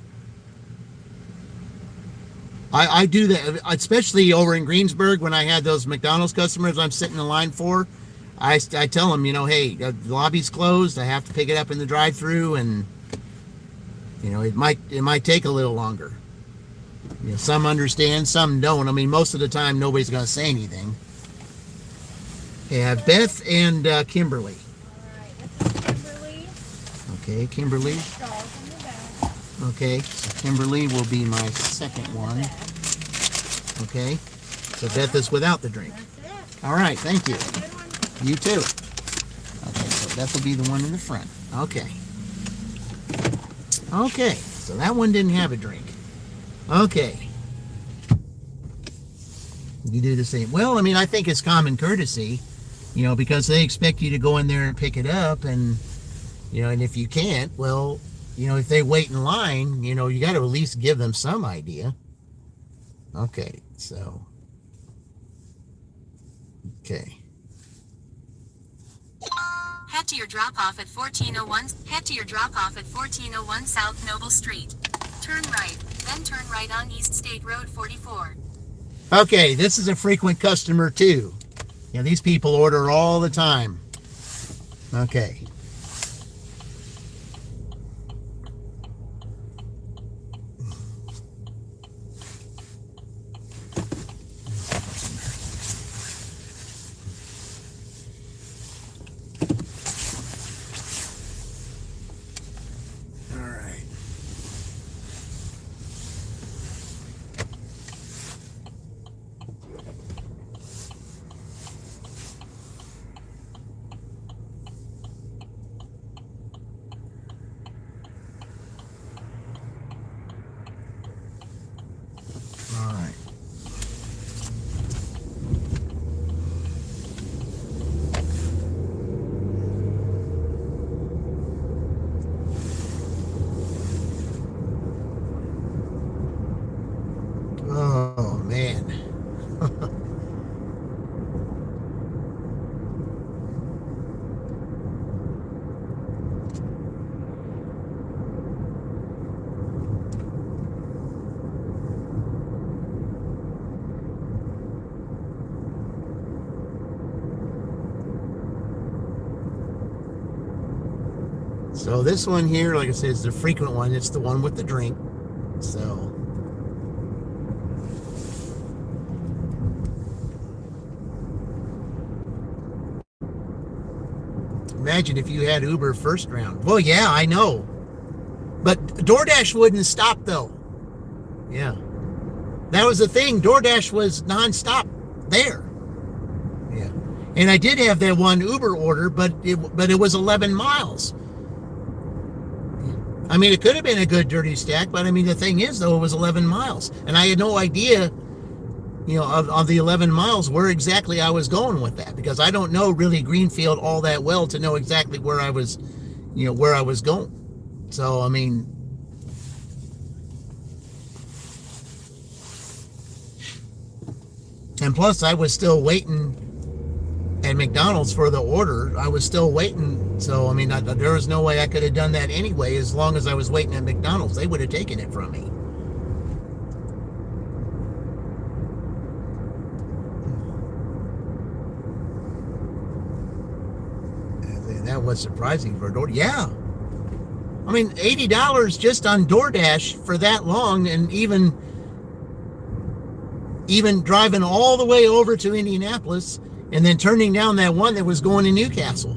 I do that, especially over in Greensburg when I had those McDonald's customers I'm sitting in line for. I tell them, hey, the lobby's closed. I have to pick it up in the drive-thru, and it might take a little longer. Some understand, some don't. I mean, most of the time nobody's going to say anything. Okay, I have Beth and Kimberly. All right, this is Kimberly. Okay, Kimberly. Dolls in the back. Okay, so Kimberly will be my second one. Okay, so Beth is without the drink. That's it. All right, thank you. Good one. You too. Okay, so Beth will be the one in the front. Okay. Okay, so that one didn't have a drink. Okay. You do the same. Well, I mean, I think it's common courtesy, because they expect you to go in there and pick it up, and and if you can't, well, if they wait in line, you got to at least give them some idea. Okay, so, okay. Head to your drop-off at 1401. Head to your drop-off at 1401 South Noble Street. Turn right, then turn right on East State Road 44. Okay, this is a frequent customer too. These people order all the time. Okay. All right. Oh, man. So this one here, like I said, is the frequent one. It's the one with the drink. So imagine if you had Uber first round. Well, yeah, I know. But DoorDash wouldn't stop though. Yeah. That was the thing. DoorDash was nonstop there. Yeah. And I did have that one Uber order, but it was 11 miles. I mean, it could have been a good dirty stack, but I mean, the thing is, though, it was 11 miles. And I had no idea, of the 11 miles, where exactly I was going with that. Because I don't know really Greenfield all that well to know exactly where I was, where I was going. So, I mean, and plus I was still waiting at McDonald's for the order. I was still waiting. So, I mean, there was no way I could have done that anyway. As long as I was waiting at McDonald's, they would have taken it from me. That was surprising for a DoorDash. Yeah. I mean, $80 just on DoorDash for that long, and even driving all the way over to Indianapolis and then turning down that one that was going to Newcastle.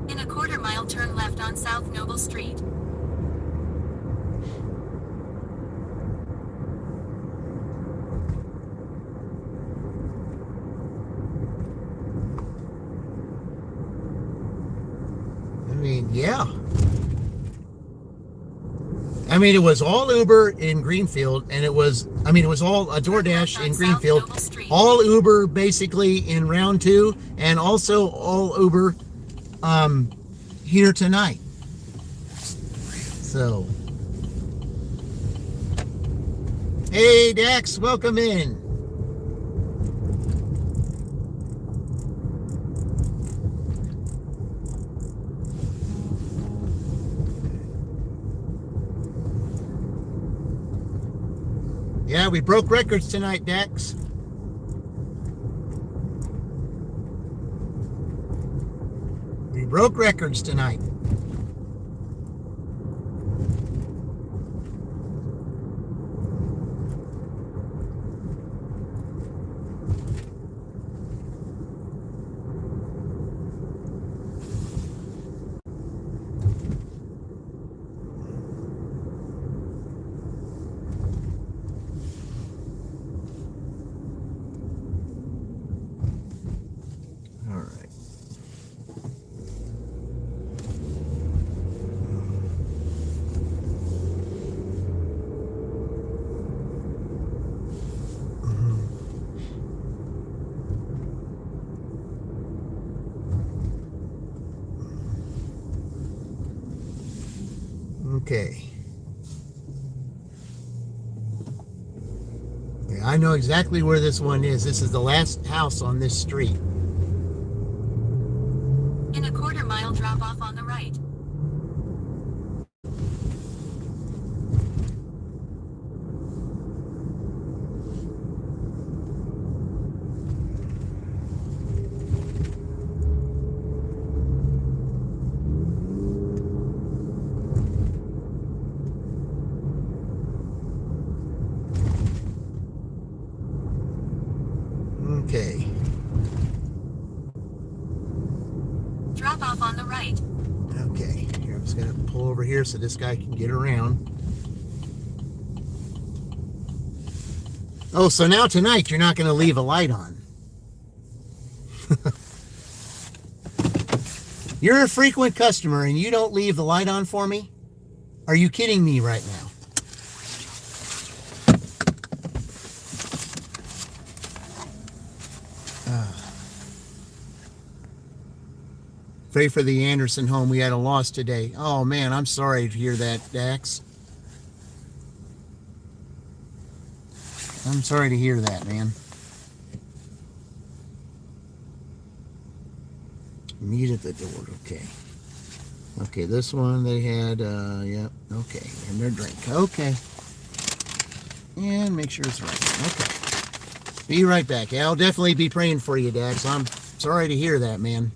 In a quarter mile, turn left on South Noble Street. I mean, yeah. I mean, it was all Uber in Greenfield, and it was all a DoorDash in Greenfield, all Uber basically in round 2, and also all Uber here tonight. So, hey Dax, welcome in. Yeah, we broke records tonight, Dax. We broke records tonight. Okay. Yeah, I know exactly where this one is. This is the last house on this street. In a quarter-mile drop off on the right. Okay. Drop off on the right. Okay. Here, I'm just going to pull over here so this guy can get around. Oh, so now tonight you're not going to leave a light on. You're a frequent customer and you don't leave the light on for me? Are you kidding me right now? Pray for the Anderson home. We had a loss today. Oh man, I'm sorry to hear that, Dax. I'm sorry to hear that, man. Meet at the door. Okay. Okay, this one they had, yep, okay. And their drink. Okay. And make sure it's right. Okay. Be right back. I'll definitely be praying for you, Dax. I'm sorry to hear that, man.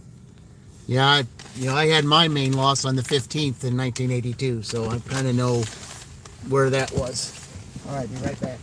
Yeah, I had my main loss on the 15th in 1982, so I kind of know where that was. All right, be right back.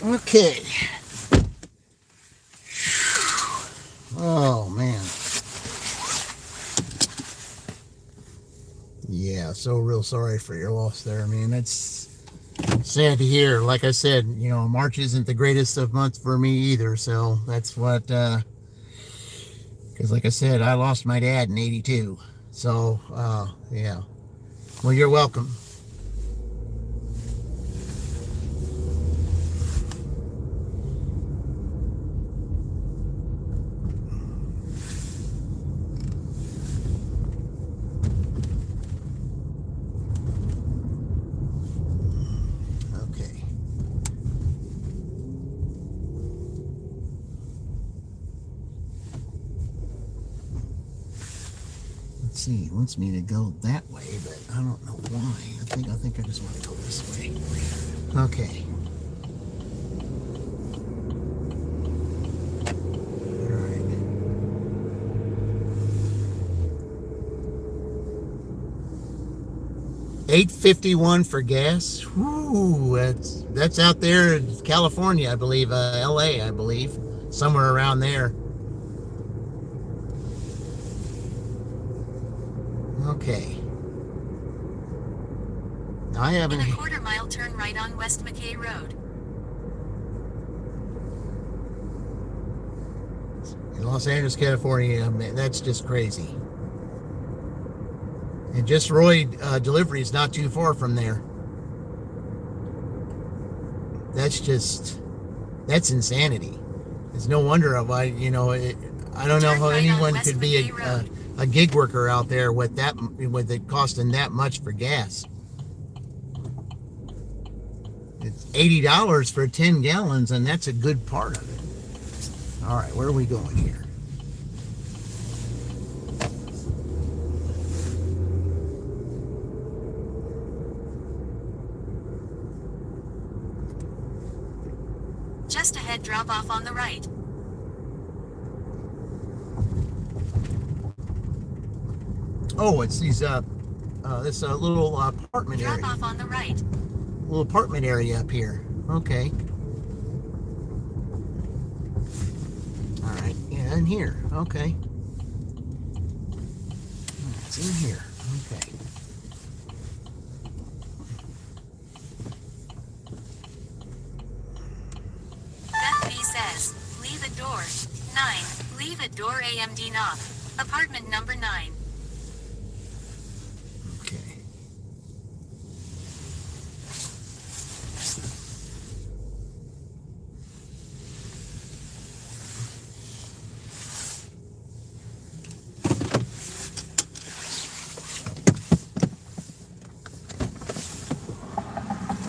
Okay. Oh, man. Yeah, so real sorry for your loss there, man. That's sad to hear. Like I said, March isn't the greatest of months for me either, so that's what, because like I said, I lost my dad in 82. So, yeah. Well, you're welcome. See, it wants me to go that way, but I don't know why. I think I just want to go this way. Okay. All right. 8.51 for gas. Whoo, that's out there in California, I believe, LA, I believe, somewhere around there. Okay. I haven't. In a quarter-mile, turn right on West McKay Road. In Los Angeles, California, man, that's just crazy. And just Roy delivery is not too far from there. That's insanity. It's no wonder why, I don't know how anyone could be a gig worker out there with it costing that much for gas. It's $80 for 10 gallons, and that's a good part of it. All right, where are we going here? Just ahead, drop off on the right. Oh, it's these this little apartment area. Drop off on the right. Little apartment area up here. Okay. All right. Yeah, in here. Okay. It's in here. Okay. Beth B says, leave at door 9. Leave at door AMD knock. Apartment number 9. Okay.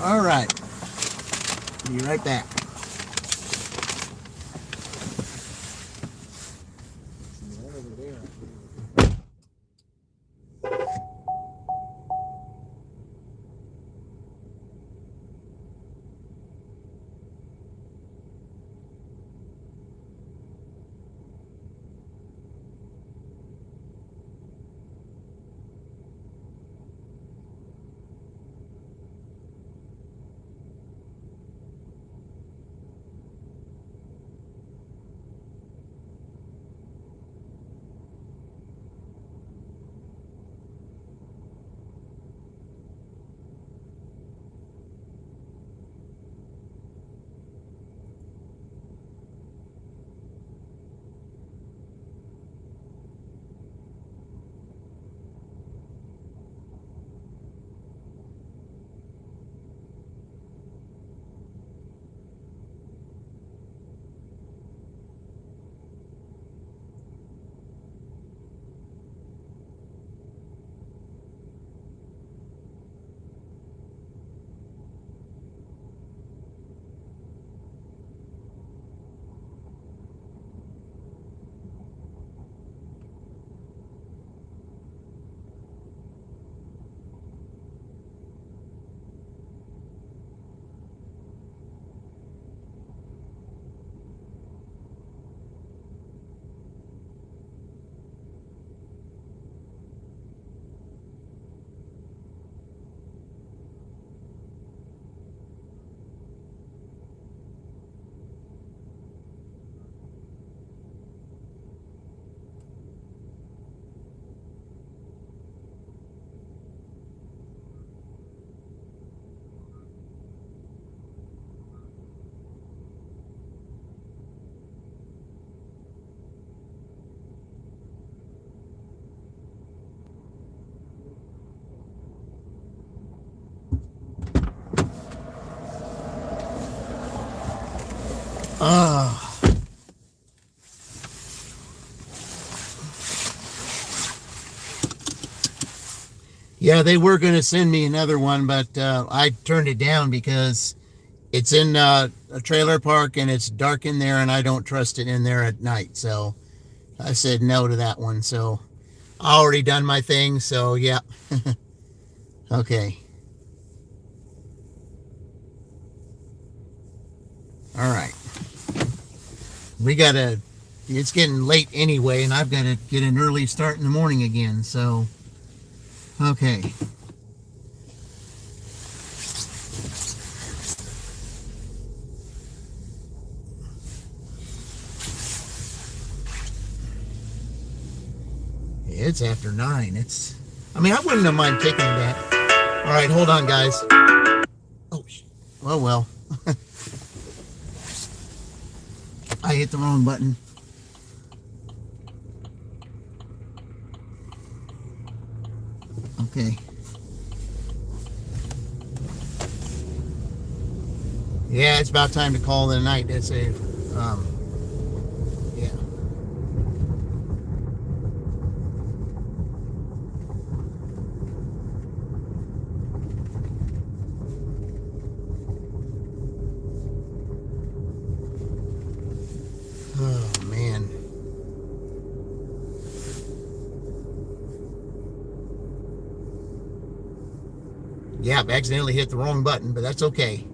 All right. Be right back. Yeah, they were going to send me another one, but I turned it down because it's in a trailer park and it's dark in there and I don't trust it in there at night. So I said no to that one. So I already done my thing. So yeah. Okay. All right. It's getting late anyway, and I've got to get an early start in the morning again. So, okay. It's after 9. I wouldn't have mind taking that. All right, hold on, guys. Oh, well. I hit the wrong button. Okay. Yeah, it's about time to call it a night. That's a, yeah. Oh, man. Yeah, I accidentally hit the wrong button, but that's okay.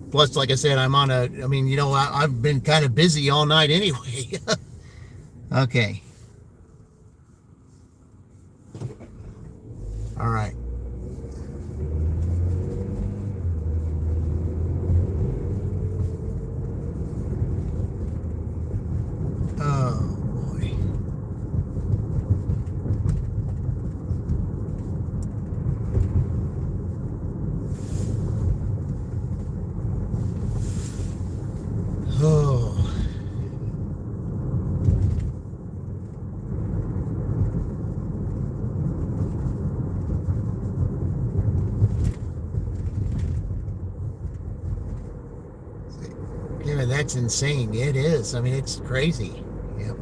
Plus, like I said, I'm on a, I mean, I've been kind of busy all night anyway. Okay. All right. Oh, boy. Oh. Yeah, that's insane. It is. I mean, it's crazy. Yep.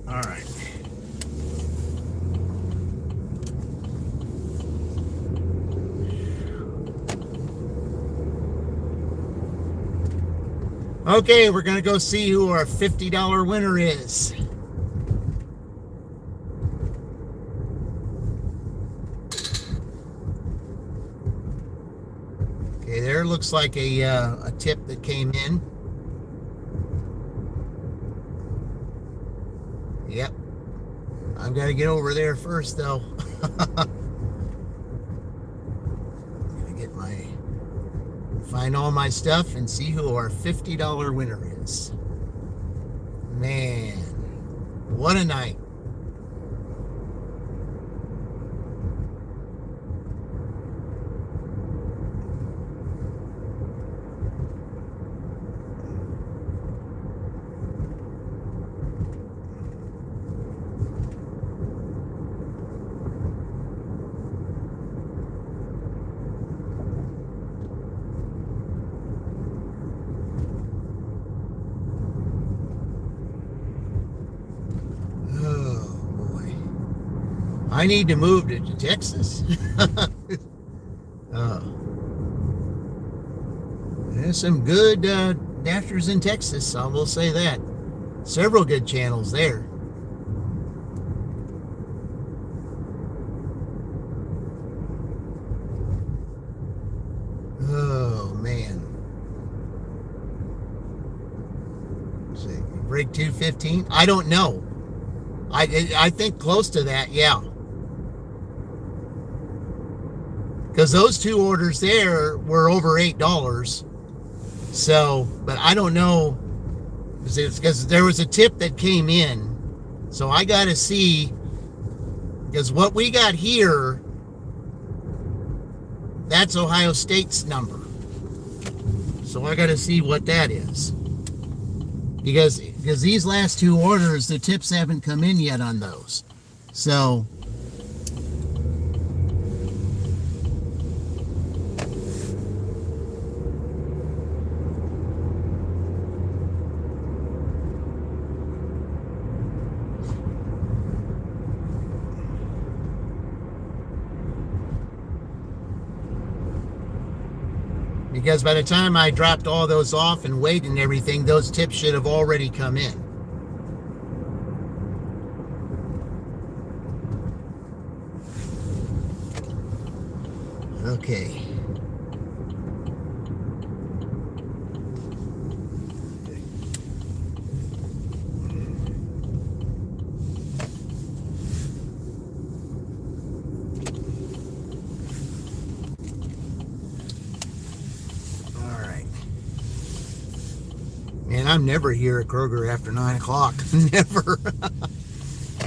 All right. Okay, we're going to go see who our $50 winner is. Okay, there looks like a tip that came in. Yep. I've got to get over there first, though. Find all my stuff and see who our $50 winner is. Man, what a night. I need to move to Texas. There's some good dashers in Texas, I will say that. Several good channels there. Oh, man. Let's see, break 215? I don't know. I think close to that, yeah. Because those two orders there were over $8. So, but I don't know, because there was a tip that came in. So I got to see, because what we got here, that's Ohio State's number. So I got to see what that is. Because these last two orders, the tips haven't come in yet on those. So because by the time I dropped all those off and weighed and everything, those tips should have already come in. Okay. I'm never here at Kroger after 9 o'clock. Never.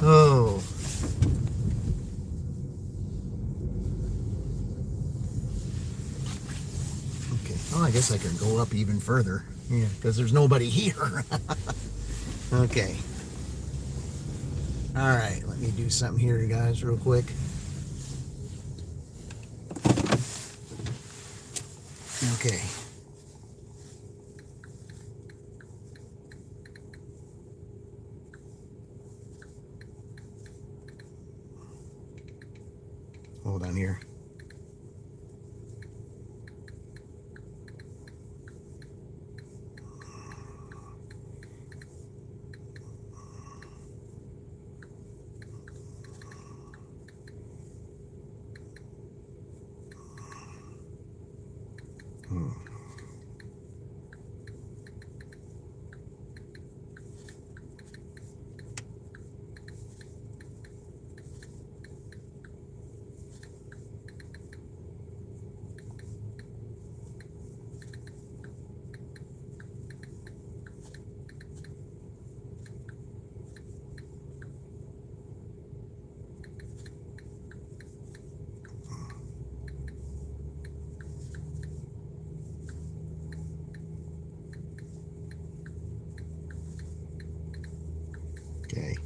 Oh. Okay. Well, I guess I can go up even further. Yeah, because there's nobody here. Okay. All right. Let me do something here, guys, real quick. Okay. Hold on here. Okay.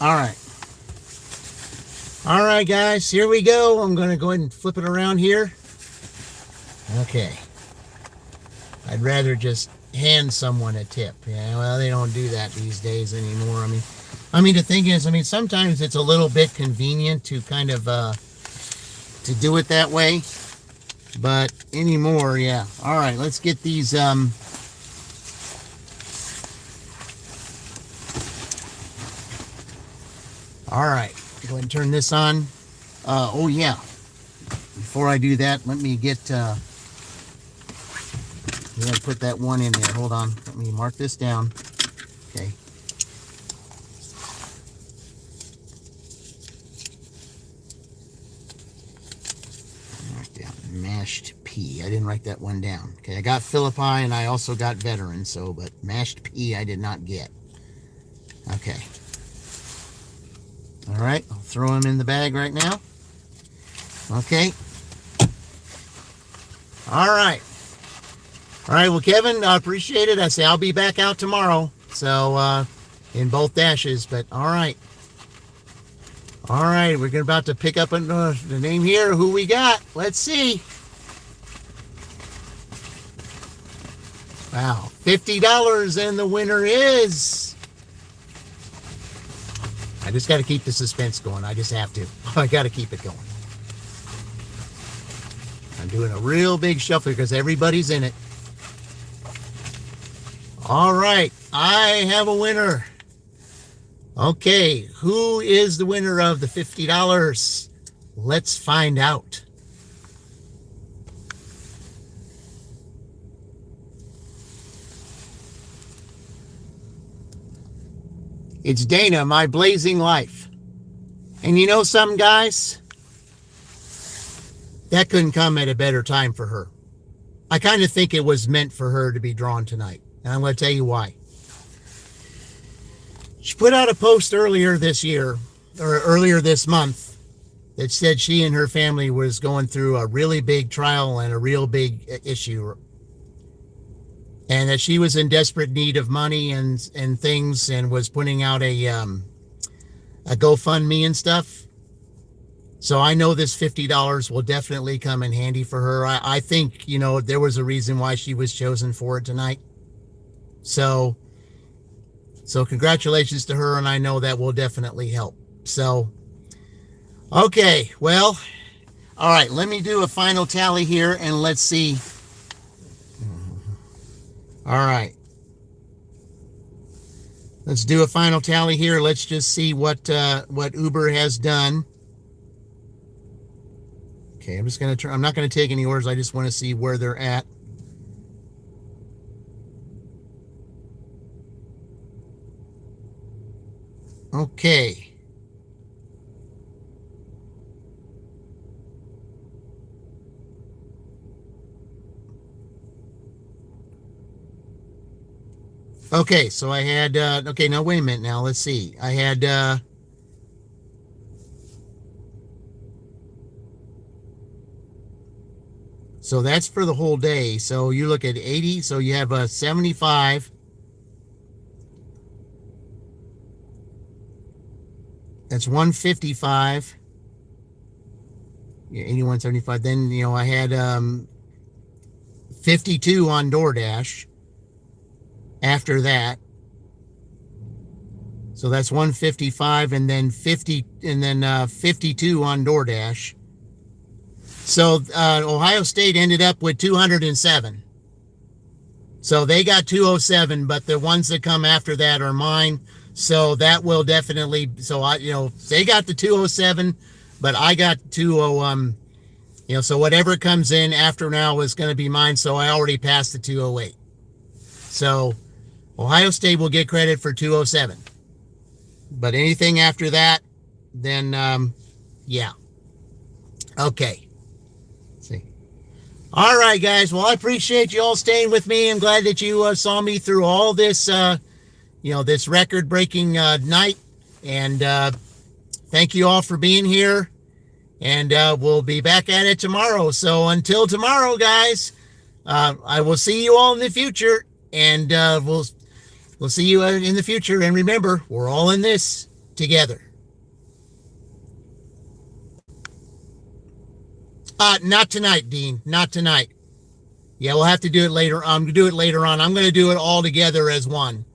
All right. All right, guys, here we go. I'm going to go ahead and flip it around here. Okay. I'd rather just hand someone a tip. Yeah, well, they don't do that these days anymore. I mean, the thing is, sometimes it's a little bit convenient to kind of, to do it that way. But anymore, yeah. All right, let's get these, all right, go ahead and turn this on. Oh yeah, before I do that, let me get, I'm going to put that one in there. Hold on, let me mark this down. Okay. Mark down mashed pea. I didn't write that one down. Okay, I got Philippi and I also got veteran, so, but mashed pea I did not get. Okay. All right, I'll throw them in the bag right now. Okay. All right. All right, well, Kevin, I appreciate it. I say I'll be back out tomorrow. So, in both dashes, but all right. All right, we're about to pick up the name here. Who we got? Let's see. Wow, $50, and the winner is... I just got to keep the suspense going. I just have to. I got to keep it going. I'm doing a real big shuffle because everybody's in it. All right. I have a winner. Okay. Who is the winner of the $50? Let's find out. It's Dana, My Blazing Life. And you know something, guys? That couldn't come at a better time for her. I kind of think it was meant for her to be drawn tonight. And I'm going to tell you why. She put out a post earlier this year, or earlier this month, that said she and her family was going through a really big trial and a real big issue. And that she was in desperate need of money and things, and was putting out a GoFundMe and stuff. So I know this $50 will definitely come in handy for her. I think, there was a reason why she was chosen for it tonight. So congratulations to her, and I know that will definitely help. So, okay, well, all right, let me do a final tally here, and let's see. All right. Let's do a final tally here. Let's just see what Uber has done. Okay, I'm not going to take any orders. I just want to see where they're at. Okay. Okay, so I had, okay, now wait a minute now. Let's see. I had, so that's for the whole day. So you look at 80, so you have a 75. That's 155. Yeah, 81.75. Then, I had 52 on DoorDash after that. So that's 155 and then 50 and then 52 on DoorDash. So Ohio State ended up with 207. So they got 207, but the ones that come after that are mine. So that will definitely, so they got the 207, but I got 201. So whatever comes in after now is going to be mine. So I already passed the 208. So Ohio State will get credit for 207. But anything after that, then, yeah. Okay. Let's see. All right, guys. Well, I appreciate you all staying with me. I'm glad that you saw me through all this, this record-breaking night. And thank you all for being here. And we'll be back at it tomorrow. So until tomorrow, guys, I will see you all in the future. And we'll see you in the future. And remember, we're all in this together. Not tonight, Dean. Not tonight. Yeah, we'll have to do it later. Do it later on. I'm going to do it all together as one.